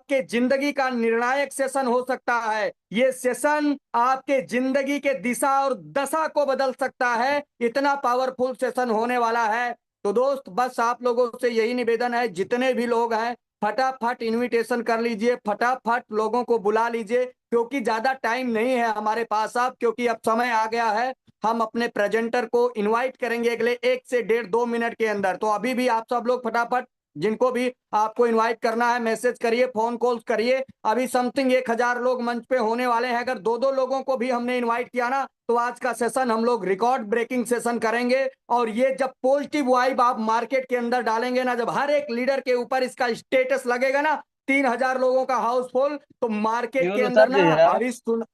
आपके जिंदगी का निर्णायक सेशन हो सकता है। ये सेशन आपके जिंदगी के दिशा और दशा को बदल सकता है, इतना पावरफुल सेशन होने वाला है। तो दोस्त बस आप लोगों से यही निवेदन है, जितने भी लोग हैं फटाफट इनविटेशन कर लीजिए, फटाफट लोगों को बुला लीजिए, क्योंकि ज्यादा टाइम नहीं है हमारे पास अब, क्योंकि अब समय आ गया है। हम अपने प्रेजेंटर को इनवाइट करेंगे अगले 1 से 1.5 2 मिनट के अंदर। तो अभी भी आप सब लोग फटाफट, जिनको भी आपको इनवाइट करना है, मैसेज करिए, फोन कॉल्स करिए। अभी समथिंग 1,000 लोग मंच पे होने वाले हैं। अगर दो दो लोगों को भी हमने इनवाइट किया ना, तो आज का सेशन हम लोग रिकॉर्ड ब्रेकिंग सेशन करेंगे। और ये जब पॉजिटिव वाइब आप मार्केट के अंदर डालेंगे ना, जब हर एक लीडर के ऊपर इसका स्टेटस लगेगा ना, 3,000 लोगों का हाउसफुल, तो मार्केट के फ्यूल अंदर उतर ना गया। अभी सुन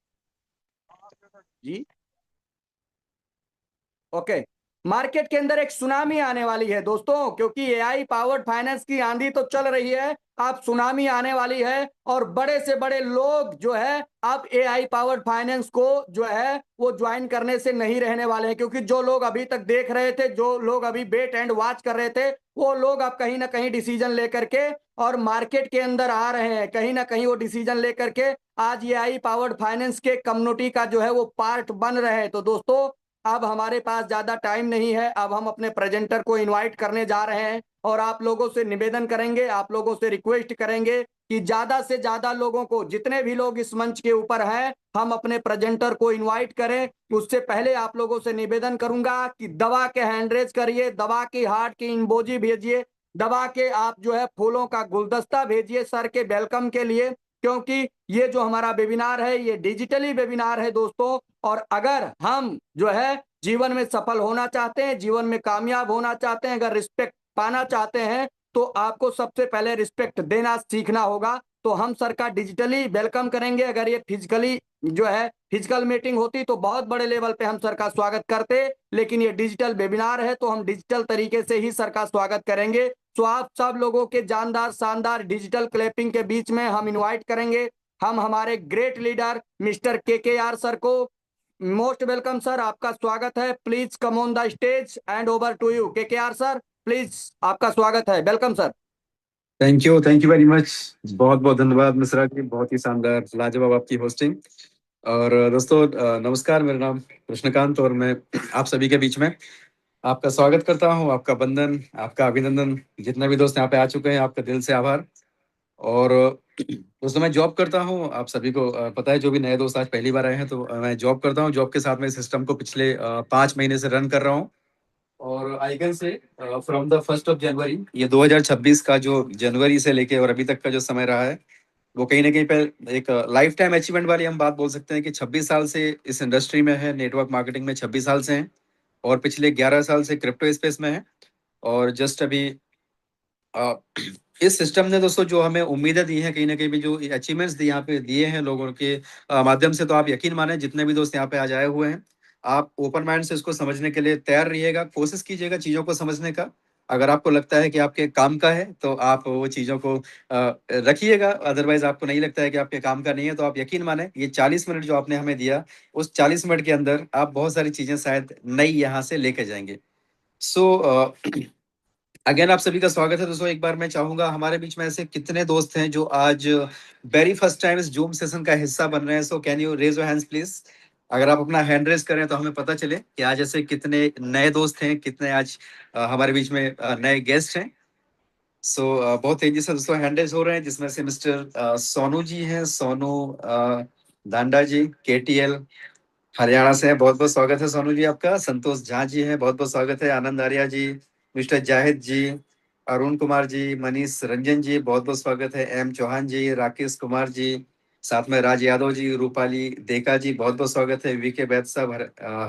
जी, ओके, मार्केट के अंदर एक सुनामी आने वाली है दोस्तों, क्योंकि एआई पावर्ड फाइनेंस की आंधी तो चल रही है, अब सुनामी आने वाली है। और बड़े से बड़े लोग जो है अब एआई पावर्ड फाइनेंस को जो है वो ज्वाइन करने से नहीं रहने वाले हैं, क्योंकि जो लोग अभी तक देख रहे थे, जो लोग अभी वेट एंड वॉच कर रहे थे, वो लोग अब कहीं ना कहीं डिसीजन लेकर के और मार्केट के अंदर आ रहे हैं। कहीं ना कहीं वो डिसीजन लेकर के आज एआई पावर्ड फाइनेंस के कम्युनिटी का जो है वो पार्ट बन रहे हैं। तो दोस्तों अब हमारे पास ज्यादा टाइम नहीं है, अब हम अपने प्रेजेंटर को इनवाइट करने जा रहे हैं। और आप लोगों से निवेदन करेंगे, आप लोगों से रिक्वेस्ट करेंगे कि ज्यादा से ज्यादा लोगों को, जितने भी लोग इस मंच के ऊपर हैं, हम अपने प्रेजेंटर को इनवाइट करें। उससे पहले आप लोगों से निवेदन करूंगा कि दबा के हैंड रेज करिए, दबा के हार्ट की इमोजी भेजिए, दबा के आप जो है फूलों का गुलदस्ता भेजिए सर के वेलकम के लिए, क्योंकि ये जो हमारा वेबिनार है ये डिजिटली वेबिनार है दोस्तों। और अगर हम जो है जीवन में सफल होना चाहते हैं, जीवन में कामयाब होना चाहते हैं, अगर रिस्पेक्ट पाना चाहते हैं, तो आपको सबसे पहले रिस्पेक्ट देना सीखना होगा। तो हम सर का डिजिटली वेलकम करेंगे। अगर ये फिजिकली जो है फिजिकल मीटिंग होती तो बहुत बड़े लेवल पे हम सर का स्वागत करते, लेकिन ये डिजिटल वेबिनार है तो हम डिजिटल तरीके से ही सर का स्वागत करेंगे। तो आप सब लोगों के जानदार शानदार डिजिटल क्लैपिंग के बीच में हम इनवाइट करेंगे हम हमारे great leader mister K R sir को। मोस्ट वेलकम सर, आपका स्वागत है। Please come on the stage and over to you K R sir, please आपका स्वागत है, welcome sir. Thank you very much. बहुत बहुत धन्यवाद मिश्रा जी, बहुत ही शानदार लाजवाब आपकी होस्टिंग। और दोस्तों नमस्कार, मेरा नाम कृष्णकांत और मैं आप सभी के बीच में आपका स्वागत करता हूं। आपका बंधन, आपका अभिनंदन। जितने भी दोस्त यहाँ पे आ चुके हैं, आपका दिल से आभार। और दोस्तों मैं जॉब करता हूं, आप सभी को पता है। जो भी नए दोस्त आज पहली बार आए हैं, तो मैं जॉब करता हूं। जॉब के साथ में सिस्टम को पिछले 5 महीने से रन कर रहा हूं। और I can say from the 1 जनवरी, ये 2026 का जो जनवरी से लेके और अभी तक का जो समय रहा है, वो कहीं ना कहीं पे एक लाइफ टाइम अचीवमेंट वाली हम बात बोल सकते हैं कि 26 साल से इस इंडस्ट्री में है, नेटवर्क मार्केटिंग में 26 साल से हैं। और पिछले 11 साल से क्रिप्टो स्पेस में है। और जस्ट अभी अ, इस सिस्टम ने दोस्तों जो हमें उम्मीदें दी हैं, कहीं ना कहीं भी जो अचीवमेंट्स दी यहाँ पे दिए हैं लोगों के माध्यम से, तो आप यकीन माने जितने भी दोस्त यहाँ पे आज आए हुए हैं, आप ओपन माइंड से इसको समझने के लिए तैयार रहिएगा। कोशिश कीजिएगा चीज़ों को समझने का। अगर आपको लगता है कि आपके काम का है, तो आप वो चीज़ों को रखिएगा। अदरवाइज आपको नहीं लगता है कि आपके काम का नहीं है, तो आप यकीन माने ये 40 मिनट जो आपने हमें दिया, उस 40 मिनट के अंदर आप बहुत सारी चीज़ें शायद नई यहाँ से लेके जाएंगे। सो अगेन आप सभी का स्वागत है दोस्तों। एक बार मैं चाहूंगा, हमारे बीच में ऐसे कितने दोस्त हैं जो आज वेरी फर्स्ट टाइम इस जूम सेशन का हिस्सा बन रहे हैं? So can you raise your hands please. अगर आप अपना हैंड रेज करें तो हमें पता चले कि आज ऐसे कितने नए दोस्त हैं, कितने आज हमारे बीच में नए गेस्ट हैं। सो बहुत तेजी से दोस्तों हैंड रेज हो रहे हैं, जिसमें से मिस्टर सोनू जी हैं, सोनू दांडा जी, केटीएल हरियाणा से हैं। बहुत बहुत स्वागत है सोनू जी आपका। संतोष झा जी हैं, बहुत बहुत स्वागत है। आनंद आर्या जी, मिस्टर जाहिद जी, अरुण कुमार जी, मनीष रंजन जी, बहुत बहुत स्वागत है। एम चौहान जी, राकेश कुमार जी, साथ में राज यादव जी, रूपाली देका जी, बहुत बहुत स्वागत है। वीके बैद साहब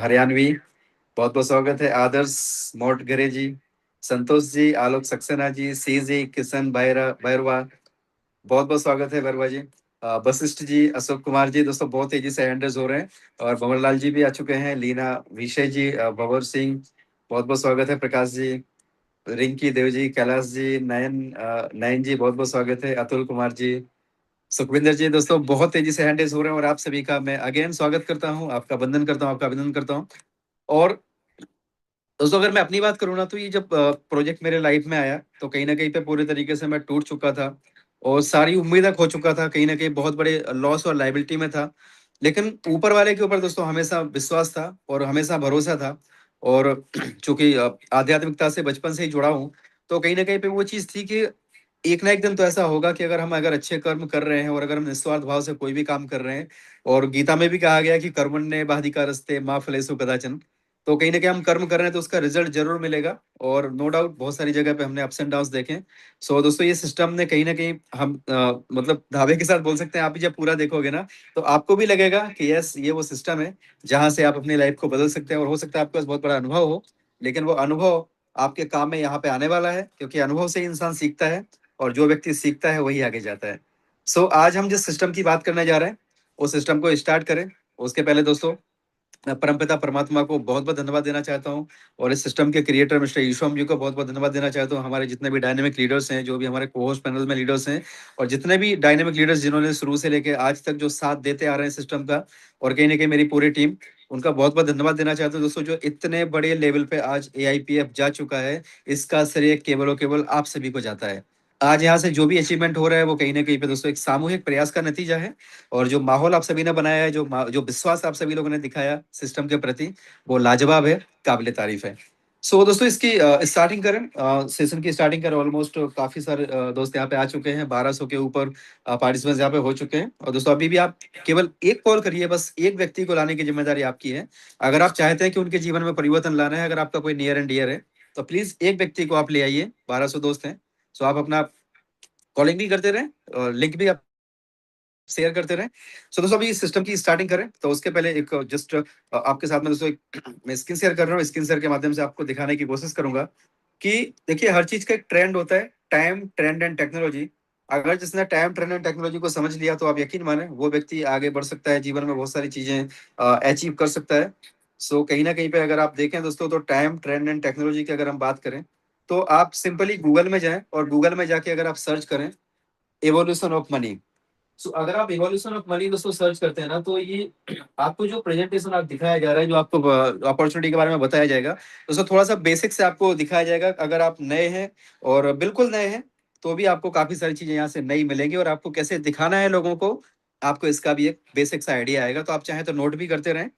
हरियाणवी, बहुत बहुत स्वागत है। आदर्श मोटघरे जी, संतोष जी, आलोक सक्सेना जी, सी जी, किशन भैरवा, बहुत बहुत स्वागत है भैरवा जी। वशिष्ठ जी, अशोक कुमार जी, दोस्तों बहुत तेजी से हैंडल्स हो रहे हैं। और भंवर लाल जी भी आ चुके हैं। लीना विषय जी, भंवर सिंह, बहुत बहुत स्वागत है। प्रकाश जी, रिंकी देव जी, कैलाश जी, नयन जी, बहुत बहुत स्वागत है। अतुल कुमार जी, सुखविंदर जी, दोस्तों बहुत तेजी से हैंडल्स हो रहे हैं। और आप सभी का मैं अगेन स्वागत करता हूँ, आपका वंदन करता हूँ, आपका अभिनंदन करता हूँ। और दोस्तों अगर मैं अपनी बात करूँ ना, तो ये जब प्रोजेक्ट मेरे लाइफ में आया, तो कहीं ना कहीं पे पूरे तरीके से मैं टूट चुका था। और सारी उम्मीद खो चुका था, कहीं ना कहीं बहुत बड़े लॉस और लाइबिलिटी में था। लेकिन ऊपर वाले के ऊपर दोस्तों हमेशा विश्वास था और हमेशा भरोसा था। और चूंकि आध्यात्मिकता से बचपन से ही जुड़ा हूँ, तो कहीं ना कहीं पे वो चीज थी कि एक ना एक दिन तो ऐसा होगा कि अगर अच्छे कर्म कर रहे हैं और अगर हम निस्वार्थ भाव से कोई भी काम कर रहे हैं, और गीता में भी कहा गया कि कर्मण्य बाधिकारस्ते माँ फलेषु कदाचन, तो कहीं ना कहीं हम कर्म कर रहे हैं तो उसका रिजल्ट जरूर मिलेगा। और नो डाउट बहुत सारी जगह पे हमने अप्स एंड डाउन्स देखे। सो दोस्तों ये सिस्टम ने कहीं ना कहीं हम मतलब दावे के साथ बोल सकते हैं, आप भी जब पूरा देखोगे ना तो आपको भी लगेगा कि यस ये वो सिस्टम है जहां से आप अपनी लाइफ को बदल सकते हैं। और हो सकता है आपके पास बहुत बड़ा अनुभव हो, लेकिन वो अनुभव आपके काम में यहाँ पे आने वाला है, क्योंकि अनुभव से ही इंसान सीखता है और जो व्यक्ति सीखता है वही आगे जाता है। सो आज हम जिस सिस्टम की बात करने जा रहे हैं उस सिस्टम को स्टार्ट करें उसके पहले दोस्तों मैं परमपिता परमात्मा को बहुत बहुत धन्यवाद देना चाहता हूँ। और इस सिस्टम के क्रिएटर मिस्टर ईश्वम जी को बहुत बहुत धन्यवाद देना चाहता हूँ। हमारे जितने भी डायनेमिक लीडर्स हैं, जो भी हमारे को होस्ट पैनल में लीडर्स हैं, और जितने भी डायनेमिक लीडर्स जिन्होंने शुरू से लेके आज तक जो साथ देते आ रहे हैं सिस्टम का, और कहीं ना कहीं मेरी पूरी टीम, उनका बहुत बहुत धन्यवाद देना चाहता हूँ। दोस्तों जो इतने बड़े लेवल पे आज AIPF जा चुका है, इसका श्रेय केवल और केवल आप सभी को जाता है। आज यहाँ से जो भी अचीवमेंट हो रहा है वो कहीं ना कहीं पे दोस्तों एक सामूहिक प्रयास का नतीजा है। और जो माहौल आप सभी ने बनाया है, जो विश्वास आप सभी लोगों ने दिखाया सिस्टम के प्रति, वो लाजवाब है, काबिले तारीफ है। सो दोस्तों इसकी स्टार्टिंग करें, सेशन की स्टार्टिंग करें। ऑलमोस्ट काफी सारे दोस्त यहाँ पे आ चुके हैं, 1200 के ऊपर पार्टिसिपेंट्स यहाँ पे हो चुके हैं। और दोस्तों अभी भी आप केवल एक कॉल करिए, बस एक व्यक्ति को लाने की जिम्मेदारी आपकी है। अगर आप चाहते हैं कि उनके जीवन में परिवर्तन लाना है, अगर आपका कोई नियर एंड डियर है, तो प्लीज एक व्यक्ति को आप ले आइए। 1200 दोस्त हैं, सो आप अपना कॉलिंग भी करते रहें और लिंक भी आप शेयर करते रहें। सो दोस्तों अभी सिस्टम की स्टार्टिंग करें तो उसके पहले एक जस्ट आपके साथ में दोस्तों एक मैं स्क्रीन शेयर कर रहा हूँ। स्क्रीन शेयर के माध्यम से आपको दिखाने की कोशिश करूंगा कि देखिए हर चीज का एक ट्रेंड होता है, टाइम ट्रेंड एंड टेक्नोलॉजी। अगर जिसने टाइम ट्रेंड एंड टेक्नोलॉजी को समझ लिया तो आप यकीन माने वो व्यक्ति आगे बढ़ सकता है, जीवन में बहुत सारी चीजें अचीव कर सकता है। सो कहीं ना कहीं पे अगर आप देखें दोस्तों तो टाइम ट्रेंड एंड टेक्नोलॉजी की अगर हम बात करें तो आप सिंपली गूगल में जाएं और गूगल में जाके अगर आप सर्च करें एवोल्यूशन ऑफ मनी। सो अगर आप इवोल्यूशन ऑफ मनी दोस्तों सर्च करते हैं ना तो ये आपको जो प्रेजेंटेशन आप दिखाया जा रहा है, जो आपको अपॉर्चुनिटी के बारे में बताया जाएगा, दोस्तों थोड़ा सा बेसिक से आपको दिखाया जाएगा। अगर आप नए हैं और बिल्कुल नए हैं तो भी आपको काफी सारी चीजें यहाँ से नई मिलेंगी, और आपको कैसे दिखाना है लोगों को आपको इसका भी एक बेसिक सा आइडिया आएगा। तो आप चाहें तो नोट भी करते रहें,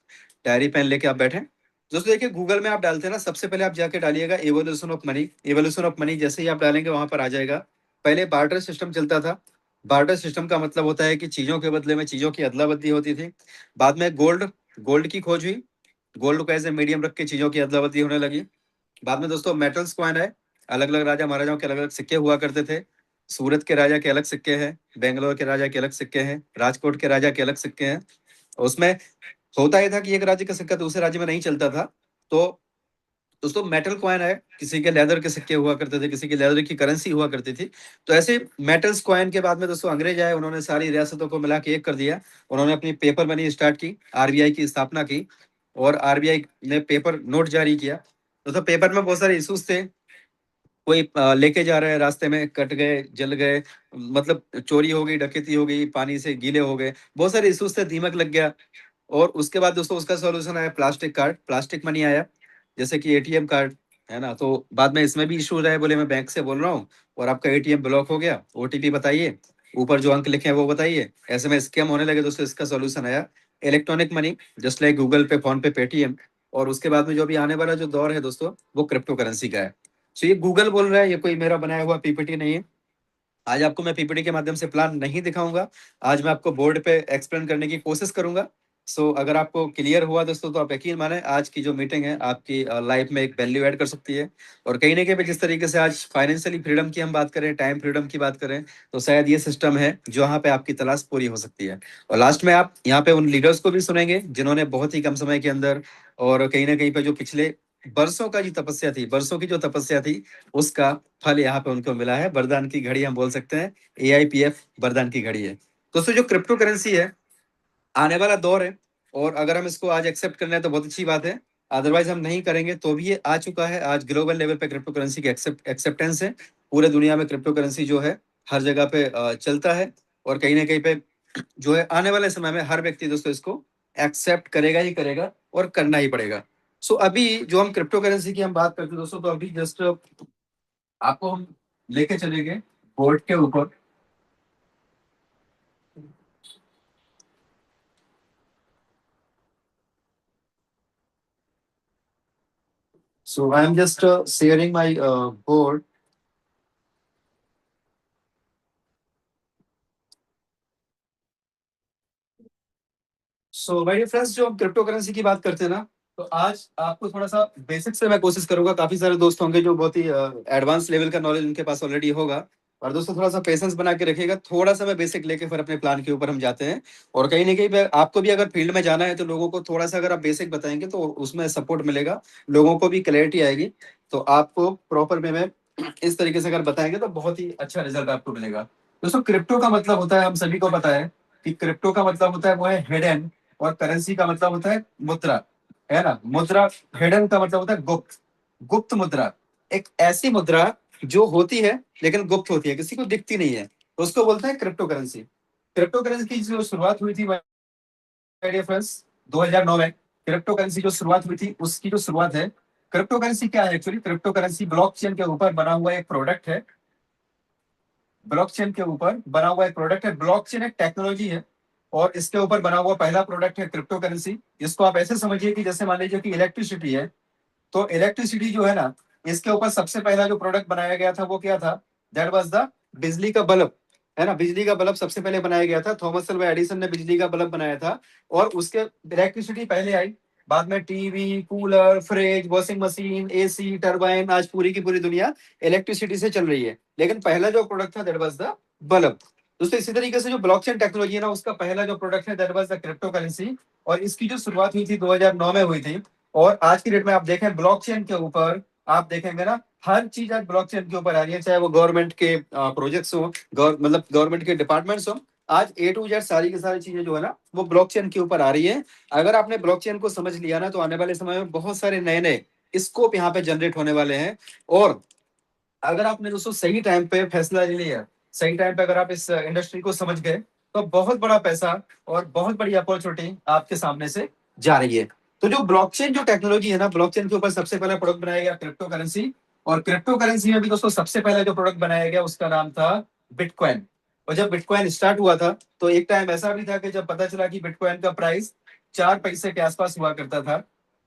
डायरी पेन लेके आप बैठें। दोस्तों देखिए गूगल में आप डालते हैं ना, सबसे पहले आप जाके डालिएगा evolution of money. Evolution of money जैसे ही आप डालेंगे वहां पर आ जाएगा। पहले बार्टर सिस्टम चलता था। बार्टर सिस्टम का मतलब होता है कि चीजों के बदले में चीजों की अदला बदली होती थी। बाद में गोल्ड गोल्ड की खोज हुई, गोल्ड को एज ए मीडियम रख के चीजों की अदला बदली होने लगी। बाद में दोस्तों मेटल्स कॉइन है, अलग अलग राजा महाराजाओं के अलग अलग सिक्के हुआ करते थे। सूरत के राजा के अलग सिक्के हैं, बेंगलोर के राजा के अलग सिक्के हैं, राजकोट के राजा के अलग सिक्के हैं। उसमें होता यह था कि एक राज्य का सिक्का दूसरे राज्य में नहीं चलता था। तो दोस्तों मेटल कॉइन है, किसी के लेदर के सिक्के हुआ करते थे, किसी की लेदर की करेंसी हुआ करती थी। तो ऐसे मेटल्स कॉइन के बाद में दोस्तों अंग्रेज आए, उन्होंने सारी रियासतों को मिला के एक कर दिया। उन्होंने अपनी पेपर मनी स्टार्ट की, RBI की स्थापना की, और RBI ने पेपर नोट जारी किया। दोस्तों पेपर में बहुत सारे इशूज थे, कोई लेके जा रहा है रास्ते में कट गए, जल गए, मतलब चोरी हो गई, डकैती हो गई, पानी से गीले हो गए, बहुत सारे इशूज थे, दीमक लग गया। और उसके बाद दोस्तों उसका सॉल्यूशन आया प्लास्टिक कार्ड, प्लास्टिक मनी आया, जैसे कि ATM कार्ड है ना। तो बाद में इसमें भी इशू रहा, बोले मैं बैंक से बोल रहा हूँ और आपका ATM ब्लॉक हो गया, OTP बताइए, ऊपर जो अंक लिखे हैं वो बताइए, ऐसे में स्कैम होने लगे। दोस्तों इसका सॉल्यूशन आया electronic money, just like Google पे, फोन पे, पेटीएम। और उसके बाद में जो भी आने वाला जो दौर है दोस्तों वो क्रिप्टो करेंसी का है। सो ये गूगल बोल रहा है, ये कोई मेरा बनाया हुआ PPT नहीं है। आज आपको मैं PPT के माध्यम से प्लान नहीं दिखाऊंगा, आज मैं आपको बोर्ड पे एक्सप्लेन करने की कोशिश करूंगा। सो अगर आपको क्लियर हुआ दोस्तों तो आप यकीन माने आज की जो मीटिंग है आपकी लाइफ में एक वैल्यू ऐड कर सकती है। और कहीं ना कहीं पे जिस तरीके से आज फाइनेंशियली फ्रीडम की हम बात करें, टाइम फ्रीडम की बात करें, तो शायद ये सिस्टम है जो यहाँ पे आपकी तलाश पूरी हो सकती है। और लास्ट में आप यहाँ पे उन लीडर्स को भी सुनेंगे जिन्होंने बहुत ही कम समय के अंदर, और कहीं ना कहीं पे जो पिछले बरसों का जो तपस्या थी, बरसों की जो तपस्या थी, उसका फल यहाँ पे उनको मिला है। वरदान की घड़ी हम बोल सकते हैं, AIPF वरदान की घड़ी है। दोस्तों जो क्रिप्टो करेंसी है, आने वाला दौर है, और अगर हम इसको आज एक्सेप्ट कर लें तो बहुत अच्छी बात है, अदरवाइज हम नहीं करेंगे तो भी ये आ चुका है। आज ग्लोबल लेवल पे क्रिप्टो करेंसी की एक्सेप्टेंस है, पूरे दुनिया में क्रिप्टो करेंसी जो है हर जगह पे चलता है। और कहीं ना कहीं पे जो है आने वाले समय में हर व्यक्ति दोस्तों इसको एक्सेप्ट करेगा ही करेगा, और करना ही पड़ेगा। सो अभी जो हम क्रिप्टो करेंसी की हम बात करते हैं दोस्तों, तो अभी जस्ट आपको हम लेके चलेंगे बोर्ड के ऊपर। So I am just sharing my board. So my dear friends, जो हम क्रिप्टो करेंसी की बात करते हैं ना, तो आज आपको थोड़ा सा बेसिक से मैं कोशिश करूंगा। काफी सारे दोस्त होंगे जो बहुत ही एडवांस लेवल का नॉलेज उनके पास ऑलरेडी होगा। और दोस्तों थोड़ा सा पेशेंस बना के रखिएगा, थोड़ा सा मैं बेसिक लेके फिर अपने प्लान के ऊपर हम जाते हैं। और कहीं ना कहीं आपको भी अगर फील्ड में जाना है तो लोगों को थोड़ा सा अगर आप बेसिक बताएंगे तो उसमें सपोर्ट मिलेगा, लोगों को भी क्लैरिटी आएगी। तो आपको प्रॉपर वे में इस तरीके से अगर बताएंगे तो बहुत ही अच्छा रिजल्ट आपको मिलेगा। दोस्तों क्रिप्टो का मतलब होता है, हम सभी को पता है कि क्रिप्टो का मतलब होता है वो है हिडन, और करेंसी का मतलब होता है मुद्रा, है ना। मुद्रा, हिडन का मतलब होता है गुप्त, गुप्त मुद्रा। एक ऐसी मुद्रा जो होती है लेकिन गुप्त होती है, किसी को दिखती नहीं है, तो उसको बोलते हैं क्रिप्टो करेंसी। क्रिप्टो करेंसी की जो शुरुआत हुई थी फ्रेंड्स 2009 में, क्रिप्टो करेंसी जो शुरुआत हुई थी उसकी जो शुरुआत है, क्रिप्टो करेंसी क्या है एक्चुअली? क्रिप्टो करेंसी ब्लॉकचेन के ऊपर बना हुआ एक प्रोडक्ट है। ब्लॉकचेन के ऊपर बना हुआ एक प्रोडक्ट है। ब्लॉकचेन एक टेक्नोलॉजी है और इसके ऊपर बना हुआ पहला प्रोडक्ट है क्रिप्टो करेंसी। इसको आप ऐसे समझिए कि जैसे मान लीजिए कि इलेक्ट्रिसिटी है, तो इलेक्ट्रिसिटी जो है ना, इसके ऊपर सबसे पहला जो प्रोडक्ट बनाया गया था वो क्या था? दैट वाज द बिजली का बल्ब, है ना। बिजली का बल्ब सबसे पहले बनाया गया था, थॉमस अल्वा एडिसन ने बिजली का बल्ब बनाया था। और उसके इलेक्ट्रिसिटी पहले आई, बाद में TV, cooler, fridge, washing machine, AC, turbine, आज पूरी की पूरी दुनिया इलेक्ट्रिसिटी से चल रही है। लेकिन पहला जो प्रोडक्ट था दैट वाज द बल्ब। दोस्तों इसी तरीके से जो ब्लॉकचेन टेक्नोलॉजी है ना, उसका पहला जो प्रोडक्ट है that was the crypto currency. और इसकी जो शुरुआत हुई थी 2009 में हुई थी। और आज की डेट में आप देखें ब्लॉकचेन के ऊपर, आप देखेंगे ना हर चीज आज ब्लॉकचेन के ऊपर आ रही है, चाहे वो गवर्नमेंट के प्रोजेक्ट्स हो, मतलब गवर्नमेंट के डिपार्टमेंट्स हो। आज ए टू जेड सारी की सारी चीजें जो है ना वो ब्लॉकचेन के ऊपर आ रही है। अगर आपने ब्लॉकचेन को समझ लिया ना, तो आने वाले समय में बहुत सारे नए नए स्कोप यहाँ पे जनरेट होने वाले हैं। और अगर आपने दोस्तों सही टाइम पे फैसला ले लिया, सही टाइम पे अगर आप इस इंडस्ट्री को समझ गए, तो बहुत बड़ा पैसा और बहुत बड़ी अपॉर्चुनिटी आपके सामने से जा रही है। तो जो ब्लॉकचेन जो टेक्नोलॉजी है ना, ब्लॉकचेन के ऊपर सबसे पहला प्रोडक्ट बनाया गया क्रिप्टो करेंसी। और क्रिप्टो करेंसी में भी दोस्तों सबसे पहला जो प्रोडक्ट बनाया गया उसका नाम था बिटकॉइन। और जब बिटकॉइन स्टार्ट हुआ था तो एक टाइम ऐसा भी था कि जब पता चला कि बिटकॉइन का प्राइस 4 पैसे के आसपास हुआ करता था,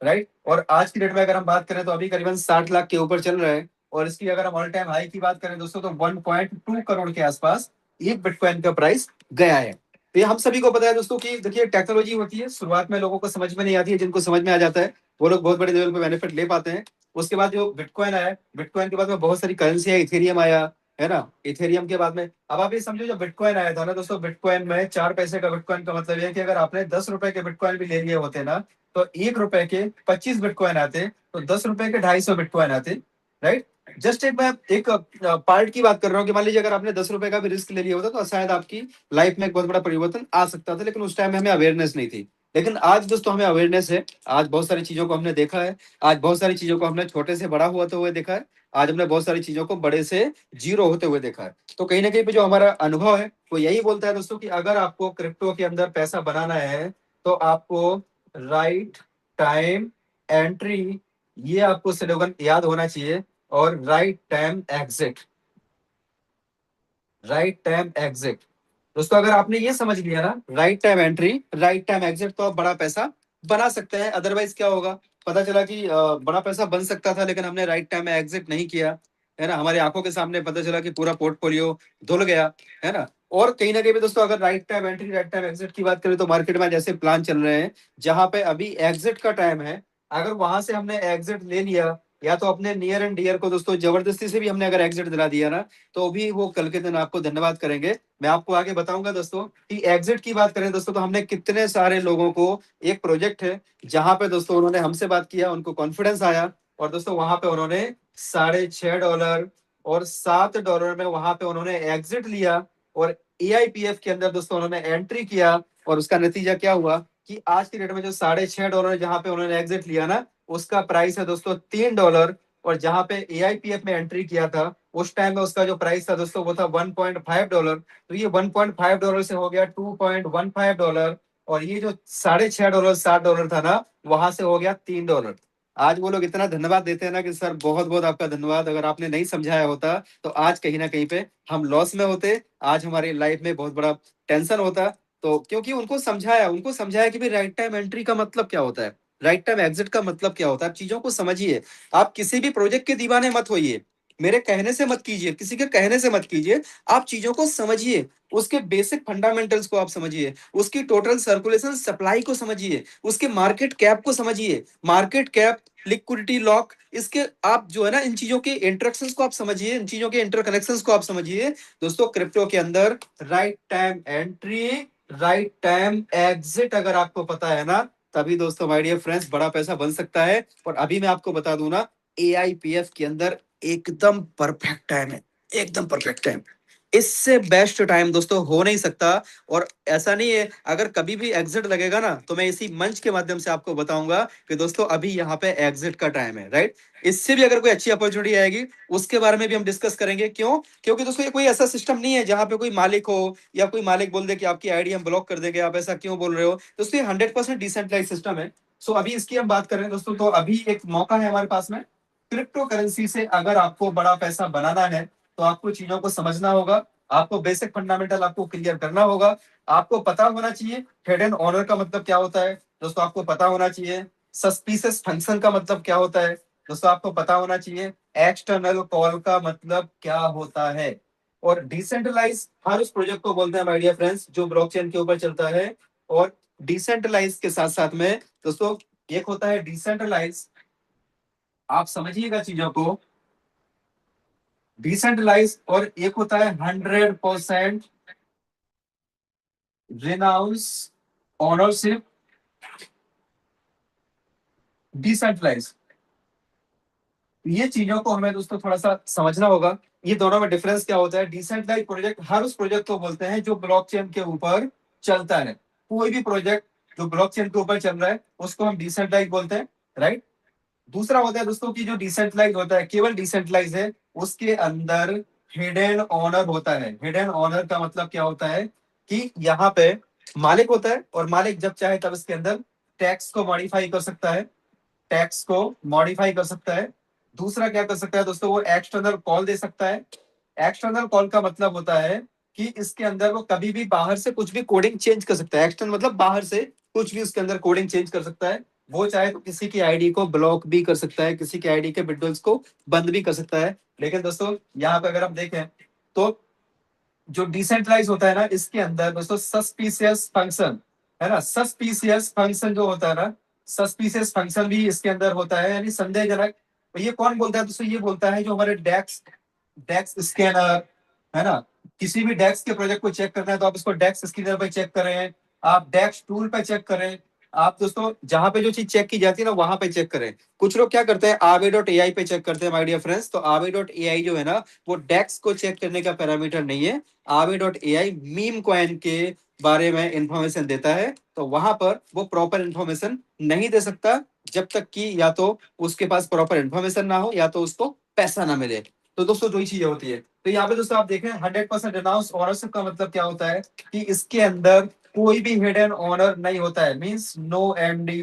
राइट। और आज की डेट में अगर हम बात करें तो अभी करीबन 60 लाख के ऊपर चल रहा है। और इसकी अगर हम ऑल टाइम हाई की बात करें दोस्तों, तो 1.2 करोड़ के आसपास एक बिटकॉइन का प्राइस गया है। तो ये हम सभी को पता है दोस्तों कि देखिए टेक्नोलॉजी होती है, शुरुआत में लोगों को समझ में नहीं आती है, जिनको समझ में आ जाता है वो लोग बहुत बड़े लेवल पे बेनिफिट ले पाते हैं। उसके बाद जो बिटकॉइन आया, बिटकॉइन के बाद में बहुत सारी करेंसी है, इथेरियम आया, है ना। इथेरियम के बाद में अब आप ये समझो, जब बिटकॉइन आया था ना दोस्तों, बिटकॉइन में 4 पैसे का बिटकॉइन का मतलब है कि अगर आपने 10 रुपए के बिटकॉइन भी ले लिए होते ना, तो 1 रुपए के 25 बिटकॉइन आते, तो 10 रुपए के 250 बिटकॉइन आते, राइट। जस्ट एक मैं एक पार्ट की बात कर रहा हूँ कि मान लीजिए अगर आपने 10 रुपए का भी रिस्क ले लिया होता तो शायद आपकी लाइफ में एक बहुत बड़ा परिवर्तन आ सकता था, लेकिन उस टाइम में हमें अवेयरनेस नहीं थी। लेकिन आज दोस्तों हमें अवेयरनेस है, आज बहुत सारी चीजों को हमने देखा है, आज बहुत सारी चीजों को हमने छोटे से बड़ा हुआ हुए देखा है, आज हमने बहुत सारी चीजों को बड़े से जीरो होते हुए देखा है। तो कहीं ना कहीं पे जो हमारा अनुभव है वो यही बोलता है दोस्तों कि अगर आपको क्रिप्टो के अंदर पैसा बनाना है तो आपको राइट टाइम एंट्री, ये आपको स्लोगन याद होना चाहिए। और right time exit, right time exit. दोस्तों अगर आपने ये समझ लिया ना, right time entry, right time exit, तो आप बड़ा पैसा बना सकते हैं। अदरवाइज क्या होगा? पता चला कि बड़ा पैसा बन सकता था लेकिन हमने राइट टाइम में एग्जिट नहीं किया, है ना। हमारी आंखों के सामने पता चला कि पूरा पोर्टफोलियो धुल गया, है ना। और कहीं ना कहीं पे दोस्तों अगर right time entry, right time exit की बात करें तो मार्केट में जैसे प्लान चल रहे हैं जहां पे अभी एग्जिट का टाइम है, अगर वहां से हमने एग्जिट ले लिया, या तो अपने नियर एंड डियर को दोस्तों जबरदस्ती से भी हमने अगर एग्जिट दिला दिया ना, तो भी वो कल के दिन आपको धन्यवाद करेंगे। मैं आपको आगे बताऊंगा दोस्तों कि एग्जिट की बात करें दोस्तों, तो हमने कितने सारे लोगों को, एक प्रोजेक्ट है जहां पे दोस्तों उन्होंने हमसे बात किया, उनको कॉन्फिडेंस आया, और दोस्तों वहां पे उन्होंने $6.5 और $7 में वहां पे उन्होंने एग्जिट लिया। और एआईपीएफ के अंदर दोस्तों उन्होंने एंट्री किया, और उसका नतीजा क्या हुआ कि आज की डेट में जो $6.5 जहां पे उन्होंने एग्जिट लिया ना, उसका प्राइस है दोस्तों $3। और जहां पे एआईपीएफ में एंट्री किया था उस टाइम में उसका जो प्राइस था दोस्तों वो था $1.5। तो ये $1.5 से हो गया $2.15। और ये जो $6.5 $7 था ना, वहां से हो गया $3। आज वो लोग इतना धन्यवाद देते हैं ना कि सर बहुत बहुत आपका धन्यवाद, अगर आपने नहीं समझाया होता तो आज कहीं ना कहीं पे हम लॉस में होते, आज हमारी लाइफ में बहुत बड़ा टेंशन होता। तो क्योंकि उनको समझाया कि भी राइट टाइम एंट्री का मतलब क्या होता है। राइट टाइम एग्जिट का मतलब क्या होता है, आप चीजों को समझिए। आप किसी भी प्रोजेक्ट के दीवाने मत होइए, मेरे कहने से मत कीजिए, किसी के कहने से मत कीजिए, आप चीजों को समझिए, उसके बेसिक फंडामेंटल्स को आप समझिए, उसकी टोटल सर्कुलेशन सप्लाई को समझिए, उसके मार्केट कैप को समझिए, मार्केट कैप, लिक्विडिटी लॉक, इसके आप जो है ना इन चीजों के इंटरेक्शंस को आप समझिए, इन चीजों के इंटरकनेक्शंस को आप समझिए। दोस्तों क्रिप्टो के अंदर right time entry, right time exit अगर आपको पता है ना, तभी दोस्तों माय डियर फ्रेंड्स बड़ा पैसा बन सकता है। और अभी मैं आपको बता दूं ना, एआईपीएफ के अंदर एकदम परफेक्ट टाइम है, एकदम परफेक्ट टाइम, इससे बेस्ट टाइम दोस्तों हो नहीं सकता। और ऐसा नहीं है, अगर कभी भी एग्जिट लगेगा ना तो मैं इसी मंच के माध्यम से आपको बताऊंगा कि दोस्तों अभी यहाँ पे एग्जिट का टाइम है, राइट। इससे भी अगर कोई अच्छी अपॉर्चुनिटी आएगी उसके बारे में भी हम डिस्कस करेंगे। क्यों? क्योंकि दोस्तों ये कोई ऐसा सिस्टम नहीं है जहां पे कोई मालिक हो या कोई मालिक बोल दे कि आपकी आईडी हम ब्लॉक कर देंगे, आप ऐसा क्यों बोल रहे हो। दोस्तों ये 100% डिसेंट्रलाइज सिस्टम है। सो अभी इसकी हम बात कर रहे हैं दोस्तों, तो अभी एक मौका है हमारे पास में, क्रिप्टो करेंसी से अगर आपको बड़ा पैसा बनाना है तो आपको चीजों को समझना होगा, आपको बेसिक फंडामेंटल आपको क्लियर करना होगा, आपको पता होना चाहिए हिडन ऑनर का मतलब क्या होता है दोस्तों, आपको पता होना चाहिए सस्पिशियस फंक्शन का मतलब क्या होता है दोस्तों, आपको पता होना चाहिए एक्सटर्नल कॉल का मतलब क्या होता है। और डिसेंट्रलाइज हर उस प्रोजेक्ट को बोलते हैं माय डियर फ्रेंड्स जो ब्लॉकचेन के ऊपर चलता है। और डिसेंट्रलाइज के साथ साथ में दोस्तों एक होता है डिसेंट्रलाइज, आप समझिएगा चीजों को, डिसेंट्रलाइज, और एक होता है 100% रिनाउंस ऑनरशिप डिसेंट्रलाइज। ये चीजों को हमें दोस्तों थोड़ा सा समझना होगा, ये दोनों में डिफरेंस क्या होता है। डिसेंट्रलाइज प्रोजेक्ट हर उस प्रोजेक्ट को बोलते हैं जो ब्लॉकचेन के ऊपर चलता है, कोई भी प्रोजेक्ट जो ब्लॉकचेन के ऊपर चल रहा है उसको हम डिसेंट्रलाइज बोलते हैं, राइट। दूसरा होता है दोस्तों की जो डिसेंट्रलाइज होता है, केवल डिसेंट्रलाइज है, उसके अंदर हिडन ऑनर होता है। हिडन ऑनर का मतलब क्या होता है कि यहाँ पे मालिक होता है और मालिक जब चाहे तब इसके अंदर टैक्स को मॉडिफाई कर सकता है, टैक्स को मॉडिफाई कर सकता है। दूसरा क्या कर सकता है दोस्तों, वो एक्सटर्नल कॉल दे सकता है। एक्सटर्नल कॉल का मतलब होता है कि इसके अंदर वो कभी भी बाहर से कुछ भी कोडिंग चेंज कर सकता है, एक्सटर्नल मतलब बाहर से कुछ भी उसके अंदर कोडिंग चेंज कर सकता है। वो चाहे तो किसी की आईडी को ब्लॉक भी कर सकता है, किसी की आईडी के विड्रॉल्स को बंद भी कर सकता है। लेकिन दोस्तों यहाँ पे अगर आप देखें तो जो डिसेंट्रलाइज होता है ना, इसके अंदर दोस्तों सस्पिशियस फंक्शन है ना, सस्पिशियस फंक्शन जो होता है ना, सस्पिशियस फंक्शन भी इसके अंदर होता है, यानी संदेहजनक। तो ये कौन बोलता है दोस्तों, ये बोलता है जो हमारे डेक्स, डेक्स स्कैनर है ना, किसी भी डेक्स के प्रोजेक्ट को चेक करना है तो आप इसको डेक्स स्कैनर पे चेक करें, आप डेक्स टूल पे चेक करें, आप दोस्तों जहां पे जो चीज चेक की जाती है ना वहां पे चेक करें। कुछ लोग क्या करते हैं आवे डॉट ए आई पे चेक करते हैं माय डियर फ्रेंड्स, तो आवे डॉट ए आई जो है ना वो डेक्स को चेक करने का पैरामीटर नहीं है। आवे dot A I meme coin के बारे में इंफॉर्मेशन देता है, तो वहां पर वो प्रॉपर इंफॉर्मेशन नहीं दे सकता जब तक कि या तो उसके पास प्रॉपर इंफॉर्मेशन ना हो या तो उसको पैसा ना मिले। तो दोस्तों दो ही चीजें होती है। तो यहाँ पे दोस्तों आप देखें 100% रिनाउंस ओनरशिप का मतलब क्या होता है कि इसके अंदर कोई भी हिडन ओनर नहीं होता है, मींस नो एमडी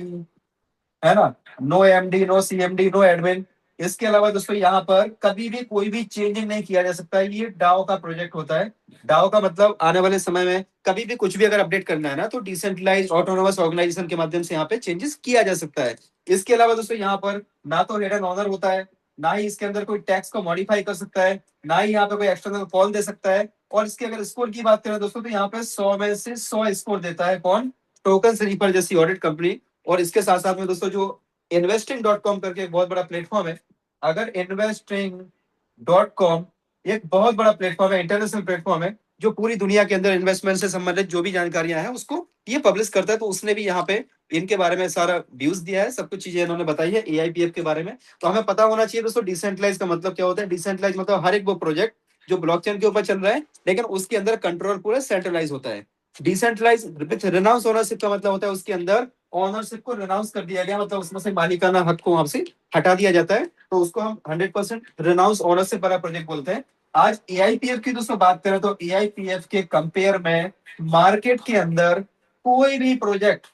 है ना, no MD, no CMD, no admin. इसके अलावा दोस्तों यहाँ पर कभी भी कोई भी चेंजिंग नहीं किया जा सकता है, ये डाओ का प्रोजेक्ट होता है। डाओ का मतलब आने वाले समय में कभी भी कुछ भी अगर अपडेट करना है ना तो डिसेंट्रलाइज ऑटोनोमस ऑर्गेनाइजेशन के माध्यम से यहाँ पे चेंजेस किया जा सकता है। इसके अलावा दोस्तों यहाँ पर ना तो हिडन ओनर होता है, ना ही इसके अंदर कोई टैक्स को मॉडिफाई कर सकता है, ना ही यहाँ पे कोई एक्सटर्नल कॉल दे सकता है। और इसके अगर स्कोर की बात करें दोस्तों तो यहाँ पे 100 में से 100 स्कोर देता है कौन, टोकन रीपर जैसी ऑडिट कंपनी। और इसके साथ साथ में दोस्तों जो इन्वेस्टिंग.com करके एक बहुत बड़ा प्लेटफॉर्म है, अगर इन्वेस्टिंग.com एक बहुत बड़ा प्लेटफॉर्म है, इंटरनेशनल प्लेटफॉर्म है जो पूरी दुनिया के अंदर इन्वेस्टमेंट से संबंधित जो भी जानकारियां हैं उसको ये पब्लिश करता है, तो उसने भी यहाँ पे इनके बारे में सारा व्यूज दिया है, सब कुछ चीजें इन्होंने बताई है एआईपीएफ के बारे में। तो हमें पता होना चाहिए दोस्तों डिसेंट्रलाइज का मतलब क्या होता है। डिसेंट्रलाइज मतलब हर एक वो प्रोजेक्ट जो ब्लॉकचेन के ऊपर चल रहा है लेकिन उसके अंदर कंट्रोल पूरा सेंट्रलाइज होता है। डिसेंट्रलाइज रिनाउंस ओनरशिप का मतलब होता है उसके अंदर ऑनरशिप को रिनाउंस कर दिया गया, मतलब उसमें से मालिकाना हक को वहां से हटा दिया जाता है, तो उसको हम 100% रिनाउंस ऑनरशिप वाला प्रोजेक्ट बोलते हैं। आज एआईपीएफ की दोस्तों बात करें तो एआईपीएफ के कंपेयर में मार्केट के अंदर कोई भी प्रोजेक्ट,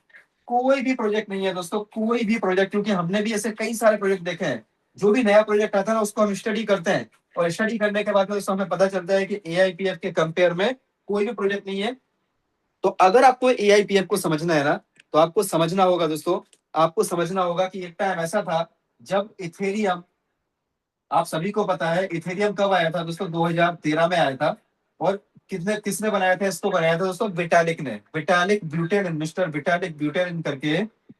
कोई भी प्रोजेक्ट नहीं है दोस्तों, कोई भी प्रोजेक्ट, क्योंकि हमने भी ऐसे कई सारे प्रोजेक्ट देखे हैं। जो भी नया प्रोजेक्ट आता है ना उसको हम स्टडी करते हैं और स्टडी करने के बाद में दोस्तों हमें पता चलता है कि एआईपीएफ के कंपेयर में कोई भी प्रोजेक्ट नहीं है। तो अगर आपको एआईपीएफ को समझना है ना तो आपको समझना होगा दोस्तों आपको समझना होगा कि एक टाइम ऐसा था जब इथेरियम, आप सभी को पता है इथेरियम कब आया था दोस्तों, 2013 में आया था। और किसने किसने बनाया था इसको, बनाया था दोस्तों विटालिक ने, Vitalik Buterin, mister Vitalik Buterin करके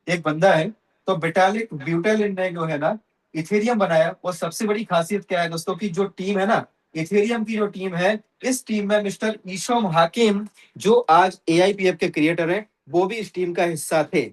एक बंदा है। तो विटालिक ब्यूटेरिन ने जो है ना इथेरियम बनाया। और सबसे बड़ी खासियत क्या है दोस्तों की जो टीम है ना, इथेरियम की जो टीम है, इस टीम में मिस्टर ईशोम हाकिम जो आज एआईपीएफ के क्रिएटर हैं, वो भी इस टीम का हिस्सा थे,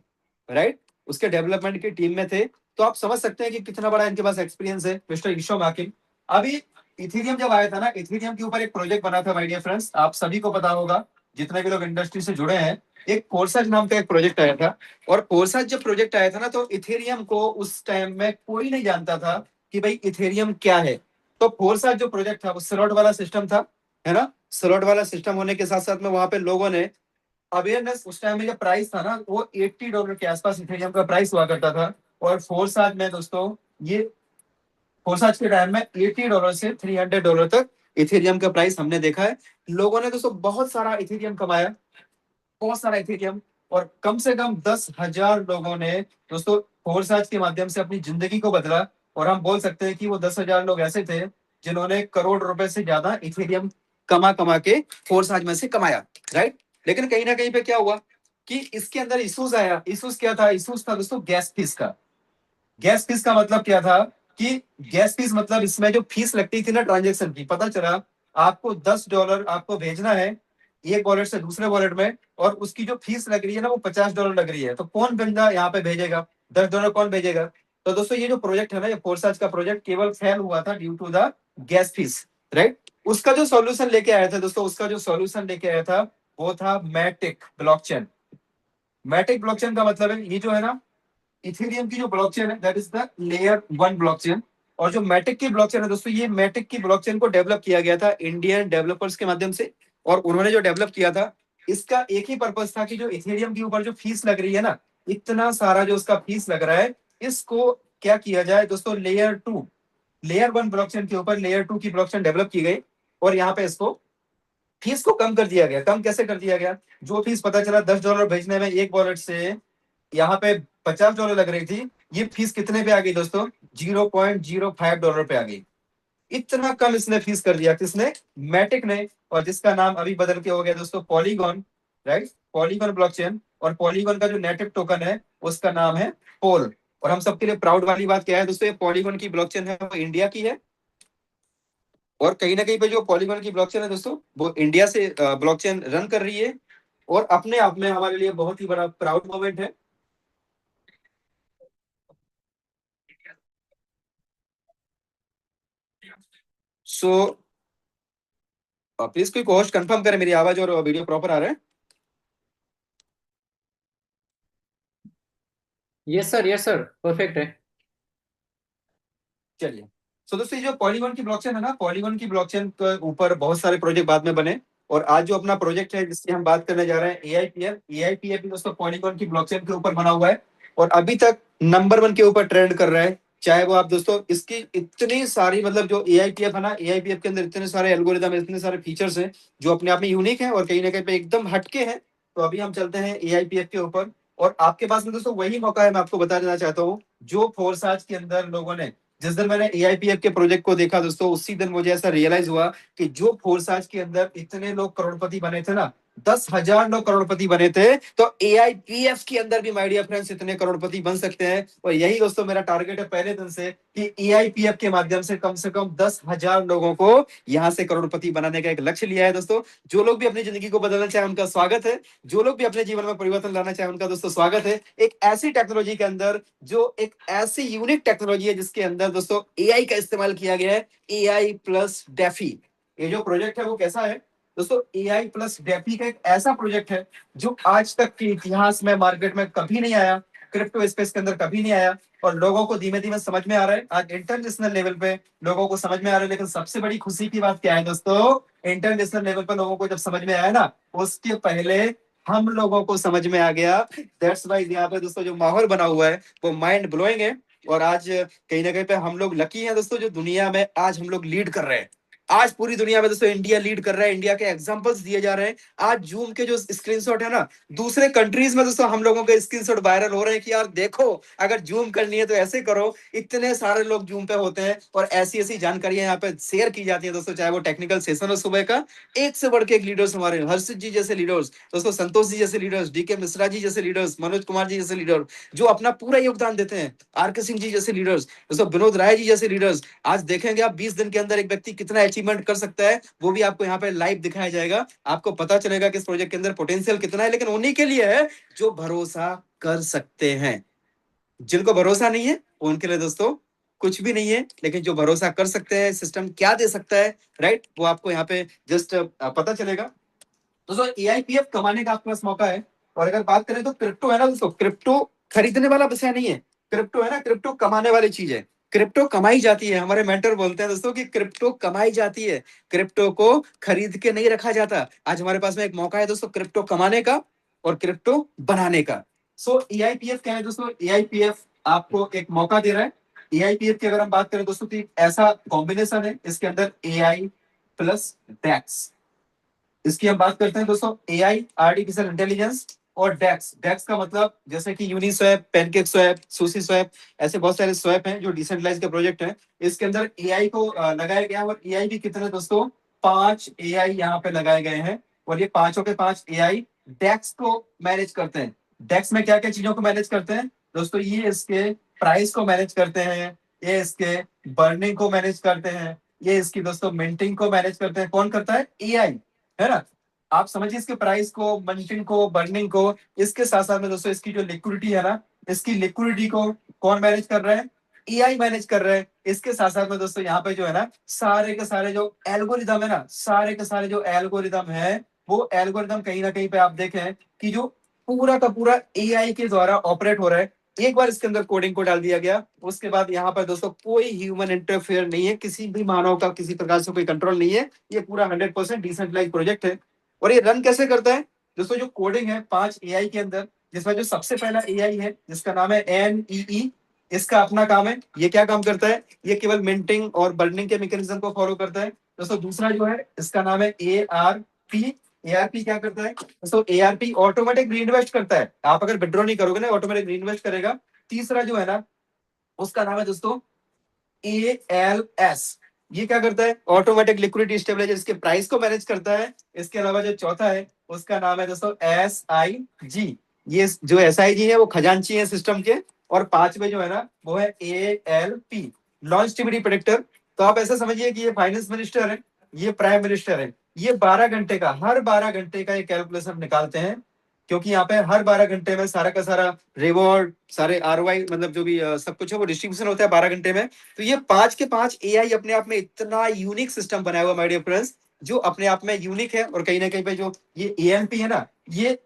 राइट, उसके डेवलपमेंट की टीम में थे। तो आप समझ सकते हैं कि कितना बड़ा इनके पास एक्सपीरियंस है मिस्टर ईशोम हाकिम। अभी इथेरियम जब आया था ना, इथेरियम के ऊपर एक प्रोजेक्ट बना था माय डियर फ्रेंड्स, आप सभी को पता होगा जितने भी लोग इंडस्ट्री से जुड़े हैं, एक कोर्सज नाम का एक प्रोजेक्ट आया था। और कोर्सज जब प्रोजेक्ट आया था ना, तो इथेरियम को उस टाइम में कोई नहीं जानता था कि भाई इथेरियम क्या है। तो फोर्सा जो प्रोजेक्ट था वो स्लॉट वाला सिस्टम था, है ना। स्लॉट वाला सिस्टम होने के साथ साथ में वहां पे लोगों ने अवेयरनेस, उस टाइम में जो प्राइस था ना वो $80 के आसपास इथेरियम का प्राइस हुआ करता था। और फोर्साज में दोस्तों, ये फोर्साज के टाइम में $80 से $300 तक इथेरियम का प्राइस हमने देखा है। लोगों ने दोस्तों बहुत सारा इथेरियम कमाया, बहुत सारा इथेरियम। और कम से कम 10,000 लोगों ने दोस्तों फोर्साज के माध्यम से अपनी जिंदगी को बदला। और हम बोल सकते हैं कि वो 10,000 लोग ऐसे थे जिन्होंने करोड़ रुपए से ज्यादा इथेरियम कमा कमा के फोर्साज में से कमाया, राइट। लेकिन कहीं ना कहीं पे क्या हुआ कि इसके अंदर इशूज आया। इशूज क्या था, इशूज था दोस्तों गैस फीस का। गैस फीस का मतलब क्या था कि गैस फीस मतलब इसमें जो फीस लगती थी ना ट्रांजेक्शन की, पता चला आपको $10 आपको भेजना है एक वॉलेट से दूसरे वॉलेट में, और उसकी जो फीस लग रही है ना वो $50 लग रही है। तो कौन बंदा यहाँ पे भेजेगा, $10 कौन भेजेगा। तो दोस्तों ये जो प्रोजेक्ट है ना, ये फोर्साज का प्रोजेक्ट केवल फेल हुआ था due to the gas fees, right. उसका जो सॉल्यूशन लेके आया था दोस्तों, उसका जो सॉल्यूशन लेके आया था वो था मैटिक ब्लॉकचेन। मैटिक ब्लॉकचेन का मतलब है ये जो है ना इथेरियम की जो ब्लॉकचेन है that is the layer 1 blockchain. और जो मैटिक की ब्लॉकचेन है दोस्तों, ये मैटिक की ब्लॉकचेन को डेवलप किया गया था इंडियन डेवलपर्स के माध्यम से। और उन्होंने जो डेवलप किया था, इसका एक ही पर्पस था कि जो इथेरियम के ऊपर जो फीस लग रही है ना, इतना सारा जो उसका फीस लग रहा है, इसको क्या किया जाए दोस्तों, लेयर 1 ब्लॉकचेन के ऊपर लेयर 2 की ब्लॉकचेन डेवलप की गई। और यहाँ पे इसको फीस को कम कर दिया गया। कम कैसे कर दिया गया, जो फीस पता चला $10 भेजने में एक वॉलेट से यहाँ पे $50 लग रही थी, ये फीस कितने पे आ गई दोस्तों, $0.05 पे आ गई। इतना कम इसने फीस कर दिया, किसने, मैटिक ने। और जिसका नाम अभी बदल के हो गया दोस्तों पॉलीगॉन, राइट, पॉलीगॉन ब्लॉकचेन। और पॉलीगॉन का जो नेटिव टोकन है उसका नाम है पोल। और हम सबके लिए प्राउड वाली बात क्या है दोस्तों, ये पॉलीगॉन की ब्लॉकचेन है वो इंडिया की है। और कहीं ना कहीं पे जो पॉलीगॉन की ब्लॉकचेन है दोस्तों, वो इंडिया से ब्लॉकचेन रन कर रही है। और अपने आप में हमारे लिए बहुत ही बड़ा प्राउड मोमेंट है। सो प्लीज कोई होस्ट कंफर्म करें मेरी आवाज और वीडियो प्रॉपर आ रहा है। यस सर परफेक्ट है। चलिए, सो दोस्तों ये जो पॉलीगॉन की ब्लॉकचेन है ना, पॉलीगॉन की ब्लॉकचेन के ऊपर बहुत सारे प्रोजेक्ट बाद में बने। और आज जो अपना प्रोजेक्ट है जिसकी हम बात करने जा रहे हैं, एआईपीएफ, एआईपीएफ भी दोस्तों पॉलीगॉन की ब्लॉकचेन के ऊपर बना हुआ है। और अभी तक नंबर 1 के ऊपर ट्रेंड कर रहा है। चाहे वो आप दोस्तों इसकी इतनी सारी, मतलब जो एआईपीएफ है ना, एआईपीएफ के अंदर इतने सारे एल्गोरिदम, इतने सारे फीचर्स हैं जो अपने आप में यूनिक है और कहीं ना कहीं पे एकदम हटके हैं। तो अभी हम चलते हैं एआईपीएफ के ऊपर। और आपके पास में दोस्तों वही मौका है, मैं आपको बता देना चाहता हूँ, जो फोर्साज के अंदर लोगों ने, जिस दिन मैंने एआईपीएफ के प्रोजेक्ट को देखा दोस्तों, उसी दिन मुझे ऐसा रियलाइज हुआ कि जो फोर्साज के अंदर इतने लोग करोड़पति बने थे ना, 10,000 लोग करोड़पति बने थे, तो एआईपीएफ के अंदर भी माय डियर फ्रेंड्स इतने करोड़पति बन सकते हैं। और यही दोस्तों मेरा टारगेट है पहले दिन से कि एआईपीएफ के माध्यम से कम 10,000 लोगों को यहां से करोड़पति बनाने का एक लक्ष्य लिया है दोस्तों। जो लोग भी अपनी जिंदगी को बदलना चाहे उनका स्वागत है, जो लोग भी अपने जीवन में परिवर्तन लाना चाहे उनका दोस्तों स्वागत है। एक ऐसी टेक्नोलॉजी के अंदर, जो एक ऐसी यूनिक टेक्नोलॉजी है जिसके अंदर दोस्तों एआई का इस्तेमाल किया गया है, एआई प्लस डेफी। ये जो प्रोजेक्ट है वो कैसा है दोस्तों, एआई प्लस डेफी का एक ऐसा प्रोजेक्ट है जो आज तक के इतिहास में मार्केट में कभी नहीं आया, क्रिप्टो स्पेस के अंदर कभी नहीं आया। और लोगों को धीमे धीमे समझ में आ रहा है, आज इंटरनेशनल लेवल पे लोगों को समझ में आ रहा है। लेकिन सबसे बड़ी खुशी की बात क्या है दोस्तों, इंटरनेशनल लेवल पर लोगों को जब समझ में आया ना, उसके पहले हम लोगों को समझ में आ गया। दैट्स वाई यहाँ पे दोस्तों जो माहौल बना हुआ है वो माइंड ब्लोइंग है। और आज कहीं ना कहीं पे हम लोग लकी हैं दोस्तों, जो दुनिया में आज हम लोग लीड कर रहे हैं। आज पूरी दुनिया में दोस्तों इंडिया लीड कर रहा है, इंडिया के एग्जांपल्स दिए जा रहे हैं। आज जूम के जो स्क्रीनशॉट है ना, दूसरे कंट्रीज में दोस्तों हम लोगों के स्क्रीनशॉट वायरल हो रहे हैं कि यार देखो, अगर जूम करनी है तो ऐसे करो। इतने सारे लोग जूम पे होते हैं और ऐसी ऐसी जानकारियां यहाँ पे शेयर की जाती है दोस्तों, चाहे वो टेक्निकल सेशन हो सुबह का, एक से बढ़ के एक लीडर्स हमारे, हर्षित जी जैसे लीडर्स दोस्तों, संतोष जी जैसे लीडर्स, डीके मिश्रा जी जैसे लीडर्स, मनोज कुमार जी जैसे लीडर जो अपना पूरा योगदान देते हैं, आर.के. सिंह जी जैसे लीडर्स दोस्तों, विनोद राय जी जैसे लीडर्स। आज देखेंगे आप 20 दिन के अंदर एक व्यक्ति कितना अचीवमेंट कर सकता है, वो भी आपको यहाँ पे लाइव दिखाया जाएगा। आपको पता चलेगा कि इस प्रोजेक्ट के अंदर पोटेंशियल कितना है, लेकिन उन्हीं के लिए है जो भरोसा कर सकते हैं। जिनको भरोसा नहीं है उनके लिए दोस्तों कुछ भी नहीं है, लेकिन जो भरोसा कर सकते हैं सिस्टम क्या दे सकता है, राइट, वो आपको यहाँ पे जस्ट पता चलेगा। दोस्तों AIPF कमाने का आपके पास मौका है। और अगर बात करें तो क्रिप्टो है ना दोस्तों, क्रिप्टो खरीदने वाला विषय नहीं है, क्रिप्टो है ना, क्रिप्टो कमाने वाली चीज है। क्रिप्टो कमाई जाती है, हमारे मेंटर बोलते हैं दोस्तों कि क्रिप्टो कमाई जाती है, क्रिप्टो को खरीद के नहीं रखा जाता। आज हमारे पास में एक मौका है दोस्तों क्रिप्टो कमाने का और क्रिप्टो बनाने का। सो AIPF क्या है दोस्तों, AIPF आपको एक मौका दे रहा है। AIPF की अगर हम बात करें दोस्तों तो ऐसा कॉम्बिनेशन है, इसके अंदर AI प्लस DEX, इसकी हम बात करते हैं दोस्तों, AI आर्टिफिशियल इंटेलिजेंस और डेक्स। डेक्स का मतलब जैसे कि Uniswap, pancake swap, sushi swap, ऐसे बहुत सारे स्वैप हैं जो डिसेंट्रलाइज के प्रोजेक्ट हैं। इसके अंदर AI को लगाया गया है और AI भी कितने दोस्तों, 5 AI यहाँ पे लगाए गए हैं और ये पांचों के 5 AI डेक्स को मैनेज करते हैं। डेक्स में क्या क्या चीजों को मैनेज करते हैं दोस्तों, ये इसके प्राइस को मैनेज करते हैं, ये इसके बर्निंग को मैनेज करते हैं, ये इसकी दोस्तों मिंटिंग को मैनेज करते हैं। कौन करता है, AI, है ना। आप समझिए इसके प्राइस को, मिंटिंग को, बर्निंग को। इसके साथ साथ में दोस्तों इसकी जो लिक्विडिटी है ना, इसकी लिक्विडिटी को कौन मैनेज कर रहा है, AI मैनेज कर रहा है। इसके साथ साथ में दोस्तों यहाँ पे जो है ना, सारे के सारे जो एल्गोरिदम है ना, सारे के सारे जो एल्गोरिदम है, वो एल्गोरिदम कहीं ना कहीं पे आप देखें कि जो पूरा का पूरा AI के द्वारा ऑपरेट हो रहा है। एक बार इसके अंदर कोडिंग को डाल दिया गया, उसके बाद यहाँ पर दोस्तों कोई ह्यूमन इंटरफेयर नहीं है, किसी भी मानव का किसी प्रकार से कोई कंट्रोल नहीं है। ये पूरा 100% डिसेंट्रलाइज प्रोजेक्ट है। और ये रन कैसे करता है दोस्तों, जो कोडिंग है 5 AI के अंदर, जिसमें जो सबसे पहला AI है जिसका नाम है NEE, इसका अपना काम है। ये क्या काम करता है, ये केवल मिंटिंग और बर्निंग के मैकेनिज्म को फॉलो करता है दोस्तों। दूसरा जो है इसका नाम है ARP। ARP क्या करता है दोस्तों, ARP ऑटोमेटिक री इन्वेस्ट करता है। आप अगर विड्रॉ नहीं करोगे ना, ऑटोमेटिक री इन्वेस्ट करेगा। तीसरा जो है ना, उसका नाम है दोस्तों ALS। ये क्या करता है, ऑटोमेटिक लिक्विडिटी स्टेबलाइजर, इसके प्राइस को मैनेज करता है। इसके अलावा जो चौथा है उसका नाम है दोस्तों SIG। ये जो SIG है वो खजांची है सिस्टम के। और पांचवे जो है ना वो है ALP, लॉन्जिटिविटी प्रेडिक्टर। तो आप ऐसा समझिए कि ये फाइनेंस मिनिस्टर है, ये प्राइम मिनिस्टर है। ये 12 घंटे का, हर 12 घंटे का ये कैलकुलेशन निकालते हैं, क्योंकि यहाँ पे हर 12 घंटे में सारा का सारा रिवॉर्ड, सारे ROI, मतलब जो भी सब कुछ है वो डिस्ट्रीब्यूशन होता है 12 घंटे में। तो ये 5 के 5 AI अपने आप में इतना यूनिक सिस्टम बनाया हुआ माय डियर फ्रेंड्स, जो अपने आप में यूनिक है। और कहीं ना कहीं पे जो ये AMP है ना, ये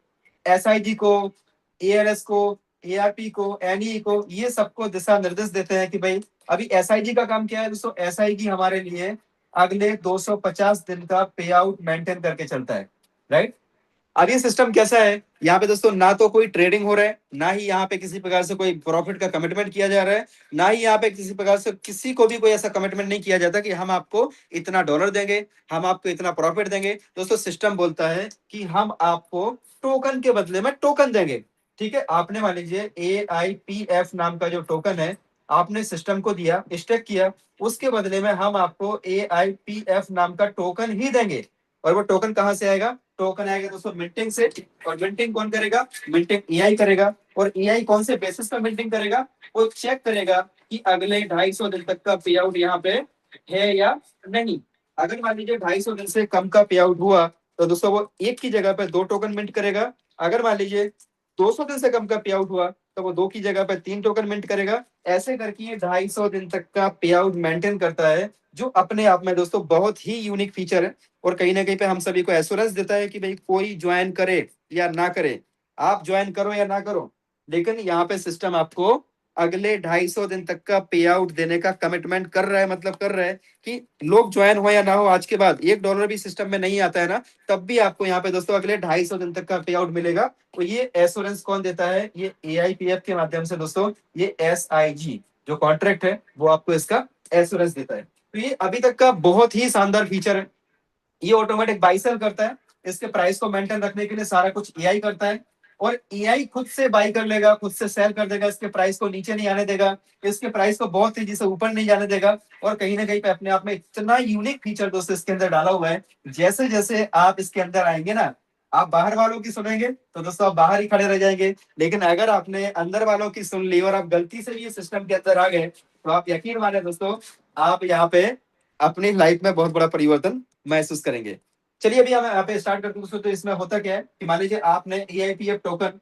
SIG को, ALS को, ARP को, NE को, ये सबको दिशा निर्देश देते हैं कि भाई अभी SIG का काम क्या है दोस्तों। SIG हमारे लिए अगले 250 दिन का पे आउट मेंटेन करके चलता है, राइट। अब ये सिस्टम कैसा है, यहाँ पे दोस्तों ना तो कोई ट्रेडिंग हो रहा है, ना ही यहाँ पे किसी प्रकार से कोई प्रॉफिट का कमिटमेंट किया जा रहा है, ना ही यहाँ पे किसी प्रकार से किसी को भी कोई ऐसा कमिटमेंट नहीं किया जाता कि हम आपको इतना डॉलर देंगे, हम आपको इतना प्रॉफिट देंगे। दोस्तों सिस्टम बोलता है कि हम आपको टोकन के बदले में टोकन देंगे, ठीक है। आपने मान लीजिए AIPF नाम का जो टोकन है, आपने सिस्टम को दिया, स्टेक किया, उसके बदले में हम आपको AIPF नाम का टोकन ही देंगे। और वो टोकन कहां से आएगा, टोकन आएगा दोस्तों मिंटिंग से। और मिंटिंग कौन करेगा, मिंटिंग AI करेगा। और AI कौन से बेसिस पर मिंटिंग करेगा, वो चेक करेगा कि अगले 250 दिन तक का पे आउट यहाँ पे है या नहीं। अगर मान लीजिए 250 दिन से कम का पे आउट हुआ तो दोस्तों वो एक की जगह पे 2 टोकन मिंट करेगा। अगर मान लीजिए 200 दिन से कम का पे आउट हुआ तो वो 2 की जगह पे 3 टोकन मिंट करेगा। ऐसे करके ये 250 दिन तक का पे आउट मेंटेन करता है, जो अपने आप में दोस्तों बहुत ही यूनिक फीचर है। और कहीं ना कहीं पे हम सभी को एश्योरेंस देता है कि भाई कोई ज्वाइन करे या ना करे, आप ज्वाइन करो या ना करो, लेकिन यहाँ पे सिस्टम आपको अगले 250 दिन तक का पे आउट देने का कमिटमेंट कर रहा है। मतलब कर रहा है कि लोग ज्वाइन हो या ना हो, आज के बाद $1 भी सिस्टम में नहीं आता है ना, तब भी आपको यहाँ पे दोस्तों अगले 250 दिन तक का पे आउट मिलेगा। तो ये एश्योरेंस कौन देता है, ये AIPF के माध्यम से दोस्तों, ये SIG जो कॉन्ट्रैक्ट है वो आपको इसका एश्योरेंस देता है। तो ये अभी तक का बहुत ही शानदार फीचर है। ये ऑटोमेटिक बाई सेल करता है, इसके प्राइस को मेंटेन रखने के लिए सारा कुछ एआई करता है, और एआई खुद से बाई कर लेगा, खुद से सेल कर देगा, इसके प्राइस को नीचे नहीं आने देगा, इसके प्राइस को बहुत तेजी से ऊपर नहीं जाने देगा। और कहीं ना कहीं पे अपने आप में इतना यूनिक फीचर दोस्तों इसके अंदर डाला हुआ है, जैसे जैसे आप इसके अंदर आएंगे ना, आप बाहर वालों की सुनेंगे तो दोस्तों आप बाहर ही खड़े रह जाएंगे, लेकिन अगर आपने अंदर वालों की सुन ली और आप गलती से भी इस सिस्टम के अंदर आ गए, तो आप यकीन माने दोस्तों, आप यहाँ पे अपनी लाइफ में बहुत बड़ा परिवर्तन महसूस करेंगे। चलिए अभी हम यहाँ पे स्टार्ट करते हैं दोस्तों। तो इसमें होता क्या है कि मान लीजिए आपने EIPF टोकन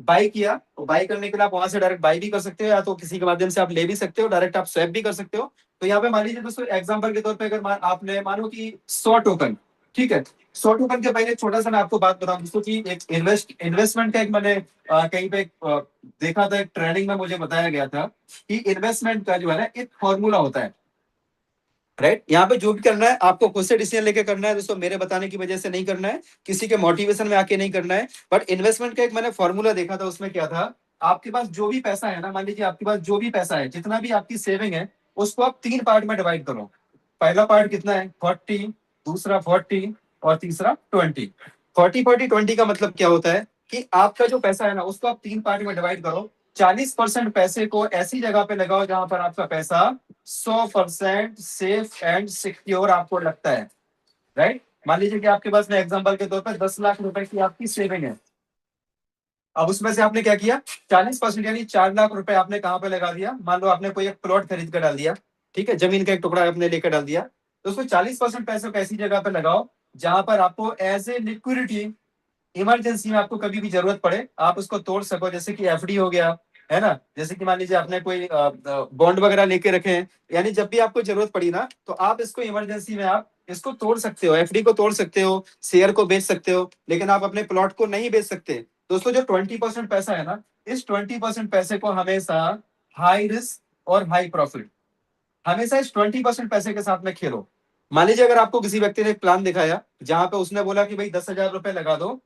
बाई किया, तो बाई करने के लिए आप वहां से डायरेक्ट बाई भी कर सकते हो, या तो किसी के माध्यम से आप ले भी सकते हो, डायरेक्ट आप स्वैप भी कर सकते हो। तो यहाँ पे मान लीजिए दोस्तों एग्जांपल के तौर पे अगर आपने मानो कि 100 टोकन, ठीक है, 100 टोकन के पहले छोटा सा मैं आपको बात बताऊं दोस्तों कि एक इन्वेस्टमेंट का एक मैंने कहीं पे देखा था, एक ट्रेनिंग में मुझे बताया गया था कि इन्वेस्टमेंट का जो है ना एक फॉर्मूला होता है, राइट। यहाँ पे जो भी करना है आपको खुद से डिसीजन लेके करना है दोस्तों, मेरे बताने की वजह से नहीं करना है, किसी के मोटिवेशन में आके नहीं करना है। बट इन्वेस्टमेंट का एक मैंने फॉर्मूला देखा था, उसमें क्या था, आपके पास जो भी पैसा है ना, मान लीजिए आपके पास जो भी पैसा है, जितना भी आपकी सेविंग है, उसको आप 3 पार्ट में डिवाइड करो। पहला पार्ट कितना है 40, दूसरा 40 और तीसरा 20। 40-40-20 का मतलब क्या होता है कि आपका जो पैसा है ना, उसको आप 3 पार्ट में डिवाइड करो। 40% पैसे को ऐसी जगह पे लगाओ जहां पर आपका पैसा 100% सेफ एंड सिक्योर आपको लगता है, राइट। मान लीजिए कि आपके पास में एग्जांपल के तौर पर 10 लाख रुपए की आपकी सेविंग है। अब उसमें से आपने क्या किया, 40% यानी 4 लाख रुपए आपने कहां पे लगा दिया। मान लो आपने कोई एक प्लॉट खरीद कर डाल दिया, ठीक है, जमीन का एक टुकड़ा आपने लेकर डाल दिया। तो उसको 40% पैसे को ऐसी जगह पे लगाओ जहां पर आपको एज ए लिक्विडिटी, इमरजेंसी में आपको कभी भी जरूरत पड़े आप उसको तोड़ सको। जैसे कि एफडी हो गया, है ना, जैसे कि मान लीजिए आपने कोई बॉन्ड वगैरह लेके रखे हैं, यानी जब भी आपको जरूरत पड़ी ना, तो आप इसको इमरजेंसी में आप इसको तोड़ सकते हो, एफडी को तोड़ सकते हो, शेयर को बेच सकते हो, लेकिन आप अपने प्लॉट को नहीं बेच सकते। दोस्तों जो 20% पैसा है ना, इस 20% पैसे को हमेशा हाई रिस्क और हाई प्रॉफिट, हमेशा इस 20% पैसे के साथ में खेलो। मान लीजिए अगर आपको किसी व्यक्ति ने एक प्लान दिखाया जहां पे उसने बोला कि भाई 10,000 रुपए लगा दो,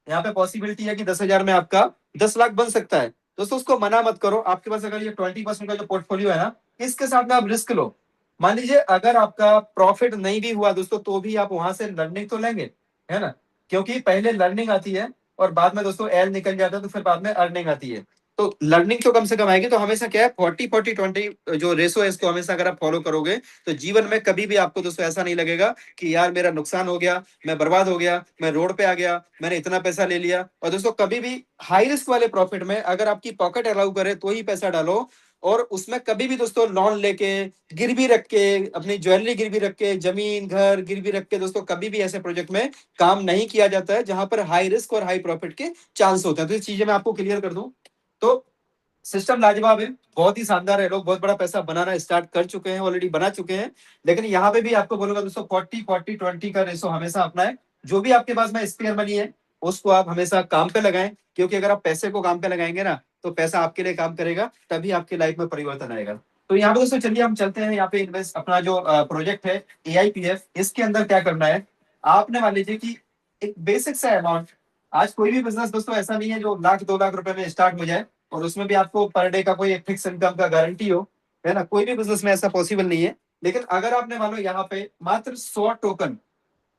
यहाँ पे पॉसिबिलिटी है कि 10,000 में आपका 10 लाख बन सकता है। दोस्तों उसको मना मत करो। आपके पास अगर ये 20% का जो पोर्टफोलियो है ना, इसके साथ में आप रिस्क लो। मान लीजिए अगर आपका प्रॉफिट नहीं भी हुआ दोस्तों, तो भी आप वहां से लर्निंग तो लेंगे, है ना, क्योंकि पहले लर्निंग आती है और बाद में दोस्तों एल निकल जाता है, तो फिर बाद में अर्निंग आती है। तो लर्निंग तो कम से कम आएगी। तो हमेशा क्या है 40-40-20 जो रेशो है, इसको हमेशा अगर आप फॉलो करोगे तो जीवन में कभी भी आपको दोस्तों ऐसा नहीं लगेगा कि यार मेरा नुकसान हो गया, मैं बर्बाद हो गया, मैं रोड पे आ गया, मैंने इतना पैसा ले लिया। और दोस्तों कभी भी हाई रिस्क वाले प्रॉफिट में अगर आपकी पॉकेट अलाउ करे तो ही पैसा डालो, और उसमें कभी भी दोस्तों लोन लेके, गिरवी रख के, अपनी ज्वेलरी गिरवी रख के, जमीन घर गिरवी रख के दोस्तों कभी भी ऐसे प्रोजेक्ट में काम नहीं किया जाता है जहां पर हाई रिस्क और हाई प्रॉफिट के चांस होते हैं। तो ये चीजें मैं आपको क्लियर कर दूं। तो सिस्टम लाजवाब है, बहुत ही शानदार है, लोग बहुत बड़ा पैसा बनाना स्टार्ट कर चुके हैं, ऑलरेडी बना चुके हैं। लेकिन यहाँ पे भी आपको बोलूंगा दोस्तों 40-40-20 का रेशो हमेशा अपना है। जो भी आपके पास में स्पेयर मनी है उसको आप हमेशा काम पे लगाएं, क्योंकि अगर आप पैसे को काम पे लगाएंगे ना, तो पैसा आपके लिए काम करेगा, तभी आपकी लाइफ में परिवर्तन आएगा। तो यहाँ पे दोस्तों चलिए हम चलते हैं यहाँ पे इन्वेस्ट अपना जो प्रोजेक्ट है AIPF, इसके अंदर क्या करना है। आपने मान लीजिए कि एक बेसिक सा अमाउंट, आज कोई भी बिजनेस दोस्तों ऐसा नहीं है जो 1 लाख 2 लाख रुपए में स्टार्ट हो जाए और उसमें भी आपको पर डे का कोई एक फिक्स इनकम का गारंटी हो, है ना, कोई भी बिजनेस में ऐसा पॉसिबल नहीं है। लेकिन अगर आपने मान लो यहाँ पे मात्र 100 टोकन,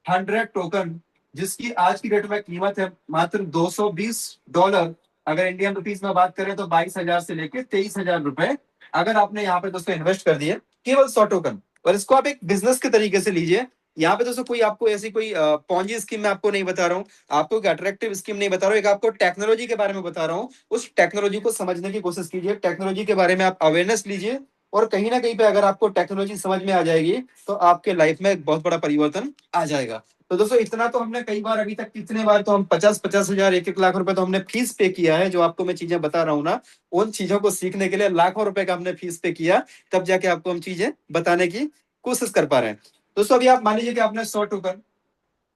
100 टोकन, जिसकी आज की डेट में कीमत है मात्र $220, अगर इंडियन रुपीज में बात करें तो 22,000 से लेकर 23,000 रुपए, अगर आपने यहाँ पे दोस्तों इन्वेस्ट कर दिए केवल 100 टोकन, और इसको आप एक बिजनेस के तरीके से लीजिए। यहाँ पे दोस्तों कोई आपको ऐसी कोई पॉन्जी स्कीम मैं आपको नहीं बता रहा हूँ, आपको एक अट्रैक्टिव स्कीम नहीं बता रहा हूँ, एक आपको टेक्नोलॉजी के बारे में बता रहा हूँ। उस टेक्नोलॉजी को समझने की कोशिश कीजिए, टेक्नोलॉजी के बारे में आप अवेयरनेस लीजिए, और कहीं ना कहीं पे अगर आपको टेक्नोलॉजी समझ में आ जाएगी तो आपके लाइफ में एक बहुत बड़ा परिवर्तन आ जाएगा। तो दोस्तों इतना तो हमने कई बार, अभी तक कितने बार तो हम 50-50 हजार 1-1 लाख रुपए तो हमने फीस पे किया है। जो आपको मैं चीजें बता रहा हूँ ना, उन चीजों को सीखने के लिए लाखों रुपए का हमने फीस पे किया, तब जाके आपको हम चीजें बताने की कोशिश कर पा रहे हैं। दोस्तों अभी आप मान लीजिए कि आपने 100 टोकन,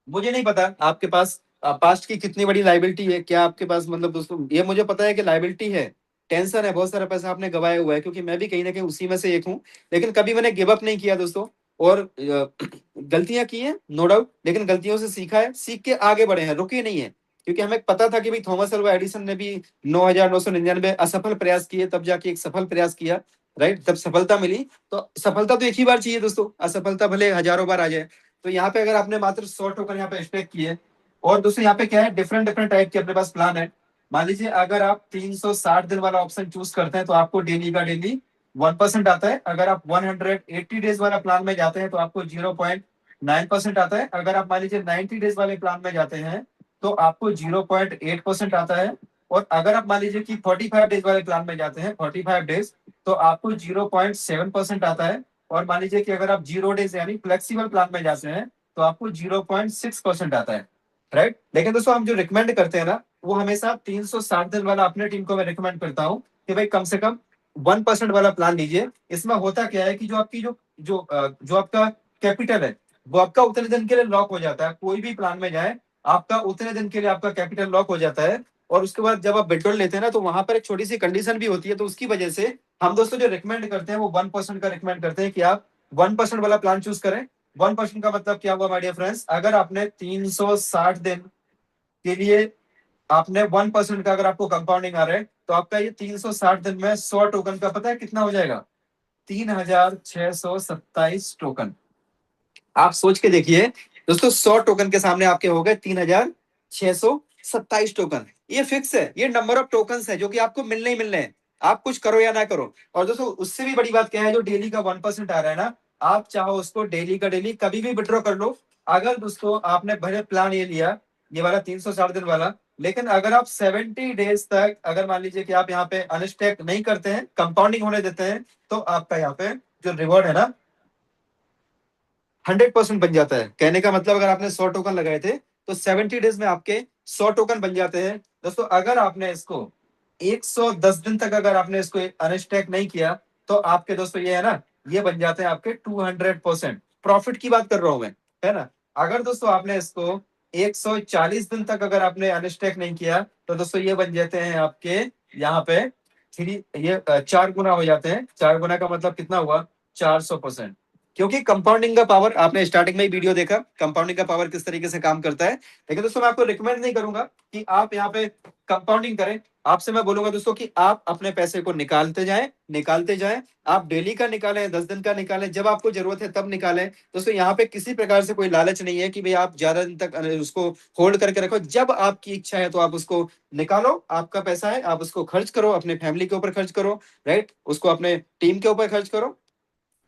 मुझे नहीं पता आपके पास पास्ट की कितनी बड़ी लाइबिलिटी है, क्या आपके पास, मतलब दोस्तों ये मुझे पता है कि लाइबिलिटी है, टेंशन है, बहुत सारा पैसा आपने गवाया हुआ है, क्योंकि मैं भी कहीं ना कहीं उसी में से एक हूँ। लेकिन कभी मैंने गिव अप नहीं किया दोस्तों, और गलतियां की हैं नो डाउट, लेकिन गलतियों से सीखा है, सीख के आगे बढ़े हैं, रुके नहीं है। क्योंकि हमें पता था कि भाई थॉमस अल्वा एडिसन ने भी 9,999 असफल प्रयास किए, तब जाके एक सफल प्रयास किया। राइट, तब सफलता मिली। तो सफलता तो एक ही बार चाहिए दोस्तों, असफलता भले हजारों बार आ जाए। तो यहाँ पे अगर आपने मात्र 100 टोकन यहाँ पे स्टेक किए, और दोस्तों यहाँ पे क्या है, डिफरेंट डिफरेंट टाइप के अपने पास प्लान है। मान लीजिए अगर आप 360 दिन वाला ऑप्शन चूज करते हैं तो आपको डेली का डेली 1% आता है। अगर आप 180 डेज वाला प्लान में जाते हैं तो आपको 0.9% आता है। अगर आप मान लीजिए 90 डेज वाले प्लान में जाते हैं तो आपको 0.8% आता है। और अगर आप मान लीजिए कि 45 डेज वाले प्लान में जाते हैं, 45 डेज, तो आपको 0.7% आता है। और मान लीजिए कि अगर आप 0 डेज यानी फ्लेक्सिबल प्लान में जाते हैं तो आपको 0.6% आता है। राइट, लेकिन दोस्तों हम जो रिकमेंड करते हैं ना, वो हमेशा 360 दिन वाला अपने टीम को मैं रिकमेंड करता हूँ कि भाई कम से कम 1% वाला प्लान लीजिए। इसमें होता क्या है कि जो आपकी जो आपका कैपिटल है वो आपका उतने दिन के लिए लॉक हो जाता है। कोई भी प्लान में जाए आपका उतने दिन के लिए आपका कैपिटल लॉक हो जाता है। और उसके बाद जब आप विड्रॉल लेते हैं ना, तो वहां पर एक छोटी सी कंडीशन भी होती है। तो उसकी वजह से हम दोस्तों जो रिकमेंड करते हैं वो 1% का रिकमेंड करते हैं कि आप 1% वाला प्लान चूज करें। 1% का मतलब क्या हुआ माय डियर फ्रेंड्स, अगर आपने 360 दिन के लिए आपने 1% का अगर आपको कंपाउंडिंग आ रहा है तो आपका ये 360 दिन में 100 टोकन का पता है कितना हो जाएगा, 3627 टोकन। आप सोच के देखिए दोस्तों, 100 टोकन के सामने आपके हो गए 3627 टोकन। ये फिक्स है, ये नंबर ऑफ टोकन है जो कि आपको मिलने ही मिलने हैं, आप कुछ करो या ना करो। और दोस्तों उससे भी बड़ी बात क्या है, जो डेली का 1% आ रहा है ना, आप चाहो उसको डेली का डेली कभी भी विड्रॉ कर लो। अगर दोस्तों आपने भले प्लान ये लिया, ये वाला 360 दिन वाला, लेकिन अगर आप 70 डेज तक अगर मान लीजिए कि आप यहाँ पे अनस्टेक नहीं करते हैं, कंपाउंडिंग होने देते हैं, तो आपका यहाँ पे जो रिवॉर्ड है ना 100% बन जाता है। कहने का मतलब अगर आपने 100 टोकन लगाए थे तो 70 डेज में आपके 100 टोकन बन जाते हैं। दोस्तों अगर आपने इसको 110 दिन तक अगर आपने इसको अनस्टैक नहीं किया तो आपके दोस्तों ये है ना, ये बन जाते हैं आपके 200%। प्रॉफिट की बात कर रहा हूं मैं, है ना। अगर दोस्तों आपने इसको 140 दिन तक अगर आपने अनस्टैक नहीं किया तो दोस्तों ये बन जाते हैं आपके यहाँ पे ये 4 गुना हो जाते हैं। 4 गुना का मतलब कितना हुआ, 400%। क्योंकि कंपाउंडिंग का पावर आपने स्टार्टिंग में ही वीडियो देखा, कंपाउंडिंग का पावर किस तरीके से काम करता है। लेकिन दोस्तों मैं आपको रिकमेंड नहीं करूंगा कि आप यहाँ पे कंपाउंडिंग करें। आपसे मैं बोलूंगा दोस्तों कि आप अपने पैसे को निकालते जाएं। आप डेली का निकालें, 10 दिन का निकालें, जब आपको जरूरत है तब निकालें। दोस्तों यहाँ पे किसी प्रकार से कोई लालच नहीं है कि भाई आप ज्यादा दिन तक उसको होल्ड करके रखो। जब आपकी इच्छा है तो आप उसको निकालो, आपका पैसा है, आप उसको खर्च करो, अपने फैमिली के ऊपर खर्च करो, राइट, उसको अपने टीम के ऊपर खर्च करो,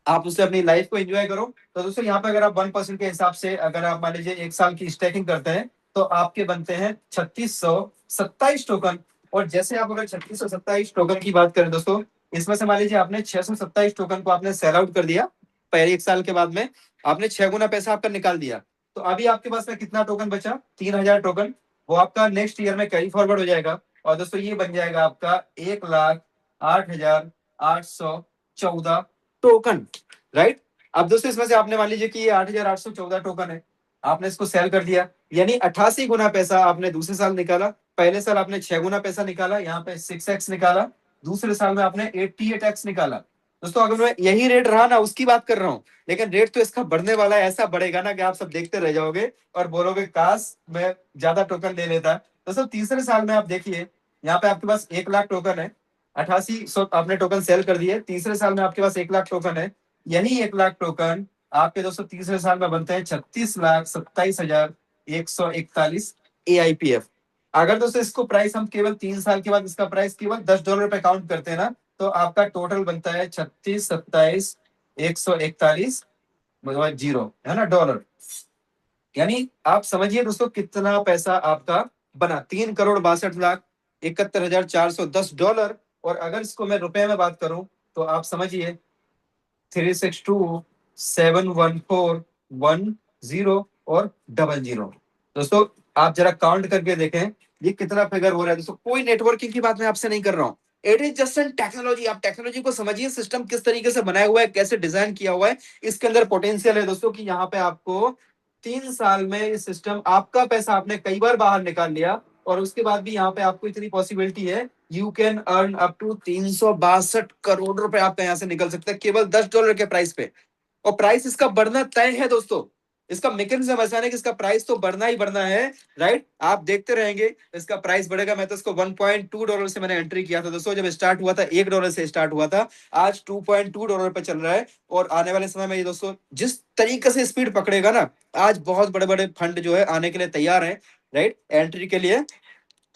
आप उससे अपनी लाइफ को एंजॉय करो। तो दोस्तों यहाँ पे अगर आप 1% के हिसाब से अगर आप मान लीजिए 1 साल की स्टैकिंग करते हैं तो आपके बनते हैं 3627 टोकन। और जैसे आप अगर 3627 टोकन की बात करें दोस्तों, इसमें से मान लीजिए आपने 627 टोकन को आपने सेल आउट कर दिया पहले 1 साल के बाद में, आपने 6 गुना पैसा आपका निकाल दिया। तो अभी आपके पास में कितना टोकन बचा, 3000 टोकन। वो आपका नेक्स्ट ईयर में कैरी फॉरवर्ड हो जाएगा और दोस्तों ये बन जाएगा आपका 1,08,814 टोकन, राइट। अब दोस्तों इसमें से आपने मान लीजिए कि ये 8,814 टोकन है, आपने इसको सेल कर दिया, यानी 88 गुना पैसा आपने दूसरे साल निकाला। पहले साल आपने 6 गुना पैसा निकाला, यहाँ पे 6x निकाला। दूसरे साल में आपने 88x निकाला। दोस्तों अगर मैं यही रेट रहा ना, उसकी बात कर रहा हूँ, लेकिन रेट तो इसका बढ़ने वाला है, ऐसा बढ़ेगा ना कि आप सब देखते रह जाओगे और बोलोगे काश मैं ज्यादा टोकन ले लेता। दोस्तों तीसरे साल में आप देखिए, यहाँ पे आपके पास 1 लाख टोकन है, 88 आपने टोकन सेल कर दिए। तीसरे साल में आपके पास 1 लाख टोकन है, यही 1 लाख टोकन आपके दोस्तों तीसरे साल में बनते हैं 36,27,141 AIPF। अगर दोस्तों इसको प्राइस हम केवल 3 साल के बाद इसका प्राइस केवल $10 पे काउंट करते हैं ना, तो आपका टोटल बनता है 36,27,141 जीरो, है ना, डॉलर। यानी आप समझिए दोस्तों कितना पैसा आपका बना, 3,62,71,410 डॉलर। और अगर इसको मैं रुपए में बात करूं तो आप समझिए 362,714,10 और 00। दोस्तों आप जरा काउंट करके देखें ये कितना फिगर हो रहा है। दोस्तों कोई नेटवर्किंग की बात मैं आपसे नहीं कर रहा हूं, it is just an technology. आप टेक्नोलॉजी को समझिए, सिस्टम किस तरीके से बनाया हुआ है, कैसे डिजाइन किया हुआ है, इसके अंदर पोटेंशियल है दोस्तों कि यहाँ पे आपको 3 साल में ये सिस्टम, आपका पैसा आपने कई बार बाहर निकाल लिया और उसके बाद भी यहाँ पे आपको इतनी पॉसिबिलिटी है, you can earn up to 362 crore रुपए आपका यहाँ से निकल सकता है केवल $10 के प्राइस पे। और प्राइस इसका बढ़ना तय है दोस्तों, इसका मैकेनिज्म ऐसा है कि इसका प्राइस तो बढ़ना ही बढ़ना है, राइट। आप देखते रहेंगे इसका प्राइस बढ़ेगा। मैं तो इसको $1.2 से मैंने एंट्री किया था दोस्तों, जब स्टार्ट हुआ था $1 से स्टार्ट हुआ था, आज $2.2 पे चल रहा है। और आने वाले समय में ये दोस्तों जिस तरीके से स्पीड पकड़ेगा ना, आज बहुत बड़े बड़े फंड जो है आने के लिए तैयार है, राइट, एंट्री के लिए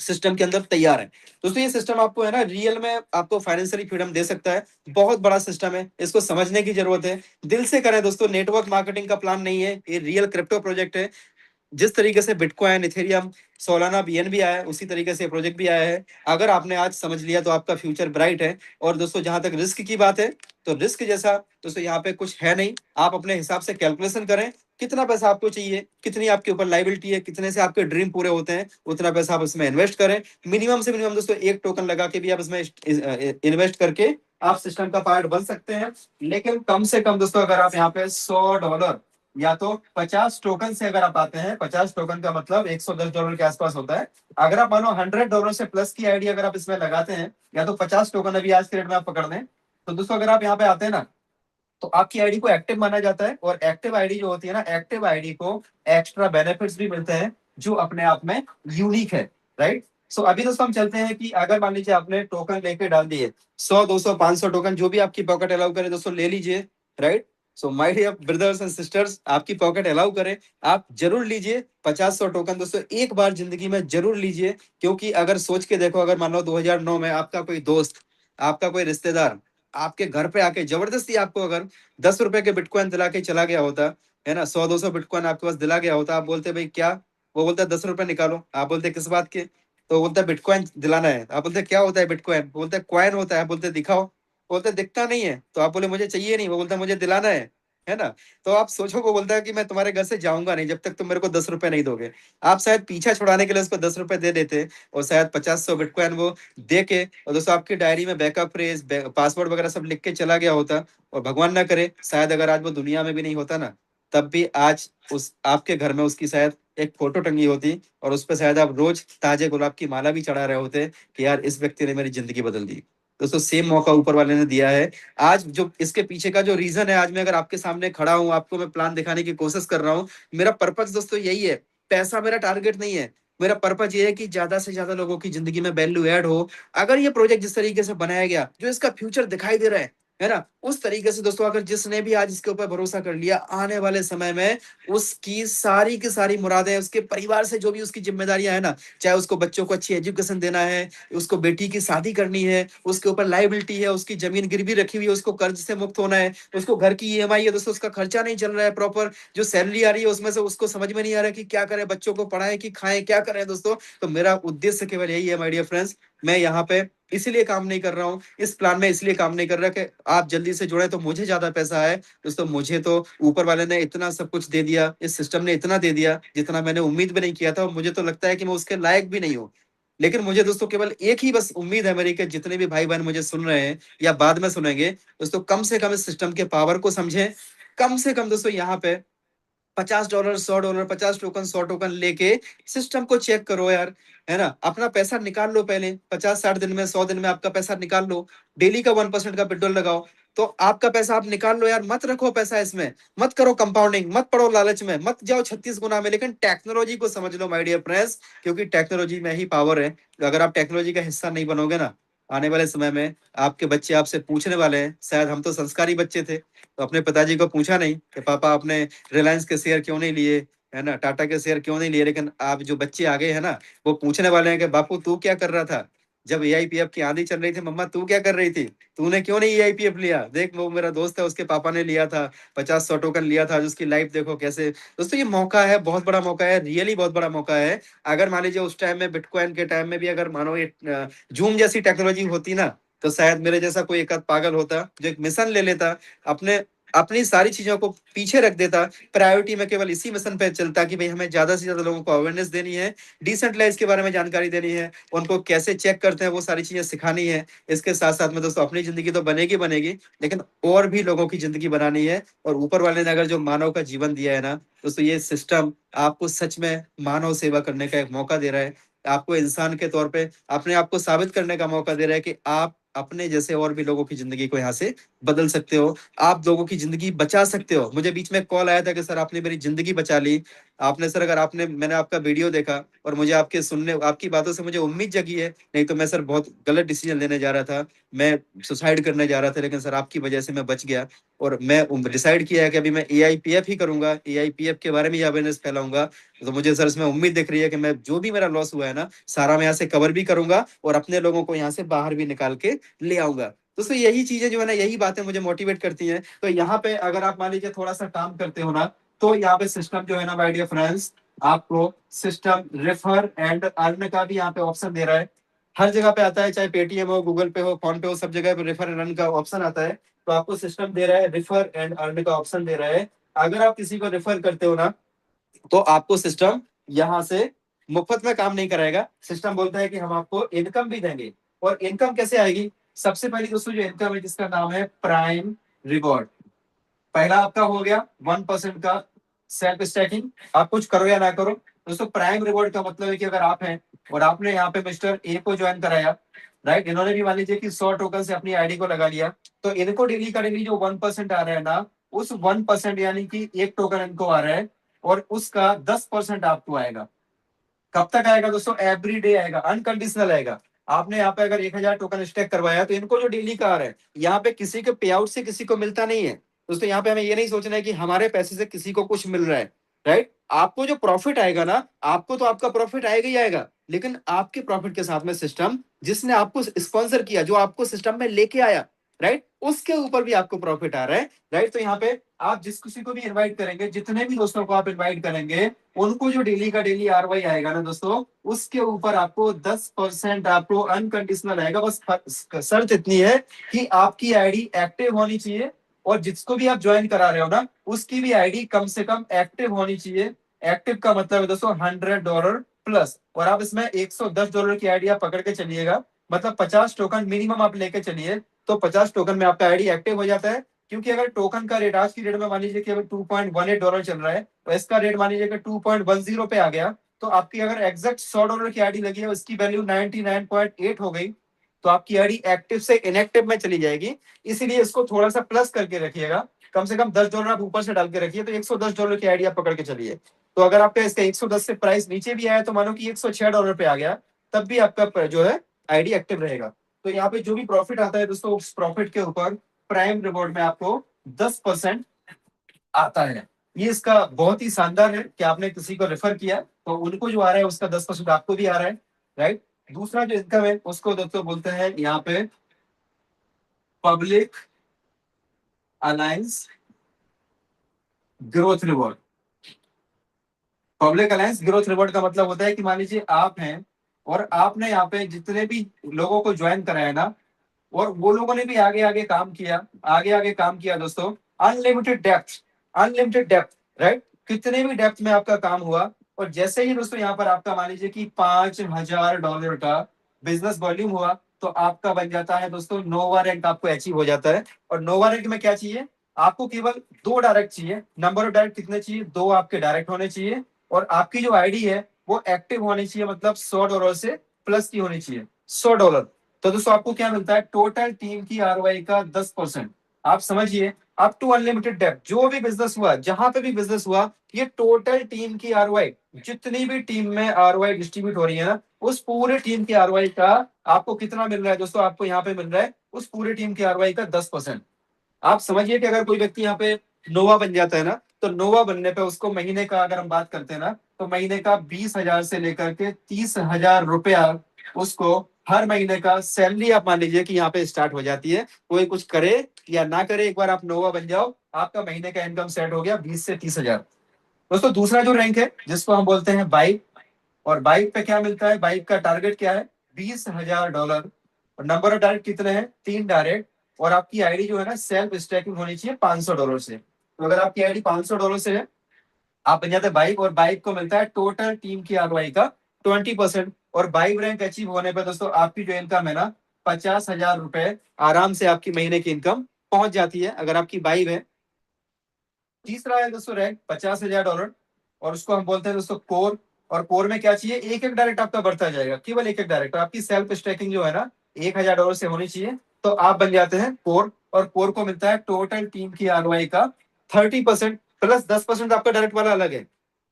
सिस्टम के अंदर तैयार है। दोस्तों ये सिस्टम आपको है ना रियल में आपको फाइनेंशियली फ्रीडम दे सकता है। बहुत बड़ा सिस्टम है, इसको समझने की जरूरत है। दिल से करें दोस्तों, नेटवर्क मार्केटिंग का प्लान नहीं है, ये रियल क्रिप्टो प्रोजेक्ट है। जिस तरीके से बिटकॉइन, इथेरियम, सोलाना, बीएनबी आया है, उसी तरीके से प्रोजेक्ट भी आया है। अगर आपने आज समझ लिया तो आपका फ्यूचर ब्राइट है। और दोस्तों जहां तक रिस्क की बात है, तो रिस्क जैसा दोस्तों यहाँ पे कुछ है नहीं। आप अपने हिसाब से कैलकुलेशन करें, कितना पैसा आपको चाहिए, कितनी आपके ऊपर लाइबिलिटी है, कितने से आपके ड्रीम पूरे होते हैं, उतना पैसा आप इसमें इन्वेस्ट करें। मिनिमम से मिनिमम दोस्तों 1 टोकन लगा के भी आप इसमें इन्वेस्ट करके आप सिस्टम का पार्ट बन सकते हैं। लेकिन कम से कम दोस्तों अगर आप यहाँ पे $100 या तो 50 टोकन से अगर आप आते हैं, 50 टोकन का मतलब $110 के आसपास होता है। अगर आप मानो $100 से प्लस की आईडी अगर आप इसमें लगाते हैं, या तो 50 टोकन अभी आज के रेट में आप पकड़ लें, तो दोस्तों अगर आप यहाँ पे आते हैं ना, तो आपकी आईडी को एक्टिव माना जाता है। और एक्टिव आईडी जो होती है ना, एक्टिव आईडी को एक्स्ट्रा बेनिफिट्स भी मिलते हैं जो अपने आप में यूनिक है, राइट। सो अभी दोस्तों हम चलते हैं कि अगर मान लीजिए आपने टोकन लेके डाल दिए 100, 200, 500 टोकन, जो भी आपकी पॉकेट अलाउ करे दोस्तों ले लीजिए, right. So my dear brothers and sisters, आपकी पॉकेट अलाउ करे, आप जरूर लीजिए 50-100 टोकन दोस्तों, एक बार जिंदगी में जरूर लीजिए। क्योंकि अगर सोच के देखो, अगर मान लो 2009 में आपका कोई दोस्त, आपका कोई रिश्तेदार आपके घर पे आके जबरदस्ती आपको अगर $10 के बिटकॉइन दिला के चला गया होता, है ना, 100-200 बिटकॉइन आपके पास दिला गया होता, आप बोलते भाई क्या? वो बोलता है $10 निकालो। आप बोलते किस बात के? तो वो बोलता है बिटकॉइन दिलाना है। आप बोलते क्या होता है बिटकॉइन? बोलते है कॉइन होता है। आप बोलते दिखाओ। बोलते दिखता नहीं है। तो आप बोले मुझे चाहिए नहीं। वो बोलता मुझे दिलाना है ना। तो आप सोचो, वो बोलता है कि मैं तुम्हारे घर से जाऊंगा नहीं जब तक तुम मेरे को $10 नहीं दोगे। आप शायद पीछा छुड़ाने के लिए उसको $10 दे देते, और शायद 50-100 बिटकॉइन वो दे के, और दोस्तों आपकी डायरी में बैकअप फ्रेज, पासवर्ड वगैरह सब लिख के चला गया होता। और भगवान ना करे शायद अगर आज वो दुनिया में भी नहीं होता ना, तब भी आज उस आपके घर में उसकी शायद एक फोटो टंगी होती, और उस पर शायद आप रोज ताजे गुलाब की माला भी चढ़ा रहे होते कि यार इस व्यक्ति ने मेरी जिंदगी बदल दी। दोस्तों सेम मौका ऊपर वाले ने दिया है। आज जो इसके पीछे का जो रीजन है, आज मैं अगर आपके सामने खड़ा हूं, आपको मैं प्लान दिखाने की कोशिश कर रहा हूं, मेरा पर्पज दोस्तों यही है। पैसा मेरा टारगेट नहीं है। मेरा पर्पज ये है कि ज्यादा से ज्यादा लोगों की जिंदगी में वैल्यू ऐड हो। अगर ये प्रोजेक्ट जिस तरीके से बनाया गया, जो इसका फ्यूचर दिखाई दे रहा है ना, उस तरीके से दोस्तों अगर जिसने भी आज इसके ऊपर भरोसा कर लिया, आने वाले समय में उसकी सारी की सारी मुरादें, उसके परिवार से जो भी उसकी जिम्मेदारियां है ना, चाहे उसको बच्चों को अच्छी एजुकेशन देना है, उसको बेटी की शादी करनी है, उसके ऊपर लाइबिलिटी है, उसकी जमीन गिरवी रखी हुई है, उसको कर्ज से मुक्त होना है, उसको घर की ईएमआई है दोस्तों, उसका खर्चा नहीं चल रहा है प्रॉपर, जो सैलरी आ रही है उसमें से उसको समझ में नहीं आ रहा है कि क्या करें, बच्चों को पढ़ाएं कि खाएं, क्या करें दोस्तों। तो मेरा उद्देश्य केवल यही है माय डियर फ्रेंड्स। मैं यहाँ पे इसीलिए काम नहीं कर रहा हूँ, इस प्लान में इसलिए काम नहीं कर रहा कि आप जल्दी से जुड़े तो मुझे ज्यादा पैसा आए। दोस्तों मुझे तो ऊपर वाले ने इतना सब कुछ दे दिया, इस सिस्टम ने इतना दे दिया जितना मैंने उम्मीद भी नहीं किया था, और मुझे तो लगता है कि मैं उसके लायक भी नहीं हूँ। लेकिन मुझे दोस्तों केवल एक ही बस उम्मीद है मेरी, कि जितने भी भाई बहन मुझे सुन रहे हैं या बाद में सुनेंगे दोस्तों, कम से कम इस सिस्टम के पावर को समझें। कम से कम दोस्तों यहाँ पे $50, $100, 50 टोकन, 100 टोकन लेके सिस्टम को चेक करो यार, है ना। अपना पैसा निकाल लो पहले, 50-60 दिन में, 100 दिन में आपका पैसा निकाल लो। डेली का 1% का पेट्रोल लगाओ, तो आपका पैसा आप निकाल लो यार। मत रखो पैसा इसमें, मत करो कंपाउंडिंग, मत पड़ो लालच में, मत जाओ 36 गुना में, लेकिन टेक्नोलॉजी को समझ लो माय डियर फ्रेंड्स। क्योंकि टेक्नोलॉजी में ही पावर है। अगर आप टेक्नोलॉजी का हिस्सा नहीं बनोगे ना, आने वाले समय में आपके बच्चे आपसे पूछने वाले हैं, शायद हम तो संस्कारी बच्चे थे तो अपने पिताजी को पूछा नहीं कि पापा आपने रिलायंस के शेयर क्यों नहीं लिए, है ना, टाटा के शेयर क्यों नहीं लिए। लेकिन आप जो बच्चे आगे हैं ना, वो पूछने वाले हैं कि बापू तू क्या कर रहा था जब एआईपीएफ की आंधी चल रही थी? मम्मा तू क्या कर रही थी? तूने क्यों नहीं एआईपीएफ लिया? देख वो मेरा दोस्त है, उसके पापा ने लिया था, 50-100 टोकन लिया था, उसकी लाइफ देखो कैसे। दोस्तों ये मौका है, बहुत बड़ा मौका है, रियली बहुत बड़ा मौका है। अगर मान लीजिए उस टाइम में, बिटकॉइन के टाइम में भी अगर मानो ये जूम जैसी टेक्नोलॉजी होती ना, तो शायद मेरे जैसा कोई एक आध पागल होता जो एक मिशन ले लेता, अपने अपनी सारी चीजों को पीछे रख देता, प्रायोरिटी में केवल इसी मिशन पे चलता कि भाई हमें ज्यादा से ज्यादा लोगों को अवेयरनेस देनी है, डिसेंट्रलाइज के बारे में जानकारी देनी है, उनको कैसे चेक करते हैं वो सारी चीजें सिखानी है। इसके साथ साथ में दोस्तों अपनी जिंदगी तो बनेगी बनेगी, लेकिन और भी लोगों की जिंदगी बनानी है। और ऊपर वाले ने अगर जो मानव का जीवन दिया है ना दोस्तों, ये सिस्टम आपको सच में मानव सेवा करने का एक मौका दे रहा है। आपको इंसान के तौर पे अपने आप को साबित करने का मौका दे रहा है कि आप अपने जैसे और भी लोगों की जिंदगी को यहाँ से बदल सकते हो, आप लोगों की जिंदगी बचा सकते हो। मुझे बीच में कॉल आया था कि सर आपने मेरी जिंदगी बचा ली। आपने सर, अगर मैंने आपका वीडियो देखा और मुझे आपकी बातों से मुझे उम्मीद जगी है, नहीं तो मैं सर बहुत गलत डिसीजन लेने जा रहा था, मैं सुसाइड करने जा रहा था, लेकिन सर आपकी वजह से मैं बच गया। और मैं डिसाइड किया है कि अभी मैं AIPF ही करूंगा, AIPF के बारे में अवेयरनेस फैलाऊंगा। तो मुझे सर इसमें उम्मीद दिख रही है कि मैं जो भी मेरा लॉस हुआ है ना, सारा मैं यहाँ से कवर भी करूंगा और अपने लोगों को यहाँ से बाहर भी निकाल के ले आऊंगा। दोस्तों यही चीजें जो है ना, यही बातें मुझे मोटिवेट करती हैं। तो यहाँ पे अगर आप मान लीजिए थोड़ा सा काम करते हो ना, तो यहाँ पे सिस्टम जो है ना माय डियर फ्रेंड्स, आपको सिस्टम रेफर एंड अर्न का भी यहाँ पे ऑप्शन दे रहा है। हर जगह पे आता है, चाहे पेटीएम हो, गूगल पे हो, फोन पे हो, सब जगह पे रेफर एंड अर्न का ऑप्शन आता है। तो आपको सिस्टम दे रहा है, रेफर एंड अर्न का ऑप्शन दे रहा है। अगर आप किसी को रेफर करते हो ना, तो आपको सिस्टम यहाँ से मुफ्त में काम नहीं कराएगा। सिस्टम बोलता है कि हम आपको इनकम भी देंगे। और इनकम कैसे आएगी? सबसे पहली दोस्तों जो इनकम है, जिसका नाम है प्राइम रिवॉर्ड। पहला आपका हो गया 1% का सेल्फ स्टैकिंग, आप कुछ करो या ना करो। दोस्तों प्राइम रिवॉर्ड का मतलब है कि अगर आप हैं और आपने यहाँ पे मिस्टर ए को ज्वाइन कराया, राइट, इन्होंने भी मान लीजिए कि 100 टोकन से अपनी आईडी को लगा लिया, तो इनको डेली का डेली जो 1% आ रहा है ना, उस 1% यानी कि एक टोकन इनको आ रहा है, और उसका 10% आपको आएगा। कब तक आएगा दोस्तों? एवरी डे आएगा, अनकंडीशनल आएगा। आपने यहाँ पे अगर 1000 टोकन स्टेक करवाया, तो इनको जो डेली का आ रहा है, यहाँ पे किसी के पे आउट से किसी को मिलता नहीं है दोस्तों। यहाँ पे हमें ये नहीं सोचना है कि हमारे पैसे से किसी को कुछ मिल रहा है, राइट। आपको जो प्रॉफिट आएगा ना, आपको तो आपका प्रॉफिट आएगा ही आएगा, लेकिन आपके प्रॉफिट के साथ में सिस्टम जिसने आपको स्पॉन्सर किया, जो आपको सिस्टम में लेके आया, राइट, उसके ऊपर भी आपको प्रॉफिट आ रहा है, राइट। तो यहाँ पे आप जिस किसी को भी इन्वाइट करेंगे, जितने भी दोस्तों को आप इन्वाइट करेंगे, उनको जो डेली का डेली ROI आएगा ना दोस्तों, उसके ऊपर आपको 10% आपको अनकंडीशनल आएगा। बस शर्त इतनी है कि आपकी आईडी एक्टिव होनी चाहिए, और जिसको भी आप ज्वाइन करा रहे हो ना, उसकी भी आईडी कम से कम एक्टिव होनी चाहिए। एक्टिव का मतलब है दोस्तों $100 प्लस, और आप इसमें $110 की आईडी आप पकड़ के चलिएगा, मतलब 50 टोकन मिनिमम आप लेके चलिए, तो 50 टोकन में आपका आईडी एक्टिव हो जाता है। क्योंकि अगर टोकन का रेट आज की डेट में मान लीजिए कि अगर $2.18 चल रहा है, तो इसका रेट मान लीजिए कि 2.10 पे आ गया, तो आपकी अगर एग्जैक्ट $100 की आईडी लगी है, उसकी वैल्यू 99.8 हो गई, तो आपकी आईडी एक्टिव से इनएक्टिव में चली जाएगी। इसीलिए इसको थोड़ा सा प्लस करके रखिएगा, कम से कम $10 आप ऊपर से डाल के रखिए, तो $110 की आईडी आप पकड़ के चलिए। तो अगर आपका इसका 110 से प्राइस नीचे भी आया, तो मानो कि $106 पे आ गया, तब भी आपका जो है आईडी एक्टिव रहेगा। तो यहाँ पे जो भी प्रॉफिट आता है दोस्तों, उस प्रॉफिट के ऊपर प्राइम रिवॉर्ड में आपको 10% आता है। ये इसका बहुत ही शानदार है कि आपने किसी को रेफर किया, तो उनको जो आ रहा है उसका 10% आपको भी आ रहा है, राइट। दूसरा जो इनकम है, उसको दोस्तों बोलते हैं यहाँ पे public alliance growth reward. Public alliance growth reward का मतलब होता है कि मान लीजिए आप हैं, और आपने यहाँ पे जितने भी लोगों को ज्वाइन कराया ना, और वो लोगों ने भी आगे आगे काम किया, आगे आगे काम किया दोस्तों, unlimited depth, unlimited depth, right. कितने भी डेप्थ में आपका काम हुआ, और जैसे ही दोस्तों यहाँ पर आपका मान लीजिए कि $5000 का बिजनेस वॉल्यूम हुआ, तो आपका बन जाता है दोस्तों नोवा रैंक, आपको अचीव हो जाता है। और नोवा रैंक में क्या चाहिए? आपको केवल 2 डायरेक्ट चाहिए। नंबर ऑफ डायरेक्ट कितने चाहिए? 2 आपके डायरेक्ट होने चाहिए, और आपकी जो आईडी है वो एक्टिव होनी चाहिए, मतलब $100 से प्लस की होनी चाहिए, $100। तो दोस्तों आपको क्या मिलता है? टोटल टीम की ROI का 10%। आप समझिए, अप टू अनलिमिटेड डेप्थ, जो भी बिजनेस हुआ, जहां पे भी बिजनेस हुआ, ये टोटल टीम की ROI, जितनी भी टीम में ROI डिस्ट्रीब्यूट हो रही है ना, उस पूरे टीम की ROI का आपको कितना मिल रहा है दोस्तों? आपको यहाँ पे मिल रहा है उस पूरे टीम की ROI का 10%। आप समझिए कि अगर कोई व्यक्ति यहाँ पे नोवा बन जाता है ना, तो नोवा बनने पे उसको महीने का अगर हम बात करते हैं ना, तो महीने का 20,000 से लेकर के 30,000 रुपया उसको हर महीने का सैलरी आप मान लीजिए कि यहाँ पे स्टार्ट हो जाती है। कोई कुछ करे या ना करे, एक बार आप नोवा बन जाओ, आपका महीने का इनकम सेट हो गया 20 से 30,000। दोस्तों दूसरा जो रैंक है, जिसको हम बोलते हैं बाइक, और बाइक पे क्या मिलता है? बाइक का टारगेट क्या है? $20,000। और नंबर ऑफ डायरेक्ट कितने हैं? 3 डायरेक्ट। और आपकी आईडी जो है ना, सेल्फ स्टैकिंग होनी चाहिए $500 से। तो अगर आपकी आईडी $500 से है, आप बन जाते हैं बाइक, और बाइक को मिलता है टोटल टीम की ROI का 20%। और बाइक रैंक अचीव होने पर दोस्तों आपकी जो इनकम है ना, $50,000 आराम से आपकी महीने की इनकम पहुंच जाती है, अगर आपकी बाइक है। तीसरा है दोस्तों रैंक $50,000, और उसको हम बोलते हैं दोस्तों कोर। और कोर में क्या चाहिए? एक एक डायरेक्ट आपका बढ़ता जाएगा, केवल एक एक डायरेक्ट। आपकी सेल्फ स्टैकिंग जो है ना, $1000 से होनी चाहिए, तो आप बन जाते हैं कोर, और कोर को मिलता है टोटल टीम की आरओआई का 30% प्लस 10% आपका डायरेक्ट वाला अलग है।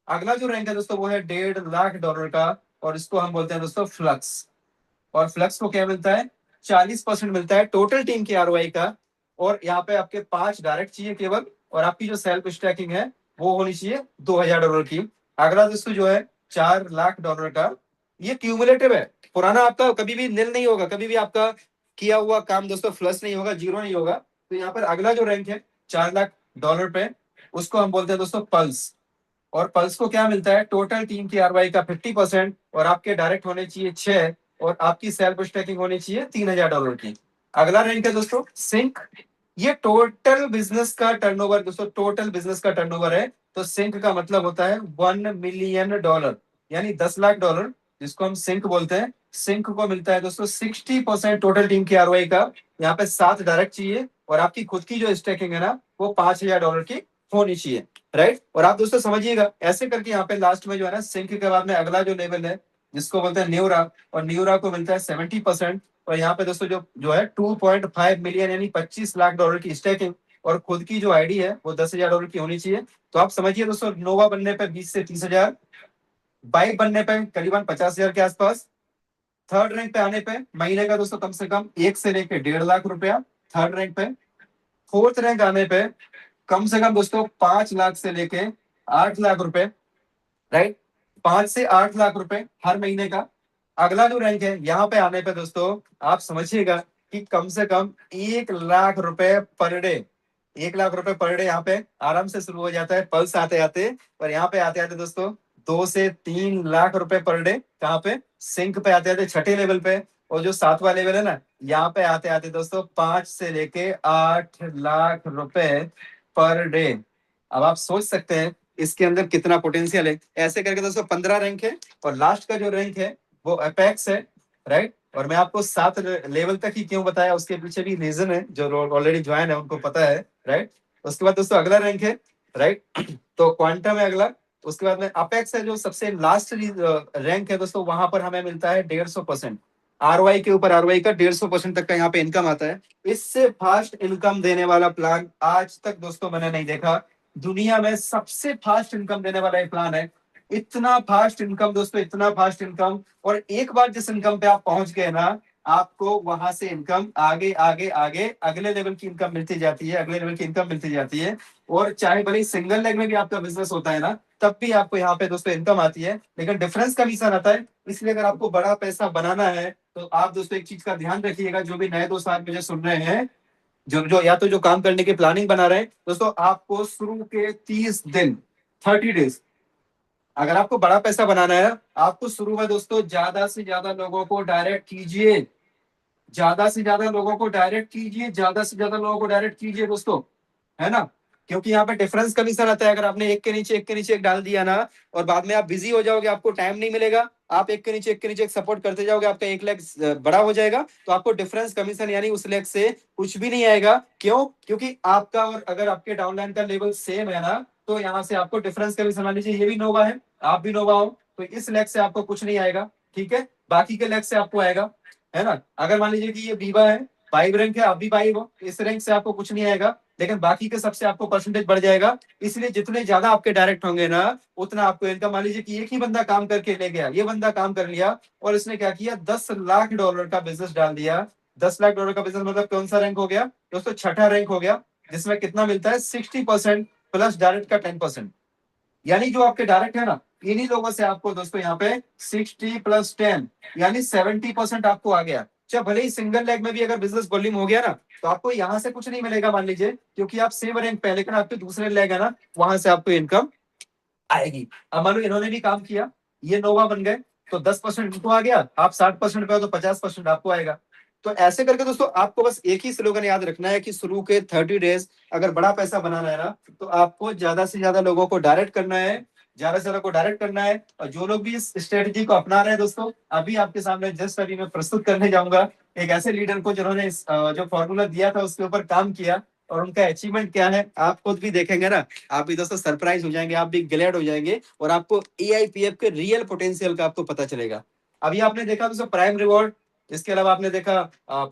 अगला जो रैंक है दोस्तों वो है $1.5 लाख का, और इसको हम बोलते हैं दोस्तों फ्लक्स। और फ्लक्स को क्या मिलता है? 40% मिलता है टोटल टीम की आरओआई का, और यहाँ पे आपके 5 डायरेक्ट चाहिए केवल, और आपकी जो सेल्फ स्टैकिंग है वो होनी चाहिए $2000 की। अगला दोस्तों जो है $4 लाख का, ये क्यूमुलेटिव है, पुराना आपका कभी भी नील नहीं होगा, कभी भी आपका किया हुआ काम दोस्तों फ्लश नहीं होगा, जीरो नहीं होगा। तो यहाँ पर अगला जो रैंक है $4 लाख पे, उसको हम बोलते हैं दोस्तों पल्स। और पल्स को क्या मिलता है? टोटल टीम की आरवाई का 50%, और आपके डायरेक्ट होने चाहिए 6, और आपकी सेल्फ स्टैकिंग होनी चाहिए $3000 की। अगला रैंक है दोस्तों सिंक। ये टोटल बिजनेस का टर्नओवर दोस्तों, टोटल बिजनेस का टर्नओवर है। तो सिंक का मतलब होता है $1 मिलियन, यानी $10 लाख, जिसको हम सिंक बोलते हैं। सिंक को मिलता है दोस्तों 60% टोटल टीम की आरओआई का। यहाँ पे 7 डायरेक्ट चाहिए, और आपकी खुद की जो स्टैकिंग है ना वो $5000 की होनी चाहिए, राइट। और आप दोस्तों समझिएगा, ऐसे करके यहाँ पे लास्ट में जो है ना, सिंक के बाद में अगला जो लेवल है जिसको बोलते हैं न्यूरा, और न्यूरा को मिलता है 70%। और यहाँ पे दोस्तों जो जो है 2.5 मिलियन यानी $25 लाख की स्टैकिंग, और खुद की जो आईडी है वो $10,000 की होनी चाहिए। तो आप समझिए दोस्तों, नोवा बनने पे 20 से 30,000, बाइक बनने पे करीबन 50,000 के आसपास, थर्ड रैंक पे आने पे महीने का दोस्तों कम से कम 1 से लेके $1.5 लाख थर्ड रैंक पे, फोर्थ रैंक आने पे कम से कम दोस्तों 5 लाख से लेके 8 लाख रुपए, राइट, 5 से 8 लाख रुपए हर महीने का। अगला जो रैंक है यहाँ पे आने पे दोस्तों आप समझिएगा कि कम से कम 1 लाख रुपए पर डे, 1 लाख रुपए पर डे यहाँ पे आराम से शुरू हो जाता है पल्स आते आते। और यहाँ पे आते आते दोस्तों 2 से 3 लाख रुपए पर डे, कहाँ पे? सिंक पे आते आते छठे लेवल पे। और जो 7वां लेवल है ना, यहाँ पे आते आते दोस्तों 5 से लेके 8 लाख रुपए पर डे। अब आप सोच सकते हैं इसके अंदर कितना पोटेंशियल है। ऐसे करके दोस्तों 15 रैंक है, और लास्ट का जो रैंक है वो अपेक्स है, राइट। और मैं आपको 7 लेवल तक ही क्यों बताया, उसके पीछे भी रीजन है, जो ऑलरेडी ज्वाइन है उनको पता है, राइट। उसके बाद दोस्तों अगला रैंक है, राइट, तो क्वांटम है अगला। उसके बाद में अपेक्स है, जो सबसे लास्ट रैंक है दोस्तों, वहां पर हमें मिलता है 150%। आरवाई के ऊपर आरवाई का 150% तक का यहाँ पे इनकम आता है। इससे फास्ट इनकम देने वाला प्लान आज तक दोस्तों मैंने नहीं देखा। दुनिया में सबसे फास्ट इनकम देने वाला ये प्लान है। इतना फास्ट इनकम दोस्तों, इतना फास्ट इनकम। और एक बार जिस इनकम पे आप पहुंच गए ना, आपको वहां से इनकम आगे आगे आगे अगले लेवल की इनकम मिलती जाती है, अगले लेवल की इनकम मिलती जाती है। और चाहे भले सिंगल लेग में भी आपका बिजनेस होता है ना, तब भी आपको यहाँ पे दोस्तों इनकम आती है, लेकिन डिफरेंस कमीशन आता है। इसलिए अगर आपको बड़ा पैसा बनाना है तो आप दोस्तों एक चीज का ध्यान रखिएगा, जो भी नए दोस्त आज मुझे सुन रहे हैं, जो जो या तो जो काम करने की प्लानिंग बना रहे हैं दोस्तों, आपको शुरू के 30 दिन 30 डेज, अगर आपको बड़ा पैसा बनाना है, आपको शुरू में दोस्तों ज्यादा से ज्यादा लोगों को डायरेक्ट कीजिए, ज्यादा से ज्यादा लोगों को डायरेक्ट कीजिए, ज्यादा से ज्यादा लोगों को डायरेक्ट कीजिए दोस्तों, है ना। क्योंकि यहाँ पे डिफरेंस कमीशन आता है। अगर आपने एक के नीचे एक के नीचे एक डाल दिया ना, और बाद में आप बिजी हो जाओगे, आपको टाइम नहीं मिलेगा, आप एक के नीचे एक के नीचे एक सपोर्ट करते जाओगे, आपका एक लेग बड़ा हो जाएगा, तो आपको डिफरेंस कमीशन यानी उस लेग से कुछ भी नहीं आएगा। क्यों? क्योंकि आपका और अगर आपके डाउनलाइन का लेवल सेम है ना, तो यहाँ से आपको डिफरेंस कमीशन, मान लीजिए ये भी नोवा है, आप भी नोवा हो, तो इस लेग से आपको कुछ नहीं आएगा, ठीक है, बाकी के लेग से आपको आएगा, है ना। अगर मान लीजिए कि ये बीवा है, 5 रैंक है, आप भी 5 हो, इस रैंक से आपको कुछ नहीं आएगा, लेकिन बाकी के सबसे आपको परसेंटेज बढ़ जाएगा। इसलिए जितने ज्यादा आपके डायरेक्ट होंगे ना, उतना आपको इनकम। मान लीजिए कि एक ही बंदा काम करके ले गया, ये बंदा काम कर लिया और इसने क्या किया, $10 लाख का बिजनेस डाल दिया। $10 लाख का बिजनेस मतलब कौन सा रैंक हो गया दोस्तों? छठा रैंक हो गया, जिसमें कितना मिलता है? 60% प्लस डायरेक्ट का 10%। यानी जो आपके डायरेक्ट है ना, इन्हीं लोगों से आपको दोस्तों यहाँ पे 60 प्लस 10 यानी 70% आपको आ गया। चाहे भले ही सिंगल लेग में भी अगर बिजनेस वॉल्यूम हो गया ना, तो आपको यहाँ से कुछ नहीं मिलेगा मान लीजिए, क्योंकि आप सेम रैंक पे, लेकिन आपके दूसरे लेग है ना, वहां से आपको इनकम आएगी। अब मान लो इन्होंने भी काम किया, ये नोवा बन गए, तो 10% इनको आ गया, आप 60% पे हो तो 50% आपको आएगा। तो ऐसे करके दोस्तों आपको बस एक ही स्लोगन याद रखना है कि शुरू के 30 डेज अगर बड़ा पैसा बनाना है ना, तो आपको ज्यादा से ज्यादा लोगों को डायरेक्ट करना है, ज्यादा से ज्यादा को डायरेक्ट करना है। और जो लोग भी इस स्ट्रेटजी को अपना रहे हैं दोस्तों, अभी आपके सामने जस्ट अभी मैं प्रस्तुत करने जाऊंगा एक ऐसे लीडर को जिन्होंने जो फॉर्मूला दिया था उसके ऊपर काम किया, और उनका अचीवमेंट क्या है आप खुद भी देखेंगे ना, आप भी दोस्तों सरप्राइज हो जाएंगे, आप भी ग्लैड हो जाएंगे, और आपको एआईपीएफ के रियल पोटेंशियल का आपको पता चलेगा। अभी आपने देखा दोस्तों प्राइम रिवॉर्ड इसके अलावा आपने देखा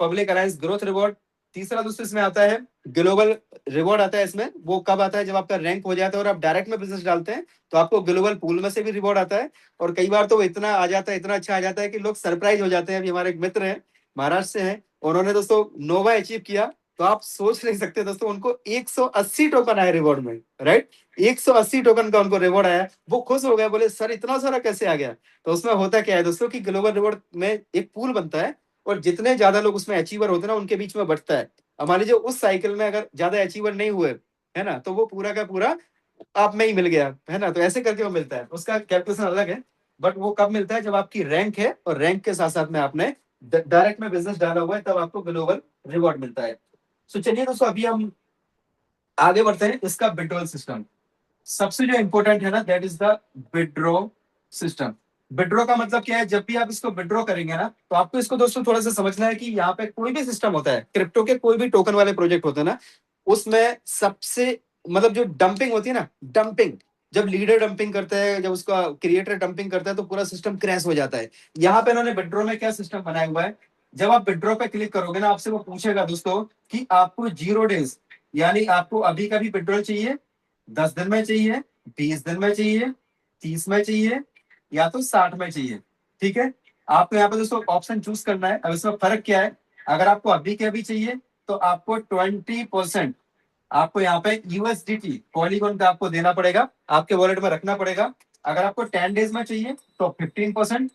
पब्लिक अलायंस ग्रोथ रिवॉर्ड। तीसरा दोस्तों इसमें आता है ग्लोबल रिवॉर्ड आता है इसमें। वो कब आता है? जब आपका रैंक हो जाता है और आप डायरेक्ट में बिजनेस डालते हैं तो आपको ग्लोबल पूल में से भी रिवॉर्ड आता है। और कई बार तो वो इतना आ जाता है, इतना अच्छा आ जाता है कि लोग सरप्राइज हो जाते हैं। अभी हमारे एक मित्र हैं, महाराष्ट्र से हैं, उन्होंने दोस्तों नोवा अचीव किया। तो आप सोच नहीं सकते दोस्तों, उनको 180 टोकन आए रिवॉर्ड में, राइट। 180 टोकन का उनको रिवॉर्ड आया। वो खुश हो गए, बोले सर इतना सारा कैसे आ गया? तो उसमें होता क्या है दोस्तों कि ग्लोबल रिवॉर्ड में एक पूल बनता है और जितने ज्यादा लोग उसमें अचीवर होते हैं ना, उनके बीच में बढ़ता है। अब मान लीजिए उस साइकिल में अगर ज्यादा अचीवर नहीं हुए, है ना, तो वो पूरा का पूरा आप में ही मिल गया, है ना। तो ऐसे करके वो मिलता है, उसका कैलकुलेशन अलग है। बट वो कब मिलता है? जब आपकी रैंक है और रैंक के साथ साथ में आपने डायरेक्ट में बिजनेस डाला हुआ है, तब आपको ग्लोबल रिवॉर्ड मिलता है। सो चलिए दोस्तों, अभी हम आगे बढ़ते हैं। इसका विड्रॉल सिस्टम सबसे जो इंपॉर्टेंट है ना, that is the withdraw system. Withdraw का मतलब क्या है? जब भी आप इसको विड्रॉ करेंगे ना, तो आपको इसको दोस्तों थोड़ा सा समझना है कि यहाँ पे कोई भी सिस्टम होता है, क्रिप्टो के कोई भी टोकन वाले प्रोजेक्ट होते हैं ना, उसमें सबसे मतलब जो डंपिंग होती है ना, डंपिंग, जब लीडर डंपिंग करता है, जब उसका क्रिएटर डंपिंग करता है, तो पूरा सिस्टम क्रैश हो जाता है। यहाँ पे इन्होंने विड्रॉ में क्या सिस्टम बनाया हुआ है? जब आप विड्रॉ पे क्लिक करोगे ना, आपसे वो पूछेगा दोस्तों कि आपको 0 डेज, यानी आपको अभी का भी विड्रॉल चाहिए, 10 दिन में चाहिए, 20 दिन में चाहिए, 30 में चाहिए, या तो 60 में चाहिए। ठीक है, आपको यहाँ पे दोस्तों ऑप्शन चूज करना है। अब इसमें फर्क क्या है? अगर आपको अभी के अभी चाहिए तो आपको 20% आपको यहाँ पे यूएसडीटी पॉलीगॉन का आपको देना पड़ेगा, आपके वॉलेट में रखना पड़ेगा। अगर आपको 10 डेज में चाहिए तो 15%,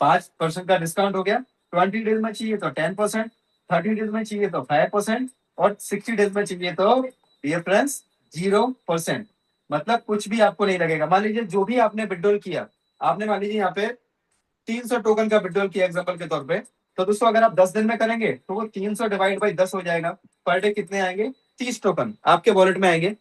5% का डिस्काउंट हो गया। 20 डेज में चाहिए तो 10%, 30 डेज में चाहिए तो 5%, और 60 डेज में चाहिए तो डियर फ्रेंड्स 0%। मतलब कुछ भी आपको नहीं लगेगा। मान लीजिए जो भी आपने विड्रॉल किया, आपने मान लीजिए यहाँ पे 300 टोकन का विड्रॉल किया एग्जांपल के तौर पे, तो दोस्तों अगर आप 10 दिन में करेंगे तो वो 300 डिवाइड बाई 10 हो जाएगा। पर डे कितने आएंगे? 30 टोकन आपके वॉलेट में आएंगे।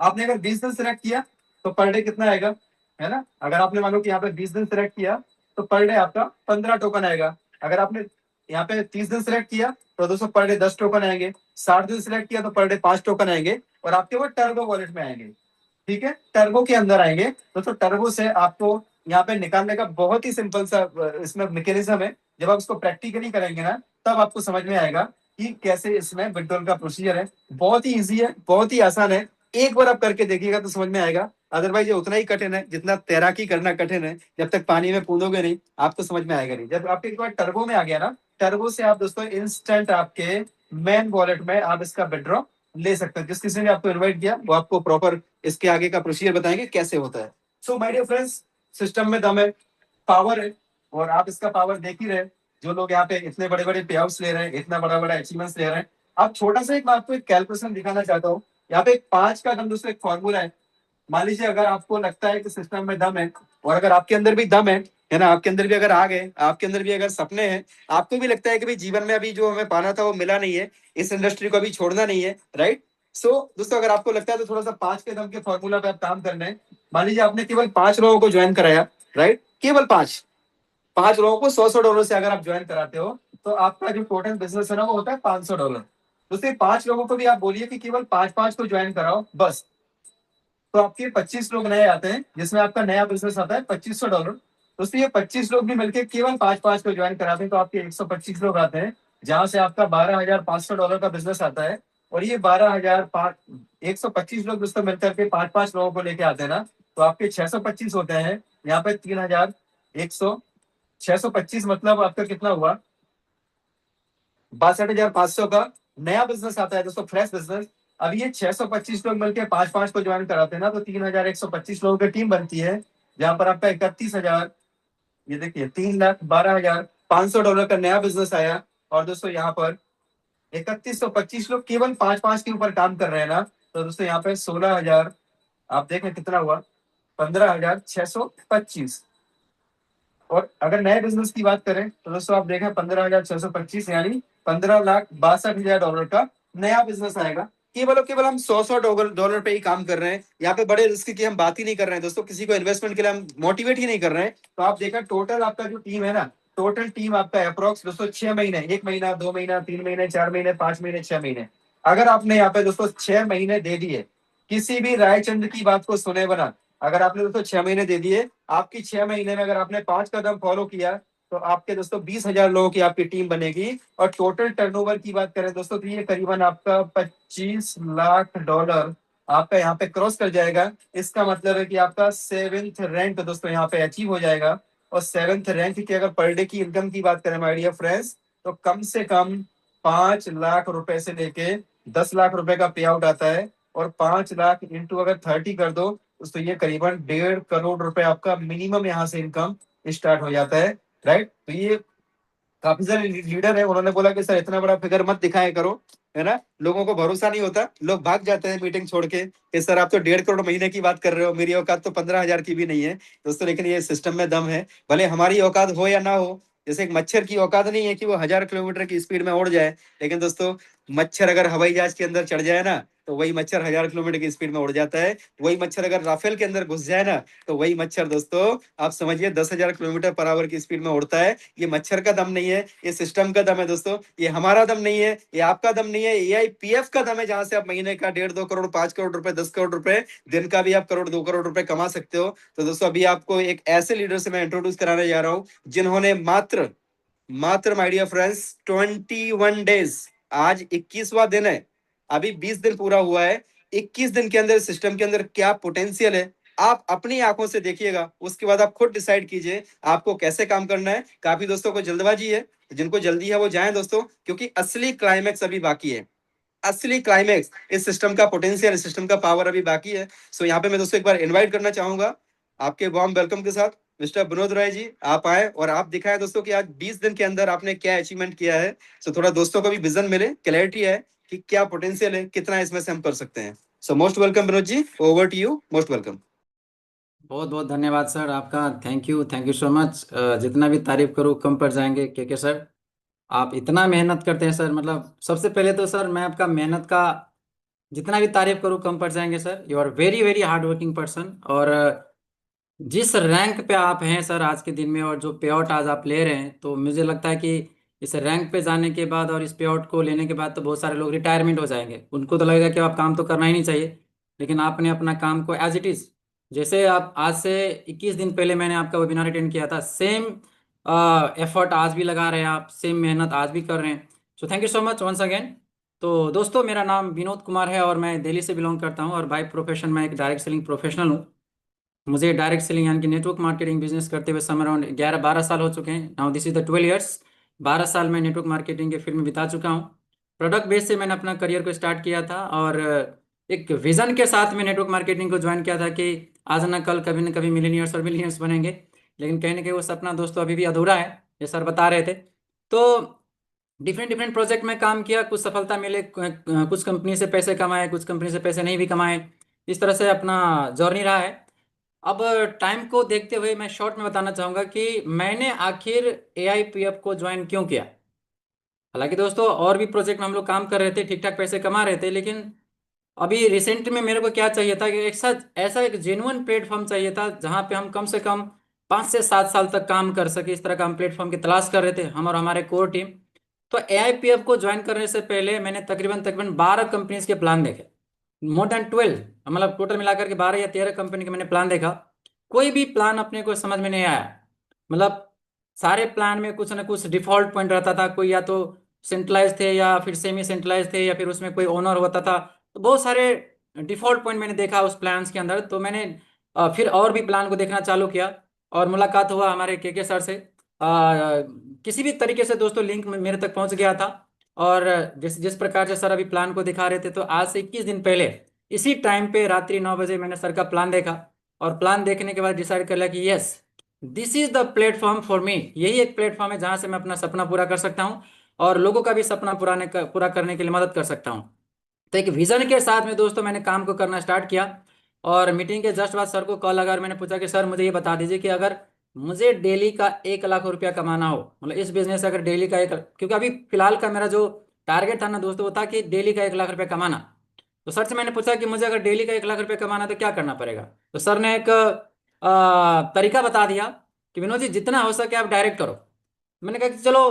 आपने अगर 20 दिन सेलेक्ट किया तो पर डे कितना आएगा, है ना। अगर आपने मानो कि यहाँ पे 20 दिन सेलेक्ट किया तो पर डे आपका 15 टोकन आएगा। अगर आपने यहाँ पे 30 दिन सेलेक्ट किया तो दोस्तों पर डे 10 टोकन आएंगे। 60 दिन सेलेक्ट किया तो पर डे 5 टोकन आएंगे, और आपके वो टर्बो वॉलेट में आएंगे। ठीक है, टर्बो के अंदर आएंगे। दोस्तों टर्बो से आपको यहाँ पे निकालने का बहुत ही सिंपल सा इसमें मैकेनिज्म है। जब आप इसको प्रैक्टिकली करेंगे ना, तब आपको समझ में आएगा कि कैसे इसमें विड्रॉल का प्रोसीजर है। बहुत ही इजी है, बहुत ही आसान है। एक बार आप करके देखिएगा तो समझ में आएगा। अदरवाइज ये उतना ही कठिन है जितना तैराकी करना कठिन है। जब तक पानी में कूदोगे नहीं, आपको समझ में आएगा नहीं। जब आपके एक बार टर्बो में आ गया ना, टर्बो से आप दोस्तों इंस्टेंट आपके मेन वॉलेट में आप इसका विड्रॉ ले सकते हैं। जिस किसी ने आपको इन्वाइट किया वो आपको प्रॉपर इसके आगे का प्रोसीजर बताएंगे कैसे होता है। So my dear friends, system में दम है, पावर है, और आप इसका पावर देख ही रहे। जो लोग यहाँ पे इतने बड़े बड़े पे आउट्स ले रहे हैं, इतना बड़ा बड़ा अचीवमेंट्स ले रहे हैं। अब छोटा सा एक मैं आपको एक कैलकुलेशन दिखाना चाहता हूँ। यहाँ पे एक 5 का दम दोस्तों एक फॉर्मूला है। मान लीजिए अगर आपको लगता है कि सिस्टम में दम है, और अगर आपके अंदर भी दम है ना, आपके अंदर भी अगर आ गए, आपके अंदर भी अगर सपने हैं, आपको भी लगता है कि भाई जीवन में अभी जो हमें पाना था वो मिला नहीं है, इस इंडस्ट्री को अभी छोड़ना नहीं है, राइट। सो दोस्तों अगर आपको लगता है तो थोड़ा सा 5 के दम के फॉर्मूला पे आप काम करना है। मान लीजिए आपने केवल 5 लोगों को ज्वाइन कराया, राइट, केवल 5 5 लोगों को $100 से अगर आप ज्वाइन कराते हो, तो आपका जो टोटल बिजनेस है ना, वो होता है $500। दूसरे 5 लोगों को भी आप बोलिए कि केवल 5-5 को ज्वाइन कराओ बस, तो आपके 25 लोग नए आते हैं, जिसमें आपका नया बिजनेस आता है $2500। दोस्तों ये 25 लोग भी मिलकर केवल 5-5 को ज्वाइन कराते हैं, तो आपके 125 लोग आते हैं, जहां से आपका $12,500 का बिजनेस आता है। और ये 125 लोग दोस्तों मिलकर के 5-5 लोगों को लेके आते हैं ना, तो आपके 625 होते हैं। यहाँ पे 3100, 625 मतलब आपका कितना हुआ? 62,500 का नया बिजनेस आता है दोस्तों, फ्रेश बिजनेस। अब ये 625 लोग मिलकर 5-5 को ज्वाइन कराते हैं ना, तो 3,125 लोगों की टीम बनती है, जहां पर आपका 31,000, ये देखिए $3,12,500 का नया बिजनेस आया। और दोस्तों यहाँ पर 3,125 लोग केवल 5-5 के ऊपर काम कर रहे हैं ना, तो दोस्तों यहाँ पे 16,000, आप देखें कितना हुआ, 15,625। और अगर नए बिजनेस की बात करें तो दोस्तों आप देखें 15,625, यानी $15,62,000 का नया बिजनेस आएगा। केवल और केवल हम $100 पे ही काम कर रहे हैं। यहाँ पे बड़े रिस्क की हम बात ही नहीं कर रहे हैं दोस्तों, किसी को इन्वेस्टमेंट के लिए हम मोटिवेट ही नहीं कर रहे हैं। तो आप देखा टोटल आपका जो टीम है ना, टोटल टीम आपका अप्रोक्स दोस्तों 6 महीने, 1 महीना, 2 महीना, 3 महीने, 4 महीने, 5 महीने, 6 महीने। अगर आपने यहाँ पे दोस्तों 6 महीने दे दिए, किसी भी रायचंद की बात को सुने बना, अगर आपने दोस्तों 6 महीने दे दिए, आपकी 6 महीने में अगर आपने 5 कदम फॉलो किया, तो आपके दोस्तों 20,000 लोगों की आपकी टीम बनेगी। और टोटल टर्नओवर की बात करें दोस्तों तो ये करीबन आपका $25 लाख आपका यहाँ पे क्रॉस कर जाएगा। इसका मतलब है कि आपका 7th रैंक दोस्तों यहाँ पे अचीव हो जाएगा। और 7th रैंक की अगर पर डे की इनकम की बात करें माय डियर फ्रेंड्स, तो कम से कम 5 लाख रुपए से लेके 10 लाख रुपए का पे आउट आता है। और 5 लाख इंटू अगर 30 कर दो तो ये करीबन 1.5 करोड़ रुपए आपका मिनिमम यहाँ से इनकम स्टार्ट हो जाता है। राइट, तो ये काफी सारे लीडर है, उन्होंने बोला कि सर इतना बड़ा फिगर मत दिखाया करो, है ना, लोगों को भरोसा नहीं होता, लोग भाग जाते हैं मीटिंग छोड़ के कि सर आप तो 1.5 करोड़ महीने की बात कर रहे हो, मेरी औकात तो 15,000 की भी नहीं है दोस्तों। लेकिन ये सिस्टम में दम है, भले हमारी औकात हो या ना हो। जैसे एक मच्छर की औकात नहीं है कि वो 1000 किलोमीटर की स्पीड में उड़ जाए, लेकिन दोस्तों मच्छर अगर हवाई जहाज के अंदर चढ़ जाए ना तो वही मच्छर 1000 किलोमीटर की स्पीड में उड़ जाता है। वही मच्छर अगर राफेल के अंदर घुस जाए ना तो वही मच्छर दोस्तों आप समझिए 10,000 किलोमीटर पर आवर की स्पीड में उड़ता है। ये मच्छर का दम नहीं है, ये सिस्टम का दम है दोस्तों, ये हमारा दम नहीं है, ये आपका दम नहीं है, AIPF का दम है, जहां से आप महीने का 1.5-2 करोड़, 5 करोड़ रुपए, 10 करोड़ रुपए, दिन का भी आप 1-2 करोड़ रुपए कमा सकते हो। तो दोस्तों अभी आपको एक ऐसे लीडर से मैं इंट्रोड्यूस कराने जा रहा हूं जिन्होंने मात्र मात्र माय डियर फ्रेंड्स 21 डेज, आज 21वां दिन है, अभी 20 दिन पूरा हुआ है, 21 दिन के अंदर सिस्टम के अंदर क्या पोटेंशियल है आप अपनी आंखों से देखिएगा। उसके बाद आप खुद डिसाइड कीजिए आपको कैसे काम करना है। काफी दोस्तों को जल्दबाजी है, जिनको जल्दी है वो जाएं दोस्तों, क्योंकि असली क्लाइमैक्स अभी बाकी है। असली क्लाइमैक्स, इस सिस्टम का पोटेंशियल, इस सिस्टम का पावर अभी बाकी है। सो यहाँ पे मैं दोस्तों एक बार इनवाइट करना चाहूंगा आपके वार्म वेलकम के साथ मिस्टर विनोद राय जी, आप आए और आप दिखाएं दोस्तों कि आज 20 दिन के अंदर आपने क्या अचीवमेंट किया है। सो थोड़ा दोस्तों को भी विजन मिले, क्लैरिटी है कि क्या पोटेंशियल है, कितना इसमें से हम कर सकते हैं। So most welcome Vinod ji, over to you, most welcome. बहुत बहुत धन्यवाद सर आपका। Thank you so much. जितना भी तारीफ करूँ कम पड़ जाएंगे के सर। आप इतना मेहनत करते हैं सर, मतलब सबसे पहले तो सर मैं आपका मेहनत का जितना भी तारीफ करूँ कम पड़ जाएंगे sir. You are very very hard working person. और जिस रैंक पे आप हैं सर आज के दिन में और जो पे आउट आज आप ले रहे हैं, तो मुझे लगता है कि इस रैंक पे जाने के बाद और इस पे आउट को लेने के बाद तो बहुत सारे लोग रिटायरमेंट हो जाएंगे। उनको तो लगेगा कि आप काम तो करना ही नहीं चाहिए, लेकिन आपने अपना काम को एज इट इज़, जैसे आप आज से 21 दिन पहले मैंने आपका वेबिनार अटेंड किया था, सेम एफर्ट आज भी लगा रहे हैं आप, सेम मेहनत आज भी कर रहे हैं। So thank you so much once again. तो दोस्तों मेरा नाम विनोद कुमार है और मैं दिल्ली से बिलोंग करता हूँ और बाय प्रोफेशन मैं एक डायरेक्ट सेलिंग प्रोफेशनल हूँ। मुझे डायरेक्ट सेलिंग यानी कि नेटवर्क मार्केटिंग बिजनेस करते हुए समय अराउंड 11-12 साल हो चुके हैं। Now this is the 12 years. 12 साल मैं नेटवर्क मार्केटिंग के फील्ड में बिता चुका हूँ। प्रोडक्ट बेस से मैंने अपना करियर को स्टार्ट किया था और एक विजन के साथ में नेटवर्क मार्केटिंग को ज्वाइन किया था कि आज ना कल कभी ना कभी मिलीनियर्स और मिलीनियर्स बनेंगे। लेकिन कहीं ना कहीं वो सपना दोस्तों अभी भी अधूरा है, ये सर बता रहे थे। तो डिफरेंट डिफरेंट प्रोजेक्ट में काम किया, कुछ सफलता मिले, कुछ कंपनी से पैसे कमाए, कुछ कंपनी से पैसे नहीं भी कमाए। इस तरह से अपना जर्नी रहा है। अब टाइम को देखते हुए मैं शॉर्ट में बताना चाहूँगा कि मैंने आखिर AIPF को ज्वाइन क्यों किया। हालांकि दोस्तों और भी प्रोजेक्ट में हम लोग काम कर रहे थे, ठीक ठाक पैसे कमा रहे थे, लेकिन अभी रिसेंट में मेरे को क्या चाहिए था कि एक साथ ऐसा एक जेन्युइन प्लेटफॉर्म चाहिए था जहाँ पे हम कम से कम 5 से 7 साल तक काम कर सके। इस तरह का हम प्लेटफॉर्म की तलाश कर रहे थे, हम और हमारे कोर टीम। तो AIPF को ज्वाइन करने से पहले मैंने तकरीबन तकरीबन 12 कंपनीज के प्लान देखे, मोर देन 12, मतलब टोटल मिलाकर के 12 या 13 कंपनी के मैंने प्लान देखा। कोई भी प्लान अपने को समझ में नहीं आया। मतलब सारे प्लान में कुछ ना कुछ डिफॉल्ट पॉइंट रहता था, कोई या तो सेंट्रलाइज थे या फिर सेमी सेंट्रलाइज थे या फिर उसमें कोई ओनर होता था। तो बहुत सारे डिफॉल्ट पॉइंट मैंने देखा उस प्लान्स के अंदर। तो मैंने फिर और भी प्लान को देखना चालू किया और मुलाकात हुआ हमारे के सर से। किसी भी तरीके से दोस्तों लिंक मेरे तक पहुंच गया था। और जिस जिस प्रकार से सर अभी प्लान को दिखा रहे थे, तो आज से 21 दिन पहले इसी टाइम पे रात्रि 9 बजे मैंने सर का प्लान देखा और प्लान देखने के बाद डिसाइड कर लिया कि yes, this is the platform for me. यही एक प्लेटफॉर्म है जहां से मैं अपना सपना पूरा कर सकता हूं और लोगों का भी सपना पूरा करने के लिए मदद कर सकता हूं। तो एक विजन के साथ में दोस्तों मैंने काम को करना स्टार्ट किया। और मीटिंग के जस्ट बाद सर को कॉल लगा और मैंने पूछा कि सर मुझे ये बता दीजिए कि अगर मुझे डेली का 1 लाख रुपया कमाना हो, मतलब इस बिजनेस से अगर डेली का क्योंकि अभी फिलहाल का मेरा जो टारगेट था ना दोस्तों, वो था कि डेली का 1 लाख रुपया कमाना। तो सर से मैंने पूछा कि मुझे अगर डेली का 1 लाख रुपया कमाना तो क्या करना पड़ेगा। तो सर ने एक तरीका बता दिया कि विनोद जी जितना हो सके आप डायरेक्ट करो। मैंने कहा कि चलो,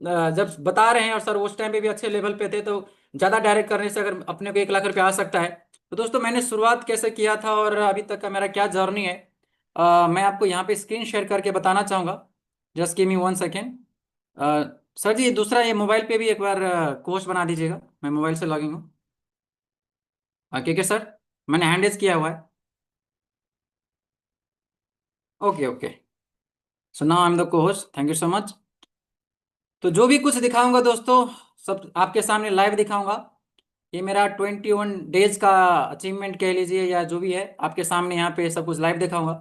जब बता रहे हैं और सर उस टाइम पे भी अच्छे लेवल पे थे, तो ज़्यादा डायरेक्ट करने से अगर अपने को 1 लाख रुपया आ सकता है। तो दोस्तों मैंने शुरुआत कैसे किया था और अभी तक का मेरा क्या जर्नी है, मैं आपको यहाँ पे स्क्रीन शेयर करके बताना चाहूँगा। Just give me 1 second. Sir ji दूसरा ये मोबाइल पे भी एक बार कोर्स बना दीजिएगा, मैं मोबाइल से लॉगिन हूँ। ठीक है सर, मैंने हैंड रेज किया हुआ है। Okay okay, so now I am the co host, thank you so much. तो जो भी कुछ दिखाऊंगा दोस्तों सब आपके सामने लाइव दिखाऊंगा। ये मेरा 21 डेज का अचीवमेंट कह लीजिए या जो भी है, आपके सामने यहाँ पे सब कुछ लाइव दिखाऊंगा।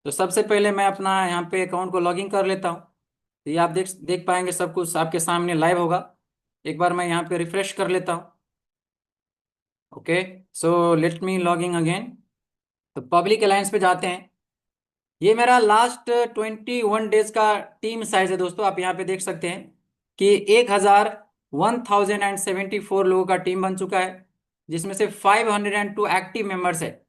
तो सबसे पहले मैं अपना यहाँ पे अकाउंट को लॉगिन कर लेता हूँ। तो ये आप देख देख पाएंगे सब कुछ आपके सामने लाइव होगा। एक बार मैं यहाँ पे रिफ्रेश कर लेता हूँ। Okay, so let me logging again. तो पब्लिक अलायंस पे जाते हैं। ये मेरा लास्ट 21 डेज का टीम साइज है दोस्तों। आप यहाँ पे देख सकते हैं कि 1074 लोगों का टीम बन चुका है, जिसमें से 502 एक्टिव मेंबर्स है।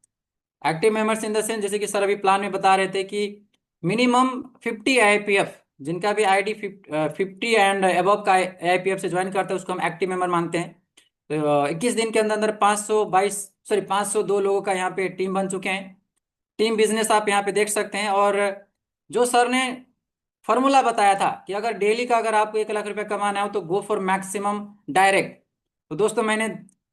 Active members in the sense, जैसे कि सर अभी प्लान में बता रहे थे कि मिनिमम 50 AIPF, जिनका भी ID 50 एंड अबव का AIPF से ज्वाइन करता है उसको हम एक्टिव मेंबर मानते हैं। तो 21 दिन के अंदर अंदर 502 लोगों का यहाँ पे टीम बन चुके हैं। टीम बिजनेस आप यहाँ पे देख सकते हैं। और जो सर ने फॉर्मूला बताया था कि अगर डेली का अगर आपको 1 लाख रुपए कमाना हो तो गो फॉर मैक्सिमम डायरेक्ट। तो दोस्तों मैंने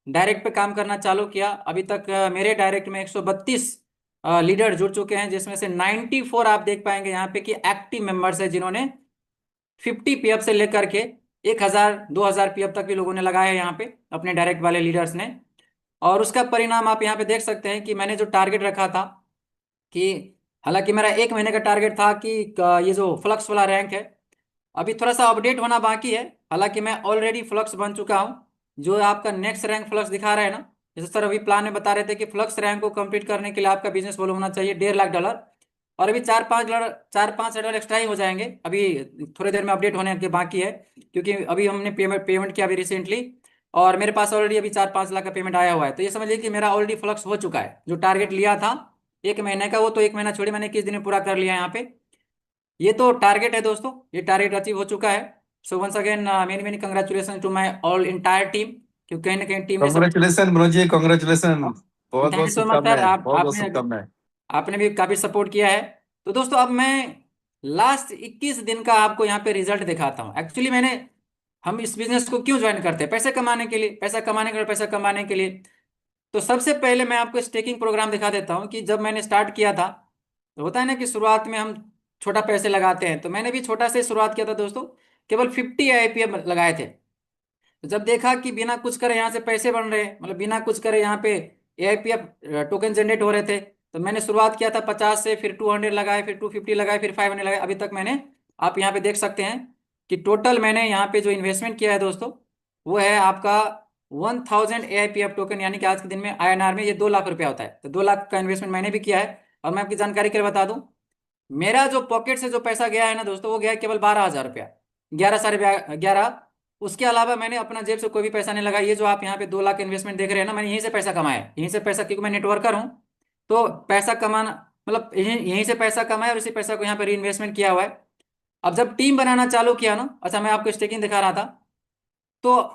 डायरेक्ट पे काम करना चालू किया। अभी तक मेरे डायरेक्ट में 132 लीडर जुड़ चुके हैं, जिसमें से 94 आप देख पाएंगे यहाँ पे कि एक्टिव मेंबर्स है, जिन्होंने 50 PF से लेकर के 1000 2000 PF तक भी लोगों ने लगाया है यहाँ पे अपने डायरेक्ट वाले लीडर्स ने। और उसका परिणाम आप यहाँ पे देख सकते हैं कि मैंने जो टारगेट रखा था कि हालांकि मेरा 1 महीने का टारगेट था कि ये जो फ्लक्स वाला रैंक है अभी थोड़ा सा अपडेट होना बाकी है। हालांकि मैं ऑलरेडी फ्लक्स बन चुका हूँ। जो आपका नेक्स्ट रैंक फ्लक्स दिखा रहा है ना, जैसे सर अभी प्लान में बता रहे थे कि फ्लक्स रैंक को कंप्लीट करने के लिए आपका बिजनेस वॉल्यूम होना चाहिए $1.5 लाख। और अभी 4-5 डॉलर एक्स्ट्रा ही हो जाएंगे। अभी थोड़ी देर में अपडेट होने के बाकी है, क्योंकि अभी हमने पेमेंट किया अभी रिसेंटली, और मेरे पास ऑलरेडी अभी 4-5 लाख का पेमेंट आया हुआ है। तो ये समझिए कि मेरा ऑलरेडी फ्लक्स हो चुका है। जो टारगेट लिया था 1 महीने का, वो तो 1 महीना छोड़िए मैंने 21 दिन में पूरा कर लिया है यहाँ पे। ये तो टारगेट है दोस्तों, ये टारगेट अचीव हो चुका है। So once again many many congratulation to my all entire team, क्योंकि कहीं ना कहीं टीम ने सब। कांग्रेचुलेशन मनोज जी, कांग्रेचुलेशन, बहुत थैंक बहुत यू सो मच सर। शुभकामनाएं, बहुत बहुत आपने शुभकामनाएं। आपने भी काफी सपोर्ट किया है। तो दोस्तों अब मैं लास्ट 21 दिन का आपको यहाँ पे रिजल्ट दिखाता हूँ। एक्चुअली हम इस बिजनेस को क्यों ज्वाइन करते हैं? पैसे कमाने के लिए, पैसा कमाने के लिए। तो सबसे पहले मैं आपको स्टेकिंग प्रोग्राम दिखा देता हूँ कि जब मैंने स्टार्ट किया था, तो होता है ना कि शुरुआत में हम छोटा पैसे लगाते हैं। तो मैंने भी छोटा से शुरुआत किया था दोस्तों, केवल 50 AIPF लगाए थे। तो जब देखा कि बिना कुछ करे यहाँ से पैसे बन रहे हैं, मतलब बिना कुछ करे यहाँ पे AIPF टोकन जनरेट हो रहे थे, तो मैंने शुरुआत किया था 50 से, फिर 200 लगाए, फिर 250 लगाए, फिर 500 लगाए। अभी तक मैंने, आप यहाँ पे देख सकते हैं कि टोटल मैंने यहाँ पे जो इन्वेस्टमेंट किया है दोस्तों, वो है आपका 1000 AIPF टोकन, यानी कि आज के दिन में INR में ये 2 लाख रुपया होता है। तो 2 लाख का इन्वेस्टमेंट मैंने भी किया है। और मैं आपकी जानकारी के लिए बता दूं, मेरा जो पॉकेट से जो पैसा गया है ना दोस्तों, वो गया है केवल 12,000 रुपया, 11 साढ़े 11। उसके अलावा मैंने अपना जेब से कोई भी पैसा नहीं लगाया। ये जो आप यहाँ पे 2 लाख इन्वेस्टमेंट देख रहे हैं ना, मैंने यहीं से पैसा कमाया है, यहीं से पैसा, क्योंकि मैं नेटवर्कर हूँ। तो पैसा कमाना मतलब यहीं से पैसा कमाया और इसी पैसा को यहाँ पे री इन्वेस्टमेंट किया हुआ है। अब जब टीम बनाना चालू किया ना, अच्छा मैं आपको स्टेकिंग दिखा रहा था, तो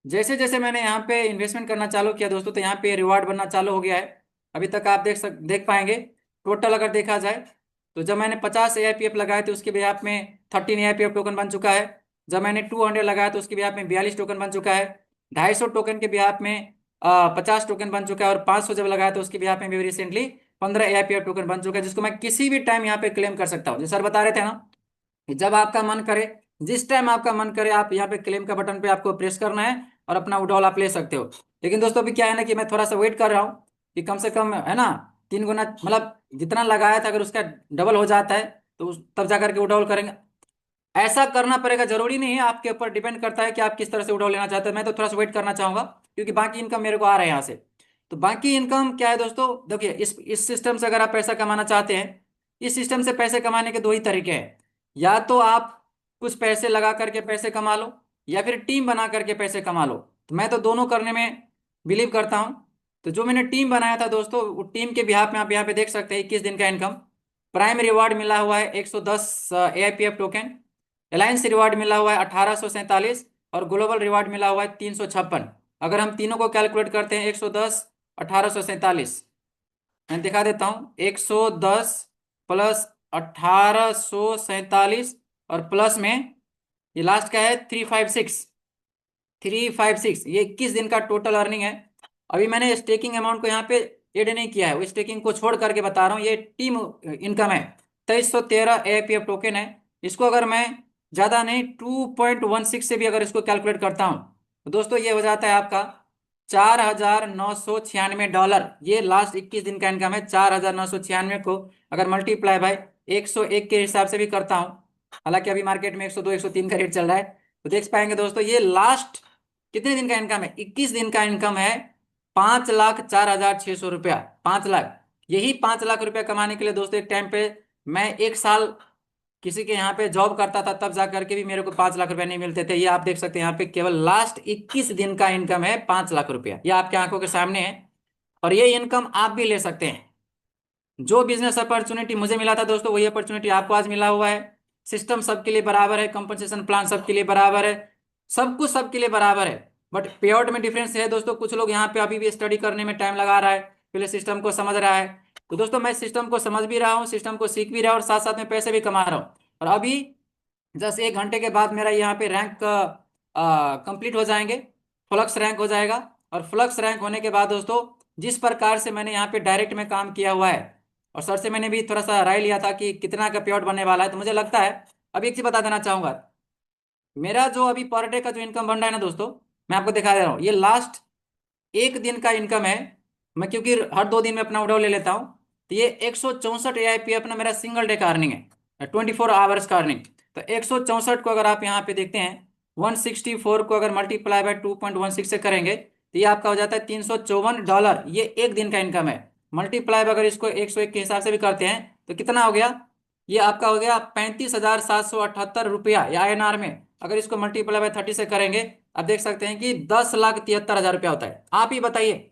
जैसे जैसे मैंने यहाँ पे इन्वेस्टमेंट करना चालू किया दोस्तों, तो यहाँ पे रिवार्ड बनना चालू हो गया है। अभी तक आप देख पाएंगे टोटल अगर देखा जाए, तो जब मैंने 50 AIPF लगाए थे उसके बिहाफ में 13 AIPF टोकन बन चुका है। जब मैंने 200 लगाया तो उसके बिहाफ में 42 टोकन बन चुका है। 250 टोकन के बिहाफ में 50 टोकन बन चुका है। और 500 जब लगाया तो उसके बिहाफ में भी रिसेंटली 15 AIPF टोकन बन चुका है, जिसको मैं किसी भी टाइम यहाँ पे क्लेम कर सकता हूँ। जो सर बता रहे थे ना कि जब आपका मन करे, जिस टाइम आपका मन करे, आप यहाँ पे क्लेम का बटन पे आपको प्रेस करना है और अपना विड्रॉल आप ले सकते हो। लेकिन दोस्तों अभी क्या है ना कि मैं थोड़ा सा वेट कर रहा हूँ कि कम से कम है ना 3 गुना, मतलब जितना लगाया था अगर उसका डबल हो जाता है तो तब जाकर के विड्रॉल करेंगे। ऐसा करना पड़ेगा, जरूरी नहीं है, आपके ऊपर डिपेंड करता है कि आप किस तरह से विड्रॉल लेना चाहते हैं। मैं तो थोड़ा सा वेट करना चाहूंगा, क्योंकि बाकी इनकम मेरे को आ रहा है यहाँ से। तो बाकी इनकम क्या है दोस्तों, देखिए इस सिस्टम से अगर आप पैसा कमाना चाहते हैं, इस सिस्टम से पैसे कमाने के 2 ही तरीके हैं। या तो आप कुछ पैसे लगा करके पैसे कमा लो, या फिर टीम बना करके पैसे कमा लो। तो मैं तो दोनों करने में बिलीव करता हूँ। तो जो मैंने टीम बनाया था दोस्तों, वो टीम के बिहाफ में आप यहाँ पे देख सकते हैं 21 दिन का इनकम। प्राइम रिवार्ड मिला हुआ है 110 AIPF टोकन। अलायंस रिवार्ड मिला हुआ है 1847, और ग्लोबल रिवार्ड मिला हुआ है 356। अगर हम तीनों को कैलकुलेट करते हैं, 110 1847, मैं दिखा देता हूँ, 110 प्लस 1847 और प्लस में ये लास्ट का है 356, ये 21 दिन का टोटल अर्निंग है। अभी मैंने स्टेकिंग अमाउंट को यहाँ पे ऐड नहीं किया है, वो स्टेकिंग को छोड़ करके बता रहा हूँ। ये टीम इनकम है, 2313 AIPF टोकन है। इसको अगर मैं ज़्यादा नहीं 2.16 से भी अगर इसको कैलकुलेट करता हूँ तो दोस्तों ये हो जाता है आपका $4,996। ये लास्ट 21 दिन का इनकम है। 4,996 को अगर मल्टीप्लाई बाय 101 के हिसाब से भी करता हूँ, हालांकि अभी मार्केट में 102 103 का रेट चल रहा है, तो देख पाएंगे दोस्तों ये लास्ट कितने दिन का इनकम है, 21 दिन का इनकम है 5,04,600 रुपया। 5 लाख, यही 5 लाख रुपया कमाने के लिए दोस्तों एक टाइम पे मैं 1 साल किसी के यहाँ पे जॉब करता था, तब जा करके भी मेरे को 5 लाख रुपया नहीं मिलते थे। ये आप देख सकते हैं यहाँ पे केवल लास्ट 21 दिन का इनकम है 5 लाख रुपया। ये आपके आंखों के सामने है, और ये इनकम आप भी ले सकते हैं। जो बिजनेस अपॉर्चुनिटी मुझे मिला था दोस्तों, वही अपॉर्चुनिटी आपको आज मिला हुआ है। सिस्टम सबके लिए बराबर है, कंपनसेशन प्लान सबके लिए बराबर है, सब कुछ सबके लिए बराबर है, बट पे आउट में डिफरेंस है दोस्तों। कुछ लोग यहाँ पे अभी भी स्टडी करने में टाइम लगा रहा है, पहले सिस्टम को समझ रहा है। तो दोस्तों मैं सिस्टम को समझ भी रहा हूँ, सिस्टम को सीख भी रहा हूँ, और साथ साथ में पैसे भी कमा रहा हूँ। और अभी जस्ट 1 घंटे के बाद मेरा यहाँ पे रैंक कंप्लीट हो जाएंगे, फ्लक्स रैंक हो जाएगा। और फ्लक्स रैंक होने के बाद दोस्तों जिस प्रकार से मैंने यहाँ पे डायरेक्ट में काम किया हुआ है, और सर से मैंने भी थोड़ा सा राय लिया था कि कितना का पे आउट बनने वाला है, तो मुझे लगता है अभी एक चीज बता देना चाहूंगा। मेरा जो अभी पर डे का जो इनकम बन रहा है ना दोस्तों, मैं आपको दिखा दे रहा हूँ। ये लास्ट 1 दिन का इनकम है, मैं क्योंकि हर 2 दिन में अपना उड़ाव ले लेता हूँ, तो ये 164 AIP अपना मेरा सिंगल डे का अर्निंग है, 24 आवर्स का अर्निंग। तो 164 को अगर आप यहाँ पे देखते हैं, 164 को अगर मल्टीप्लाई बाय 2.16 से करेंगे तो ये आपका हो जाता है $354। ये 1 दिन का इनकम है। मल्टीप्लाई अगर इसको 101 के हिसाब से भी करते हैं तो कितना हो गया, ये आपका हो गया 35,778 रुपया, या INR में अगर इसको मल्टीप्लाई बाय 30 से करेंगे आप देख सकते हैं कि 10,73,000 रुपया होता है। आप ही बताइए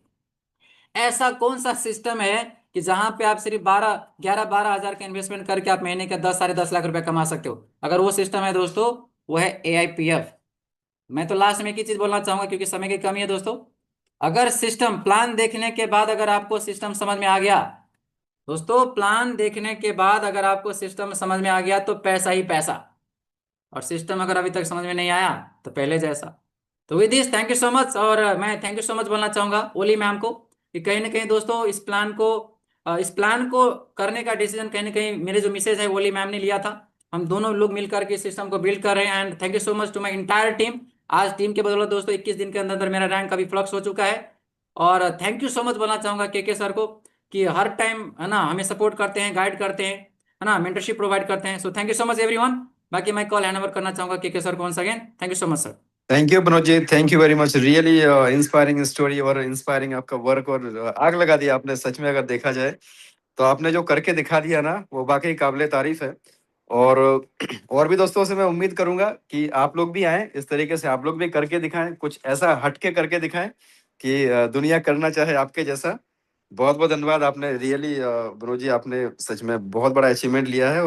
ऐसा कौन सा सिस्टम है कि जहां पे आप सिर्फ 12 का इन्वेस्टमेंट करके आप महीने का 10 साढ़े 10 लाख रुपया कमा सकते हो। अगर वो सिस्टम है दोस्तों, वो है AIPF। मैं तो लास्ट में एक ही चीज बोलना चाहूंगा क्योंकि समय की कमी है दोस्तों, अगर सिस्टम प्लान देखने के बाद अगर आपको सिस्टम समझ में आ गया दोस्तों, प्लान देखने के बाद अगर आपको सिस्टम समझ में आ गया तो पैसा ही पैसा, और सिस्टम अगर अभी तक समझ में नहीं आया तो पहले जैसा। तो with this thank you so much, और मैं थैंक यू सो मच बोलना चाहूंगा ओली मैम को कि कहीं ना कहीं दोस्तों इस प्लान को करने का डिसीजन कहीं ना कहीं मेरे जो मिसेज है ओली मैम ने लिया था। हम दोनों लोग मिलकर के सिस्टम को बिल्ड कर रहे हैं, and thank you so much to my entire team. आज टीम के बदौलत दोस्तों 21 दिन के अंदर अंदर मेरा रैंक अभी फ्लक्स हो चुका है। और थैंक यू सो मच बोलना चाहूंगा के सर को कि हर टाइम है ना हमें सपोर्ट करते हैं, गाइड करते हैं, है ना, मेंटरशिप प्रोवाइड करते हैं। So thank you so much everyone. बाकी मैं कॉल हैंड ओवर करना चाहूंगा के सर को once again. Thank you so much sir. Thank you Manoj ji, thank you very much. Really inspiring story और इंस्पायरिंग आपका वर्क, और आग लगा दिया आपने सच में। अगर देखा जाए तो आपने जो करके दिखा दिया ना, वो वाकई काबिले तारीफ है। और और भी दोस्तों से मैं उम्मीद करूंगा कि आप लोग भी आए, इस तरीके से आप लोग भी करके दिखाएं, कुछ ऐसा हटके करके दिखाएं कि दुनिया करना चाहे आपके जैसा। बहुत बहुत धन्यवाद। आपने रियली ब्रो जी, आपने सच में बहुत बड़ा अचीवमेंट लिया है।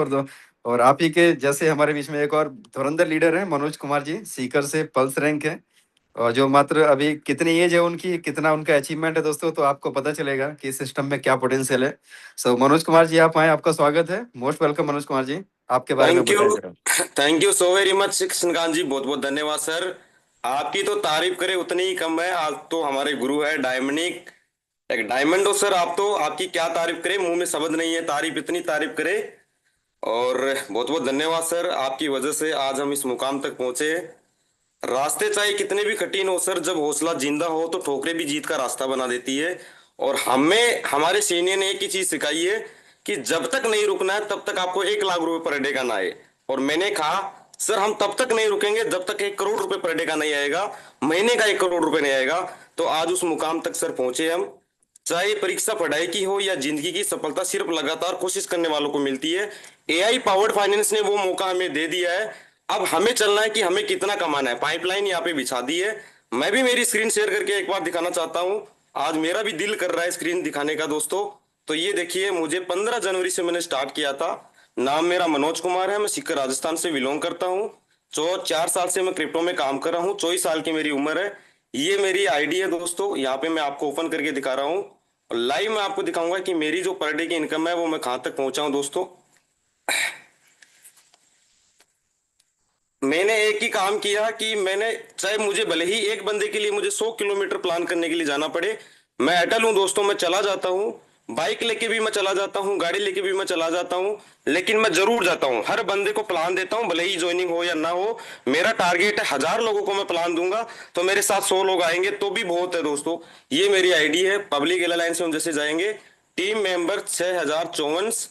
और आप ही के जैसे हमारे बीच में एक और धुरंधर लीडर है मनोज कुमार जी, सीकर से पल्स रैंक है, और जो मात्र अभी कितनी एज है उनकी, कितना उनका अचीवमेंट है दोस्तों, तो आपको पता चलेगा कि इस सिस्टम में क्या पोटेंशियल है। सो मनोज कुमार जी आप आए, आपका स्वागत है। मोस्ट वेलकम मनोज कुमार जी, आपके बारे में थैंक यू, बताइए। Thank you so very much Krishnakant ji, बहुत बहुत धन्यवाद सर। आपकी तो तारीफ करे उतनी ही कम है। आज तो हमारे गुरु है डायमंडिक, एक डायमंड हो सर। आप तो, आपकी क्या तारीफ करे, मुंह में शब्द नहीं है, तारीफ इतनी तारीफ करे। और बहुत बहुत धन्यवाद सर, आपकी वजह से आज हम इस मुकाम तक पहुंचे। रास्ते चाहे कितने भी कठिन हो सर, जब हौसला जिंदा हो तो ठोकरें भी जीत का रास्ता बना देती है। और हमें हमारे सीनियर ने एक ही चीज सिखाई है कि जब तक नहीं रुकना है तब तक आपको 1 लाख रुपए पर डे का ना आए। और मैंने कहा सर हम तब तक नहीं रुकेंगे जब तक 1 करोड़ रुपए पर डे का नहीं आएगा, महीने का 1 करोड़ रुपए नहीं आएगा। तो आज उस मुकाम तक सर पहुंचे हम। चाहे परीक्षा पढ़ाई की हो या जिंदगी की सफलता सिर्फ लगातार कोशिश करने वालों को मिलती है। AI पावर्ड फाइनेंस ने वो मौका हमें दे दिया है। अब हमें चलना है कि हमें कितना कमाना है। पाइपलाइन यहाँ पे बिछा दी है। मैं भी मेरी स्क्रीन शेयर करके एक बार दिखाना चाहता हूँ। आज मेरा भी दिल कर रहा है स्क्रीन दिखाने का दोस्तों। तो ये देखिए, मुझे 15 जनवरी से मैंने स्टार्ट किया था। नाम मेरा मनोज कुमार है, मैं सीकर राजस्थान से बिलोंग करता हूँ। 4 साल से मैं क्रिप्टो में काम कर रहा हूँ। 24 साल की मेरी उम्र है। ये मेरी आईडी है दोस्तों, यहाँ पे मैं आपको ओपन करके दिखा रहा हूँ। और लाइव मैं आपको दिखाऊंगा कि मेरी जो पर डे की इनकम है वो मैं कहाँ तक पहुंचा हूँ दोस्तों। मैंने एक ही काम किया कि मैंने, चाहे मुझे भले ही एक बंदे के लिए मुझे 100 किलोमीटर प्लान करने के लिए जाना पड़े, मैं अटल हूं दोस्तों, मैं चला जाता हूं। बाइक लेके भी मैं चला जाता हूं, गाड़ी लेके भी मैं चला जाता हूं, लेकिन मैं जरूर जाता हूं, हर बंदे को प्लान देता हूं, भले ही ज्वाइनिंग हो या ना हो। मेरा टारगेट है 1000 लोगों को मैं प्लान दूंगा, तो मेरे साथ 100 लोग आएंगे तो भी बहुत है दोस्तों। ये मेरी आईडी है, पब्लिक एयरलाइन से हम जैसे जाएंगे। टीम मेंबर 6054,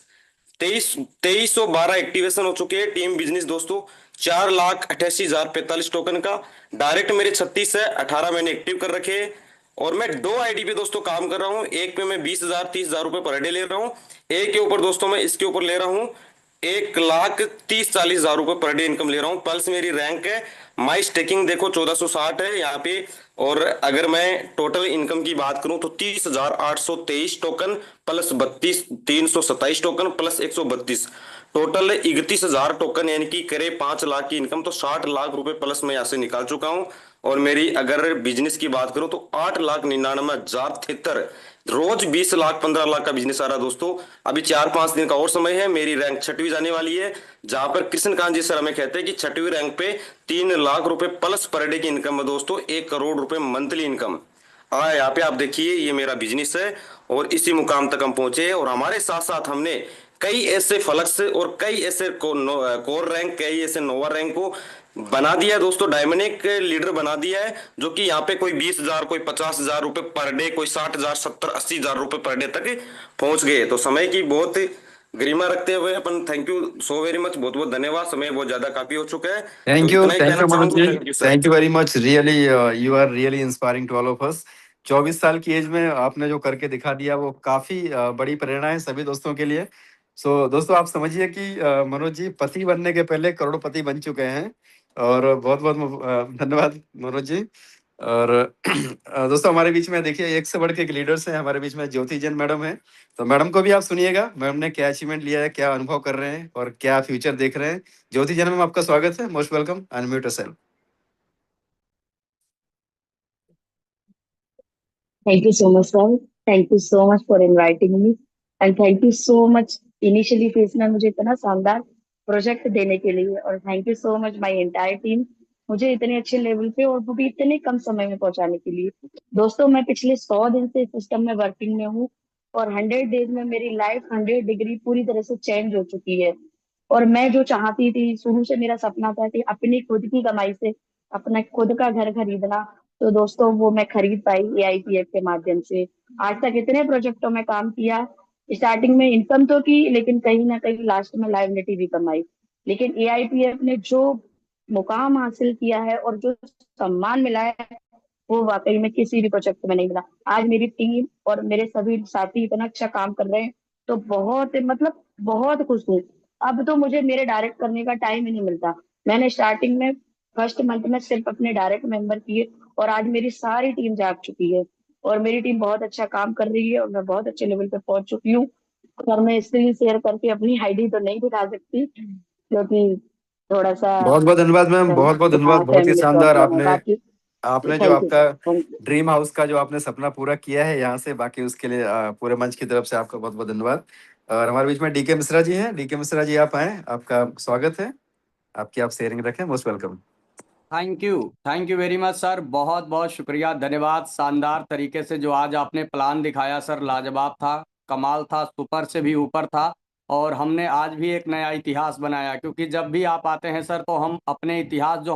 2312 एक्टिवेशन हो चुके हैं। टीम बिजनेस दोस्तों 4,88,045 टोकन का। डायरेक्ट मेरे 36 है, 18 मैंने एक्टिव कर रखे हैं। और मैं 2 आईडी पे दोस्तों काम कर रहा हूं। एक पे मैं 20,000 30,000 रुपए पर डे ले रहा हूं। एक के ऊपर दोस्तों मैं इसके ऊपर ले रहा हूं 1,30,40,000 रुपए पर डे इनकम ले रहा हूं। प्लस मेरी रैंक है, माई स्टेकिंग देखो 1460 है यहाँ पे। और अगर मैं टोटल इनकम की बात करूं तो 30,823 token plus 327 token plus 132, total 31,000 token, यानी कि करे 5 लाख की इनकम, तो 60 लाख रुपए प्लस मैं यहाँ से निकाल चुका हूं। और मेरी अगर बिजनेस की बात करूं तो 8,99,073, रोज 20 लाख 15 लाख का बिजनेस आ रहा है दोस्तों। अभी 4-5 दिन का और समय है, मेरी रैंक 6वीं जाने वाली है, जहां पर कृष्णकांत जी सर हमें कहते हैं कि 6वीं रैंक पे 3 लाख रुपए प्लस पर डे की इनकम है दोस्तों, 1 करोड़ रुपए मंथली इनकम। यहाँ पे आप देखिए ये मेरा बिजनेस है और इसी मुकाम तक हम पहुंचे हैं। और हमारे साथ साथ हमने कई ऐसे फ्लक्स और कई ऐसे कोर रैंक, कई ऐसे नोवा रैंक को बना दिया है दोस्तों, डायमंड लीडर बना दिया है, जो कि यहाँ पे कोई 20,000 कोई 50,000 रुपए पर डे, कोई 60,000 70,000 80,000 रुपए पर डे तक पहुंच गए। तो समय की बहुत गरिमा रखते हुए अपन thank you so very much, बहुत बहुत धन्यवाद। समय बहुत ज्यादा काफी हो चुका है, तो इतना ही कहना मनोज चाहूंगा। जी, thank you sir. Thank you very much, really you are really inspiring to all of us. 24 साल की एज में आपने जो करके दिखा दिया वो काफी बड़ी प्रेरणा है सभी दोस्तों के लिए। सो दोस्तों आप समझिए कि मनोज जी पति बनने के पहले करोड़पति बन चुके हैं। और बहुत बहुत धन्यवाद मनोज जी। और दोस्तों हमारे बीच में देखिए एक से बढ़ के एक लीडर्स हैं हमारे बीच में, ज्योति जैन मैडम है। तो मैडम को भी आप सुनिएगा, मैडम ने क्या अचीवमेंट लिया है, क्या अनुभव कर रहे हैं और क्या फ्यूचर देख रहे हैं। ज्योति जैन मैम आपका स्वागत है, most welcome, unmute yourself. Thank you so much, sir. Thank you so much for inviting me. And thank you so much initially face में मुझे इतना शानदार प्रोजेक्ट देने के लिए, और thank you so much my entire team मुझे इतने अच्छे लेवल पे और वो भी इतने कम समय में पहुंचाने के लिए। दोस्तों मैं पिछले 100 दिन से इस सिस्टम में वर्किंग में हूँ और 100 डेज में मेरी लाइफ 100 डिग्री पूरी तरह से चेंज हो चुकी है। और मैं जो चाहती थी, शुरू से मेरा सपना था कि अपनी खुद की कमाई से अपना खुद का घर खरीदना, तो दोस्तों वो मैं खरीद पाई एआईपीएफ के माध्यम से। आज तक इतने प्रोजेक्टों में काम किया, स्टार्टिंग में इनकम तो की, लेकिन कहीं ना कहीं लास्ट में लायबिलिटी भी कमाई। लेकिन एआईपीएफ ने जो मुकाम हासिल किया है और जो सम्मान मिला है, वो वाकई में किसी भी प्रोजेक्ट में नहीं मिला। आज मेरी टीम और मेरे सभी साथी इतना अच्छा काम कर रहे हैं, तो बहुत मतलब बहुत खुश हूँ। अब तो मुझे मेरे डायरेक्ट करने का टाइम ही नहीं मिलता। मैंने स्टार्टिंग में फर्स्ट मंथ में सिर्फ अपने डायरेक्ट मेंबर किए, और आज मेरी सारी टीम जाग चुकी है और मेरी टीम बहुत अच्छा काम कर रही है और मैं बहुत अच्छे लेवल पे पहुंच चुकी हूँ। और मैं स्क्रीन शेयर करके अपनी आईडी तो नहीं दिखा सकती, क्योंकि थोड़ा सा बहुत बहुत धन्यवाद मैम, बहुत बहुत धन्यवाद, बहुत ही फैमिली शानदार। प्रॉब्लम है। आपने बाकी आपने जो थैंक यू आपका sir, thank you. Dream house का जो आपने सपना पूरा किया है यहाँ से, बाकी उसके लिए पूरे मंच की तरफ से आपका बहुत बहुत धन्यवाद। और हमारे बीच में डीके मिश्रा जी हैं। डीके मिश्रा जी आप आए, आपका स्वागत है, आपकी आप शेयरिंग रखें, most welcome. Thank you very much sir, बहुत बहुत शुक्रिया, धन्यवाद। शानदार तरीके से जो आज आपने प्लान दिखाया सर, लाजवाब था, कमाल था, सुपर से भी ऊपर था। और हमने आज भी एक नया इतिहास बनाया, क्योंकि जब भी आप आते हैं सर तो हम अपने इतिहास जो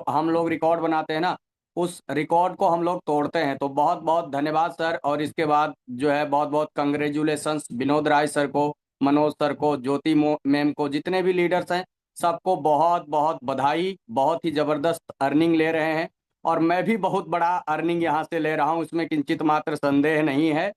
हम लोग रिकॉर्ड बनाते हैं ना, उस रिकॉर्ड को हम लोग तोड़ते हैं। तो बहुत बहुत धन्यवाद सर। और इसके बाद जो है बहुत बहुत कंग्रेचुलेसन्स विनोद राय सर को, मनोज सर को, ज्योति मैम को, जितने भी लीडर्स हैं सबको बहुत बहुत बधाई। बहुत ही ज़बरदस्त अर्निंग ले रहे हैं और मैं भी बहुत बड़ा अर्निंग यहाँ से ले रहा हूँ, इसमें किंचित मात्र संदेह नहीं है।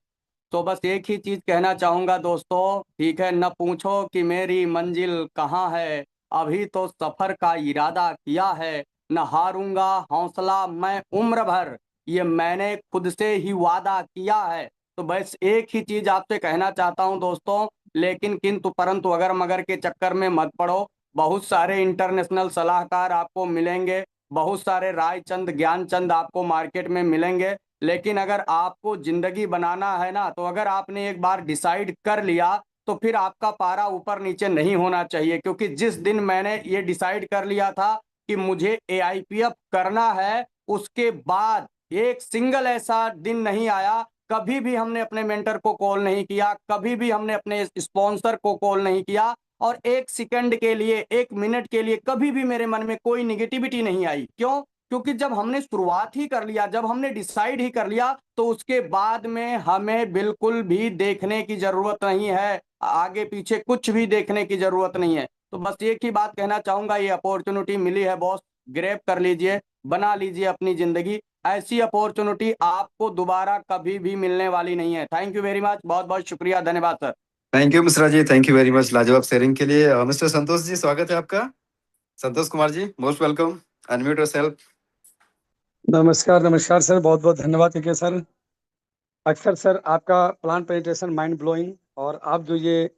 तो बस एक ही चीज़ कहना चाहूँगा दोस्तों, ठीक है, न पूछो कि मेरी मंजिल कहाँ है, अभी तो सफ़र का इरादा किया है, न हारूंगा हौसला मैं उम्र भर, ये मैंने खुद से ही वादा किया है। तो बस एक ही चीज़ आपसे कहना चाहता हूँ दोस्तों, लेकिन किंतु परंतु अगर मगर के चक्कर में मत पड़ो। बहुत सारे इंटरनेशनल सलाहकार आपको मिलेंगे, बहुत सारे रायचंद ज्ञानचंद आपको मार्केट में मिलेंगे, लेकिन अगर आपको जिंदगी बनाना है ना, तो अगर आपने एक बार डिसाइड कर लिया तो फिर आपका पारा ऊपर नीचे नहीं होना चाहिए। क्योंकि जिस दिन मैंने ये डिसाइड कर लिया था कि मुझे AIPF करना है, उसके बाद एक सिंगल ऐसा दिन नहीं आया, कभी भी हमने अपने मेंटर को कॉल नहीं किया, कभी भी हमने अपने स्पॉन्सर को कॉल नहीं किया, और एक सेकंड के लिए, एक मिनट के लिए कभी भी मेरे मन में कोई निगेटिविटी नहीं आई। क्यों? क्योंकि जब हमने शुरुआत ही कर लिया, जब हमने डिसाइड ही कर लिया, तो उसके बाद में हमें बिल्कुल भी देखने की जरूरत नहीं है, आगे पीछे कुछ भी देखने की जरूरत नहीं है। तो बस एक ही बात कहना चाहूंगा, ये अपॉर्चुनिटी मिली है बॉस, ग्रैब कर लीजिए, बना लीजिए अपनी जिंदगी। ऐसी अपॉर्चुनिटी आपको दोबारा कभी भी मिलने वाली नहीं है। थैंक यू वेरी मच, बहुत बहुत शुक्रिया, धन्यवाद sir. Thank you Mishra ji, thank you very much लाजवाब शेयरिंग के लिए। मिस्टर संतोष जी, स्वागत है आपका। Santosh Kumar ji, most welcome, unmute yourself. नमस्कार नमस्कार सर, बहुत बहुत धन्यवाद के सर। अक्सर सर आपका प्लान प्रेजेंटेशन माइंड ब्लोइंग, और आप जो ये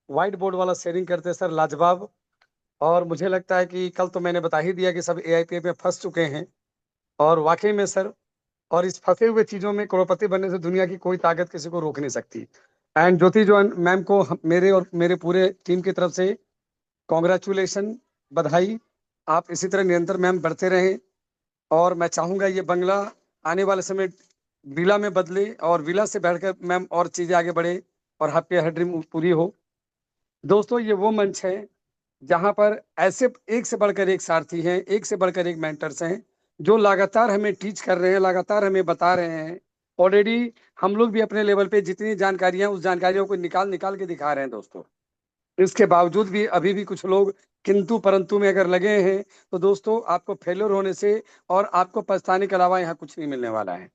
व्हाइट बोर्ड वाला शेयरिंग करते हैं सर, लाजवाब। और मुझे लगता है कि कल तो मैंने बता ही दिया कि सब AIPF में फंस चुके हैं, और वाकई में सर, और इस फंसे हुए चीज़ों में करोड़पति बनने से दुनिया की कोई ताकत किसी को रोक नहीं सकती। एंड ज्योति जो मैम को मेरे और मेरे पूरे टीम की तरफ से कॉन्ग्रेचुलेशन, बधाई। आप इसी तरह निरंतर मैम बढ़ते रहें, और मैं चाहूँगा ये बंगला आने वाले समय विला में बदले, और विला से बढ़कर मैम और चीज़ें आगे बढ़े, और आपकी हर ड्रीम पूरी हो। दोस्तों, ये वो मंच है जहाँ पर ऐसे एक से बढ़कर एक सारथी हैं, एक से बढ़कर एक मेंटर्स हैं, जो लगातार हमें टीच कर रहे हैं, लगातार हमें बता रहे हैं। ऑलरेडी हम लोग भी अपने लेवल पे जितनी जानकारियां, उस जानकारियों को निकाल निकाल के दिखा रहे हैं दोस्तों। इसके बावजूद भी अभी भी कुछ लोग किंतु परंतु में अगर लगे हैं, तो दोस्तों आपको फेलियर होने से और आपको पछताने के अलावा यहाँ कुछ नहीं मिलने वाला है।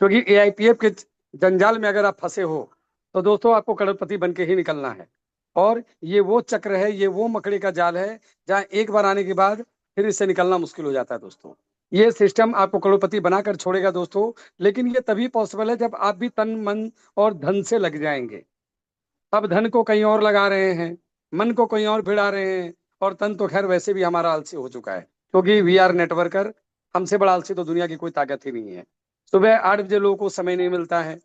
क्योंकि AIPF के जंजाल में अगर आप फंसे हो, तो दोस्तों आपको करोड़पति बन के ही निकलना है। और ये वो चक्र है, ये वो मकड़ी का जाल है, जहाँ एक बार आने के बाद फिर इससे निकलना मुश्किल हो जाता है दोस्तों। ये सिस्टम आपको करोड़पति बनाकर छोड़ेगा दोस्तों, लेकिन ये तभी पॉसिबल है जब आप भी तन मन और धन से लग जाएंगे। अब धन को कहीं और लगा रहे हैं, मन को कहीं और भिड़ा रहे हैं, और तन तो खैर वैसे भी हमारा आलसी हो चुका है, क्योंकि वी आर नेटवर्कर। हमसे बड़ा आलसी तो दुनिया की कोई ताकत ही नहीं है। सुबह 8 बजे लोगों को समय नहीं मिलता है,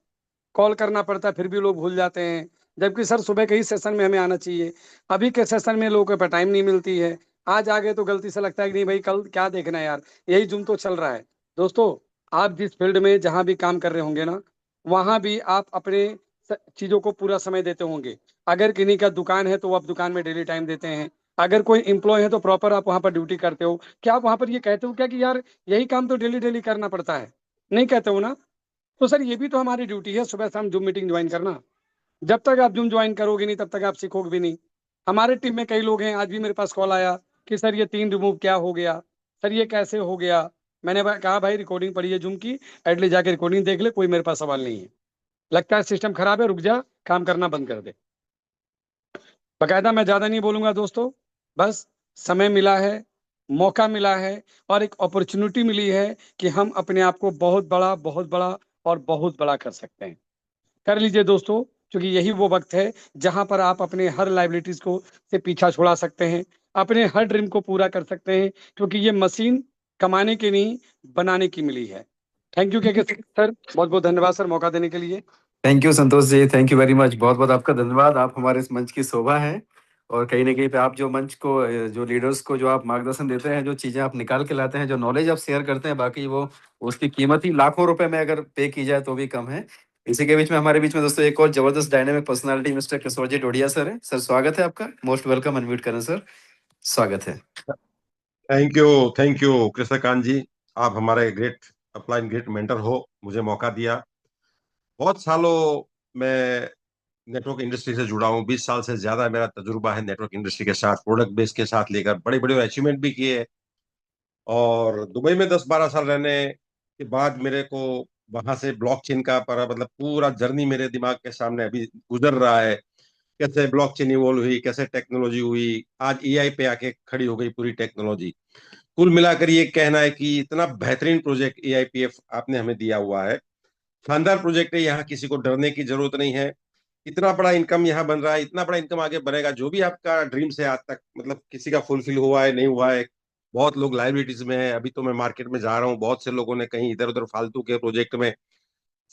कॉल करना पड़ता है, फिर भी लोग भूल जाते हैं। जबकि सर सुबह के ही सेशन में हमें आना चाहिए, अभी के सेशन में लोगों को टाइम नहीं मिलती है। आज आ गए तो गलती से लगता है कि नहीं भाई, कल क्या देखना है यार, यही जुम तो चल रहा है। दोस्तों, आप जिस फील्ड में जहां भी काम कर रहे होंगे ना, वहां भी आप अपने चीजों को पूरा समय देते होंगे। अगर किन्हीं का दुकान है तो वो आप दुकान में डेली टाइम देते हैं। अगर कोई एम्प्लॉय है तो प्रॉपर आप वहां पर ड्यूटी करते हो। क्या आप वहां पर ये कहते हो क्या कि यार यही काम तो डेली डेली करना पड़ता है? नहीं कहते हो ना? तो सर ये भी तो हमारी ड्यूटी है, सुबह शाम जूम मीटिंग ज्वाइन करना। जब तक आप जूम ज्वाइन करोगे नहीं, तब तक आप सीखोगे भी नहीं। हमारे टीम में कई लोग हैं, आज भी मेरे पास कॉल आया कि सर ये 3 रिमूव क्या हो गया, सर ये कैसे हो गया। मैंने कहा भाई रिकॉर्डिंग पड़ी है जूम की, एटली जाके रिकॉर्डिंग देख ले, कोई मेरे पास सवाल नहीं है। लगता है सिस्टम खराब है, रुक जा, काम करना बंद कर दे। बकायदा मैं ज्यादा नहीं बोलूंगा दोस्तों, बस समय मिला है, मौका मिला है, और एक अपॉर्चुनिटी मिली है कि हम अपने आप को बहुत बड़ा, बहुत बड़ा और बहुत बड़ा कर सकते हैं। कर लीजिए दोस्तों, क्योंकि यही वो वक्त है जहां पर आप अपने हर लाइबिलिटीज को से पीछा छुड़ा सकते हैं, अपने हर ड्रीम को पूरा कर सकते हैं, क्योंकि ये मशीन कमाने की नहीं, बनाने की मिली है। थैंक यू के सर, बहुत बहुत धन्यवाद सर मौका देने के लिए। Thank you Santosh ji, thank you very much, बहुत बहुत आपका धन्यवाद। आप हमारे इस मंच की शोभा है, और कहीं ना कहीं पे आप जो मंच को, जो लीडर्स को जो आप मार्गदर्शन देते हैं, जो चीजें आप निकाल के लाते हैं, जो नॉलेज आप शेयर करते हैं, बाकी वो उसकी कीमत ही लाखों रुपए में अगर पे की जाए तो भी कम है। इसी के बीच में हमारे बीच में दोस्तों एक और जबरदस्त डायनेमिक पर्सनालिटी मिस्टर किशोर जी डोडिया सर है। सर स्वागत है आपका, मोस्ट वेलकम, अनम्यूट करें सर, स्वागत है। थैंक यू कृष्णकांत जी। आप हमारे ग्रेट अपलाइन ग्रेट मेंटर हो, मुझे मौका दिया। बहुत सालों मैं नेटवर्क इंडस्ट्री से जुड़ा हूँ, 20 साल से ज्यादा मेरा तजुर्बा है नेटवर्क इंडस्ट्री के साथ, प्रोडक्ट बेस के साथ लेकर बड़े बड़े अचीवमेंट भी किए। और दुबई में 10-12 साल रहने के बाद मेरे को वहां से ब्लॉकचेन का मतलब पूरा जर्नी मेरे दिमाग के सामने अभी गुजर रहा है। कैसे ब्लॉकचेन इवॉल्व हुई, कैसे टेक्नोलॉजी हुई, आज एआई पे आके खड़ी हो गई पूरी टेक्नोलॉजी। कुल मिलाकर ये कहना है कि इतना बेहतरीन प्रोजेक्ट AIPF आपने हमें दिया हुआ है, शानदार प्रोजेक्ट है। यहाँ किसी को डरने की जरूरत नहीं है। इतना बड़ा इनकम यहाँ बन रहा है, इतना बड़ा इनकम आगे बनेगा। जो भी आपका ड्रीम से आज तक मतलब किसी का फुलफिल हुआ है, नहीं हुआ है, बहुत लोग लाइबिलिटीज में है। अभी तो मैं मार्केट में जा रहा हूँ, बहुत से लोगों ने कहीं इधर उधर फालतू के प्रोजेक्ट में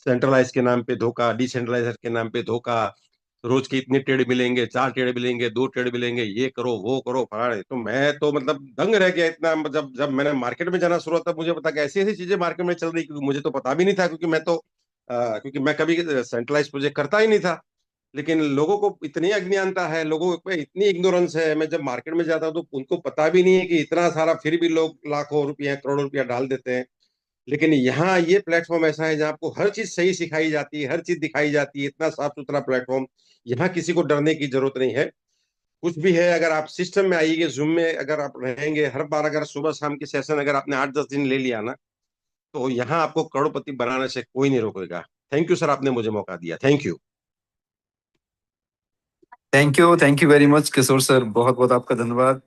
सेंट्रलाइज के नाम पे धोखा, डिसेंट्रलाइजर के नाम पे धोखा, रोज के इतने ट्रेड मिलेंगे, 4 ट्रेड मिलेंगे, 2 ट्रेड मिलेंगे, ये करो वो करो फलाने। तो मैं तो मतलब दंग रह गया इतना। जब जब मैंने मार्केट में जाना शुरू, तब मुझे पता कि ऐसी ऐसी चीजें मार्केट में चल रही, क्योंकि मुझे तो पता भी नहीं था, क्योंकि मैं कभी सेंट्रलाइज प्रोजेक्ट करता ही नहीं था। लेकिन लोगों को इतनी अज्ञानता है, लोगों पे इतनी इग्नोरेंस है। मैं जब मार्केट में जाता हूँ तो उनको पता भी नहीं है कि इतना सारा, फिर भी लोग लाखों रुपया करोड़ों रुपया डाल देते हैं। लेकिन यहाँ ये प्लेटफॉर्म ऐसा है जहाँ आपको हर चीज सही सिखाई जाती है, हर चीज दिखाई जाती है। इतना साफ सुथरा प्लेटफॉर्म, यहाँ किसी को डरने की जरूरत नहीं है। कुछ भी है, अगर आप सिस्टम में आइए, जूम में अगर आप रहेंगे, हर बार अगर सुबह शाम की सेशन अगर आपने 8-10 दिन ले लिया ना, तो यहाँ आपको करोड़पति बनाने से कोई नहीं रोकेगा। थैंक यू सर, आपने मुझे मौका दिया। Thank you. Thank you very much Kishore sir, बहुत बहुत आपका धन्यवाद।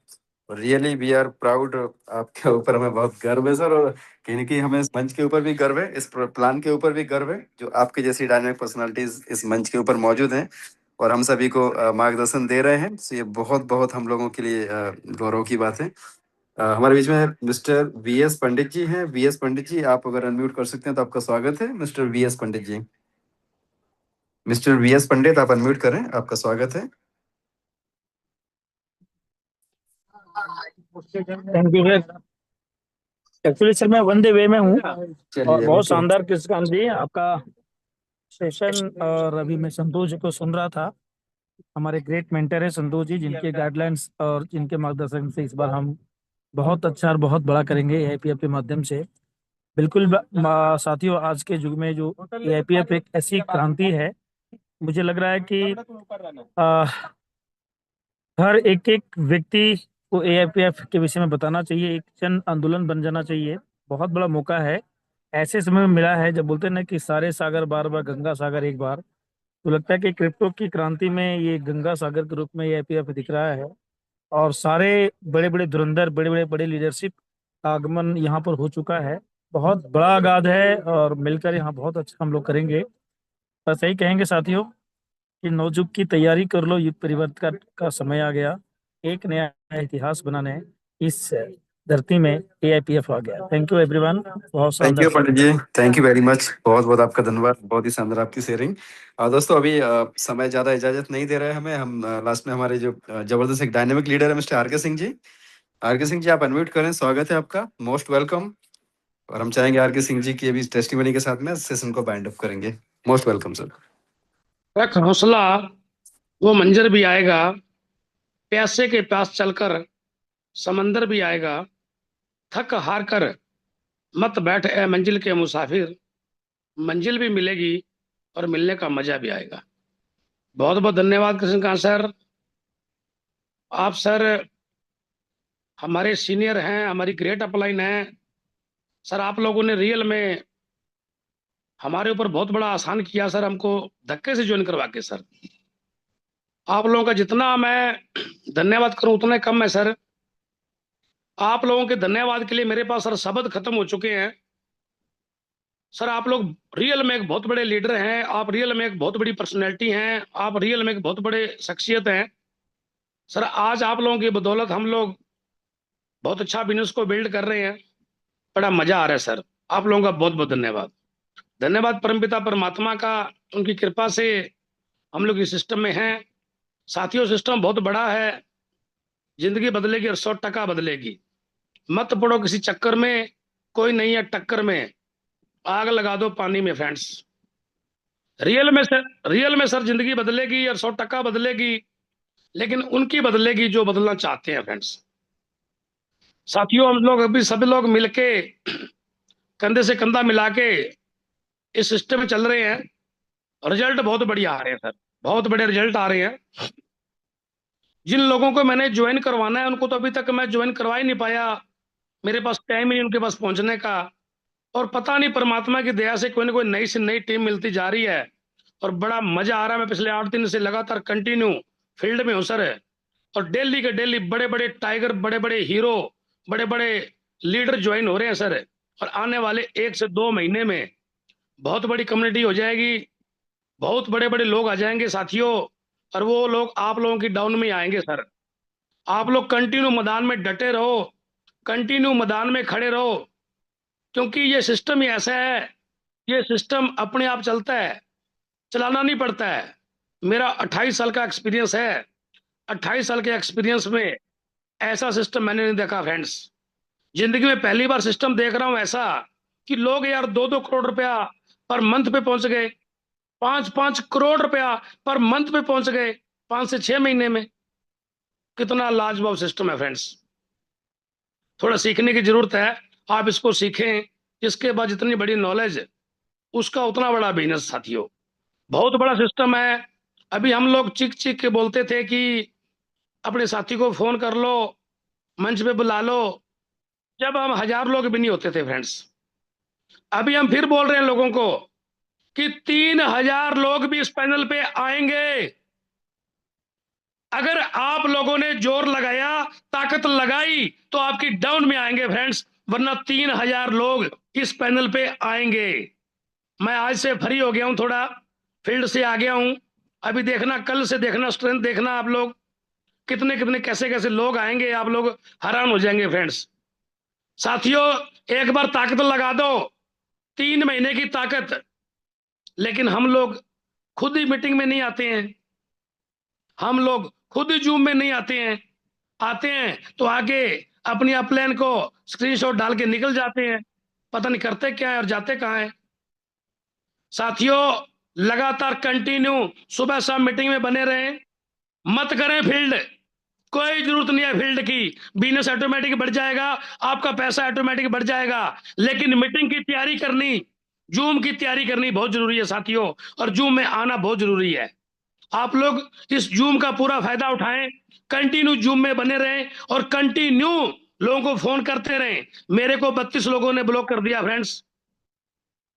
रियली वी आर प्राउड, आपके ऊपर हमें बहुत गर्व है सर। और कहीं ना कहीं हमें इस मंच के ऊपर भी गर्व है, इस प्लान के ऊपर भी गर्व है, जो आपके जैसी डायनामिक पर्सनालिटीज इस मंच के ऊपर मौजूद हैं और हम सभी को मार्गदर्शन दे रहे हैं। तो ये बहुत बहुत हम लोगों के लिए गौरव की बात है। हमारे बीच में मिस्टर वीएस पंडित जी हैं। वीएस पंडित जी, आप अगर अनम्यूट कर सकते हैं तो आपका स्वागत है। मिस्टर वीएस पंडित जी, मिस्टर वीएस पंडित, आप अनम्यूट करें, आपका स्वागत है। Thank you sir. Actually sir मैं वन डे वे में हूँ और बहुत शानदार कृष्णकांत जी आपका सेशन। और अभी मैं संतोष जी को सुन रहा था, हमारे ग्रेट मेंटर है संतोष जी, जिनके गाइडलाइंस और जिनके मार्गदर्शन से इस बार हम बहुत अच्छा और बहुत बड़ा करेंगे एआईपीएफ के माध्यम से। बिल्कुल साथियों, आज के युग में जो एआईपीएफ एक ऐसी क्रांति है, मुझे लग रहा है कि हर एक एक व्यक्ति को एआईपीएफ के विषय में बताना चाहिए, एक जन आंदोलन बन जाना चाहिए। बहुत बड़ा मौका है, ऐसे समय में मिला है जब बोलते हैं ना कि सारे सागर बार बार गंगा सागर एक बार। तो लगता है कि क्रिप्टो की क्रांति में ये गंगा सागर के रूप में एआईपीएफ दिख रहा है और सारे बड़े बड़े धुरंधर, बड़े लीडरशिप का आगमन यहाँ पर हो चुका है। बहुत बड़ा आगाज है और मिलकर यहाँ बहुत अच्छा हम लोग करेंगे। बस यही कहेंगे साथियों कि नवयुग की तैयारी कर लो, युग परिवर्तन का समय आ गया, एक नया इतिहास बनाने इस धरती में एआईपीएफ आ गया। थैंक यू एवरीवन, बहुत थैंक यू शानदार। पंडित जी, थैंक यू वेरी मच, बहुत बहुत आपका धन्यवाद, बहुत ही शानदार आपकी शेयरिंग। दोस्तों अभी समय ज्यादा इजाजत नहीं दे रहे हैं हमें। हम लास्ट में हमारे जो जबरदस्त एक डायनेमिक लीडर है mister R K Singh ji. R K Singh ji, आप अनम्यूट करें, स्वागत है आपका, मोस्ट वेलकम। और हम चाहेंगे आरके सिंह जी की अभी टेस्टिमनी के साथ में सेशन को बाइंड अप करेंगे। Most welcome sir. रख हौसला, वो मंजर भी आएगा, प्यासे के पास चलकर समंदर भी आएगा। थक हार कर मत बैठ ए मंजिल के मुसाफिर, मंजिल भी मिलेगी और मिलने का मजा भी आएगा। बहुत बहुत धन्यवाद कृष्णकांत सर। आप सर हमारे सीनियर हैं, हमारी ग्रेट अपलाइन है सर। आप लोगों ने रियल में हमारे ऊपर बहुत बड़ा आसान किया सर, हमको धक्के से ज्वाइन करवा के सर। आप लोगों का जितना मैं धन्यवाद करूं उतना कम है सर। आप लोगों के धन्यवाद के लिए मेरे पास सर शब्द खत्म हो चुके हैं सर। आप लोग रियल में एक बहुत बड़े लीडर हैं, आप रियल में एक बहुत बड़ी पर्सनैलिटी हैं, आप रियल में एक बहुत बड़े शख्सियत हैं सर। आज आप लोगों की बदौलत हम लोग बहुत अच्छा बिजनेस को बिल्ड कर रहे हैं, बड़ा मजा आ रहा है सर। आप लोगों का बहुत बहुत धन्यवाद। धन्यवाद परमपिता परमात्मा का, उनकी कृपा से हम लोग इस सिस्टम में हैं साथियों। सिस्टम बहुत बड़ा है, जिंदगी बदलेगी और 100% बदलेगी। मत पड़ो किसी चक्कर में, कोई नहीं है टक्कर में, आग लगा दो पानी में फ्रेंड्स। रियल में सर जिंदगी बदलेगी और 100% बदलेगी, लेकिन उनकी बदलेगी जो बदलना चाहते हैं फ्रेंड्स। साथियों हम लोग अभी सभी लोग मिलके कंधे से कंधा मिला के इस सिस्टम में चल रहे हैं। रिजल्ट बहुत बढ़िया आ रहे हैं सर, बहुत बड़े रिजल्ट आ रहे हैं। जिन लोगों को मैंने ज्वाइन करवाना है उनको तो अभी तक मैं ज्वाइन करवा ही नहीं पाया, मेरे पास टाइम ही नहीं उनके पास पहुंचने का। और पता नहीं परमात्मा की दया से कोई ना कोई नई से नई टीम मिलती जा रही है और बड़ा मजा आ रहा है। मैं पिछले 8 दिन से लगातार कंटिन्यू फील्ड में हूँ सर, और डेली के डेली बड़े बड़े टाइगर, बड़े बड़े हीरो, बड़े बड़े लीडर ज्वाइन हो रहे हैं सर। और आने वाले 1 से 2 महीने में बहुत बड़ी कम्युनिटी हो जाएगी, बहुत बड़े बड़े लोग आ जाएंगे साथियों। और वो लोग आप लोगों की डाउन में आएंगे सर। आप लोग कंटिन्यू मैदान में डटे रहो, कंटिन्यू मैदान में खड़े रहो, क्योंकि ये सिस्टम ही ऐसा है, ये सिस्टम अपने आप चलता है, चलाना नहीं पड़ता है। मेरा 28 साल का एक्सपीरियंस है। 28 साल के एक्सपीरियंस में ऐसा सिस्टम मैंने नहीं देखा फ्रेंड्स। जिंदगी में पहली बार सिस्टम देख रहा हूं ऐसा कि लोग यार 2-2 करोड़ रुपया पर मंथ पे पहुंच गए, 5-5 करोड़ रुपया पर मंथ पे पहुंच गए 5 से 6 महीने में। कितना लाजवाब सिस्टम है फ्रेंड्स। थोड़ा सीखने की जरूरत है, आप इसको सीखें। इसके बाद जितनी बड़ी नॉलेज उसका उतना बड़ा बिजनेस साथियों। बहुत बड़ा सिस्टम है। अभी हम लोग चिक चिक के बोलते थे कि अपने साथी को फोन कर लो, मंच पे बुला लो, जब हम 1000 लोग भी नहीं होते थे फ्रेंड्स। अभी हम फिर बोल रहे हैं लोगों को कि 3000 लोग भी इस पैनल पे आएंगे। अगर आप लोगों ने जोर लगाया, ताकत लगाई, तो आपकी डाउन में आएंगे फ्रेंड्स, वरना 3000 लोग इस पैनल पे आएंगे। मैं आज से फ्री हो गया हूं, थोड़ा फील्ड से आ गया हूं। अभी देखना, कल से देखना स्ट्रेंथ देखना, आप लोग कितने कितने कैसे कैसे लोग आएंगे, आप लोग हैरान हो जाएंगे फ्रेंड्स। साथियों, एक बार ताकत लगा दो, 3 महीने की ताकत। लेकिन हम लोग खुद ही मीटिंग में नहीं आते हैं, हम लोग खुद ही जूम में नहीं आते हैं। आते हैं तो आगे अपनी अपलाइन को स्क्रीनशॉट डाल के निकल जाते हैं, पता नहीं करते क्या है और जाते कहाँ हैं। साथियों, लगातार कंटिन्यू सुबह शाम मीटिंग में बने रहें, मत करें फील्ड। कोई जरूरत नहीं है फील्ड की, बिजनेस ऑटोमेटिक बढ़ जाएगा, आपका पैसा ऑटोमेटिक बढ़ जाएगा। लेकिन मीटिंग की तैयारी करनी, जूम की तैयारी करनी बहुत जरूरी है साथियों, और जूम में आना बहुत जरूरी है। आप लोग इस जूम का पूरा फायदा उठाएं, कंटिन्यू जूम में बने रहें और कंटिन्यू लोगों को फोन करते रहें। मेरे को 32 लोगों ने ब्लॉक कर दिया फ्रेंड्स।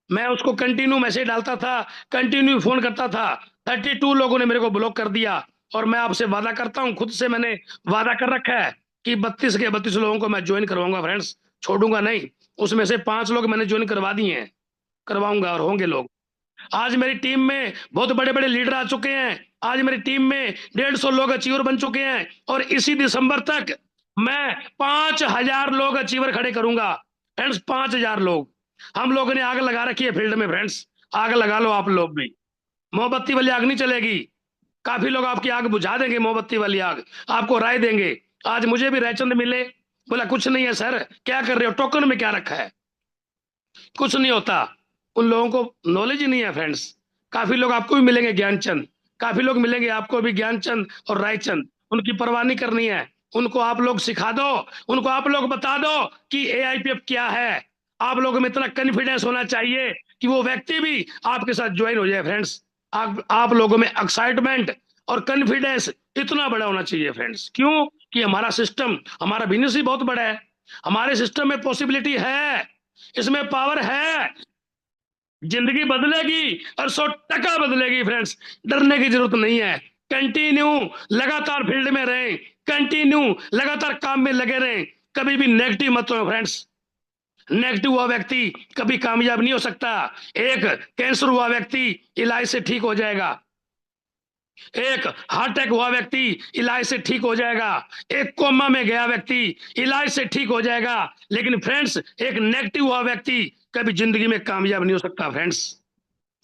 मैं उसको कंटिन्यू मैसेज डालता था, कंटिन्यू फोन करता था, 32 लोगों ने मेरे को ब्लॉक कर दिया। और मैं आपसे वादा करता हूं, खुद से मैंने वादा कर रखा है कि 32 के 32 लोगों को मैं ज्वाइन करवाऊंगा फ्रेंड्स, छोड़ूंगा नहीं। उसमें से 5 लोग मैंने ज्वाइन करवा दिए हैं, करवाऊंगा और होंगे लोग। आज मेरी टीम में बहुत बड़े बड़े लीडर आ चुके हैं। आज मेरी टीम में 150 लोग अचीवर बन चुके हैं, और इसी दिसंबर तक मैं 5000 लोग अचीवर खड़े करूंगा फ्रेंड्स। 5000 लोग। हम लोगों ने आग लगा रखी है फील्ड में फ्रेंड्स, आग लगा लो आप लोग भी। मोमबत्ती वाली आग नहीं चलेगी, काफी लोग आपकी आग बुझा देंगे, मोमबत्ती वाली आग आपको राय देंगे। आज मुझे भी रायचंद मिले, बोला कुछ नहीं है सर, क्या कर रहे हो, टोकन में क्या रखा है, कुछ नहीं होता। उन लोगों को नॉलेज ही नहीं है फ्रेंड्स। काफी लोग आपको भी मिलेंगे ज्ञानचंद, काफी लोग मिलेंगे आपको भी ज्ञानचंद और रायचंद, उनकी परवाह नहीं करनी है। उनको आप लोग सिखा दो, उनको आप लोग बता दो कि एआईपीएफ क्या है। आप लोगों में इतना कॉन्फिडेंस होना चाहिए कि वो व्यक्ति भी आपके साथ ज्वाइन हो जाए फ्रेंड्स। आप लोगों में एक्साइटमेंट और कॉन्फिडेंस इतना बड़ा होना चाहिए फ्रेंड्स। क्यों? कि हमारा सिस्टम, हमारा बिजनेस ही बहुत बड़ा है, हमारे सिस्टम में पॉसिबिलिटी है, इसमें पावर है। जिंदगी बदलेगी और 100% बदलेगी फ्रेंड्स, डरने की जरूरत नहीं है। कंटिन्यू लगातार फील्ड में रहें, कंटिन्यू लगातार काम में लगे रहें, कभी भी नेगेटिव मत हो फ्रेंड्स। नेगेटिव हुआ व्यक्ति कभी कामयाब नहीं हो सकता। एक कैंसर हुआ व्यक्ति इलाज से ठीक हो जाएगा, एक हार्ट अटैक हुआ व्यक्ति इलाज से ठीक हो जाएगा, एक कोमा में गया व्यक्ति इलाज से ठीक हो जाएगा। लेकिन फ्रेंड्स, एक नेगेटिव हुआ व्यक्ति कभी जिंदगी में कामयाब नहीं हो सकता फ्रेंड्स।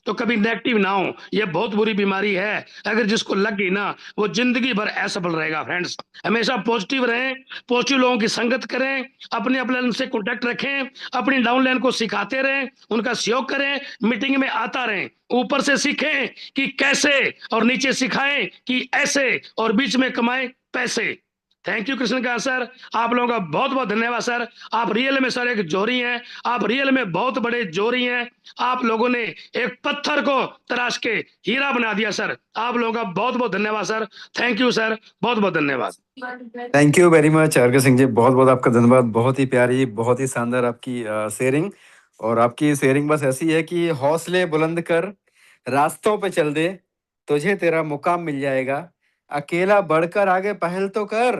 तो कभी नेगेटिव ना हो, यह बहुत बुरी बीमारी है। अगर जिसको लग गई ना, वो जिंदगी भर असफल रहेगा फ्रेंड्स। हमेशा पॉजिटिव रहें, पॉजिटिव लोगों की संगत करें, अपने अपलाइन से कॉन्टेक्ट रखें, अपनी डाउनलाइन को सिखाते रहें, उनका सहयोग करें, मीटिंग में आता रहें। ऊपर से सीखें कि कैसे, और नीचे सिखाएं कि ऐसे, और बीच में कमाएं पैसे। थैंक यू कृष्णकांत सर, आप लोगों का बहुत बहुत धन्यवाद सर। आप रियल में सर एक जोरी हैं, आप रियल में बहुत बड़े जोरी हैं। आप लोगों ने एक पत्थर को तराश के हीरा बना दिया सर। आप लोगों का बहुत बहुत धन्यवाद सर। थैंक यू सर, बहुत बहुत धन्यवाद। Thank you very much R K. Singh ji, बहुत बहुत आपका धन्यवाद। बहुत ही प्यारी, बहुत ही शानदार आपकी शेयरिंग। और आपकी शेयरिंग बस ऐसी है कि हौसले बुलंद कर, रास्तों पे चल दे, तुझे तेरा मुकाम मिल जाएगा, अकेला बढ़कर आगे पहल तो कर,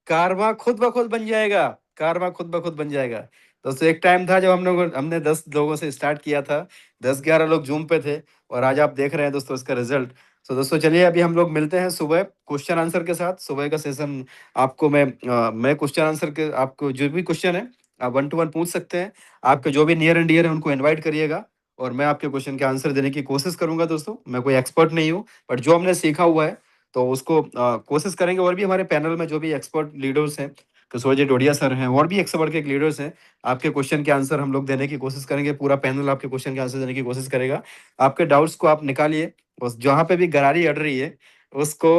कारवां खुद ब खुद बन जाएगा, कारवां खुद ब खुद बन जाएगा। दोस्तों, एक टाइम था जब हमने 10 लोगों से स्टार्ट किया था, 10-11 लोग जूम पे थे, और आज आप देख रहे हैं दोस्तों इसका रिजल्ट। तो दोस्तों चलिए, अभी हम लोग मिलते हैं सुबह क्वेश्चन आंसर के साथ। सुबह का सेशन आपको मैं क्वेश्चन आंसर के, आपको जो भी क्वेश्चन है आप 1 to 1 पूछ सकते हैं। आपके जो भी नियर एंड डियर है उनको इनवाइट करिएगा, और मैं आपके क्वेश्चन के आंसर देने की कोशिश करूंगा दोस्तों। मैं कोई एक्सपर्ट नहीं हूँ, बट जो हमने सीखा हुआ है तो उसको कोशिश करेंगे। और भी हमारे पैनल में जो भी एक्सपर्ट लीडर्स हैं, किशोर जी डोडिया सर हैं, और भी एक्सपर्ट के लीडर्स हैं, आपके क्वेश्चन के आंसर हम लोग देने की कोशिश करेंगे। पूरा पैनल आपके क्वेश्चन के आंसर देने की कोशिश करेगा। आपके डाउट्स को आप निकालिए, और जहाँ पे भी गरारी अड़ रही है उसको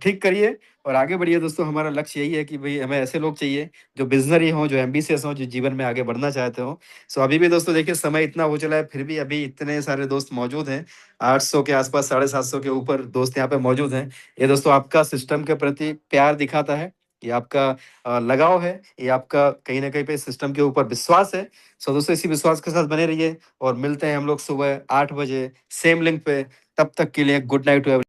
ठीक करिए और आगे बढ़िए दोस्तों। हमारा लक्ष्य यही है कि भाई हमें ऐसे लोग चाहिए जो बिजनरी हों, जो एम्बिशियस हों, जो जीवन में आगे बढ़ना चाहते हो। सो अभी भी दोस्तों देखिए समय इतना हो चला है, फिर भी अभी इतने सारे दोस्त मौजूद हैं। 800 के आसपास, 750 के ऊपर दोस्त यहाँ पे मौजूद हैं। ये दोस्तों आपका सिस्टम के प्रति प्यार दिखाता है, ये आपका लगाव है, ये आपका कहीं ना कहीं पे सिस्टम के ऊपर विश्वास है। सो दोस्तों इसी विश्वास के साथ बने रहिए और मिलते हैं हम लोग सुबह 8 बजे सेम लिंक पे। तब तक के लिए गुड नाइट टू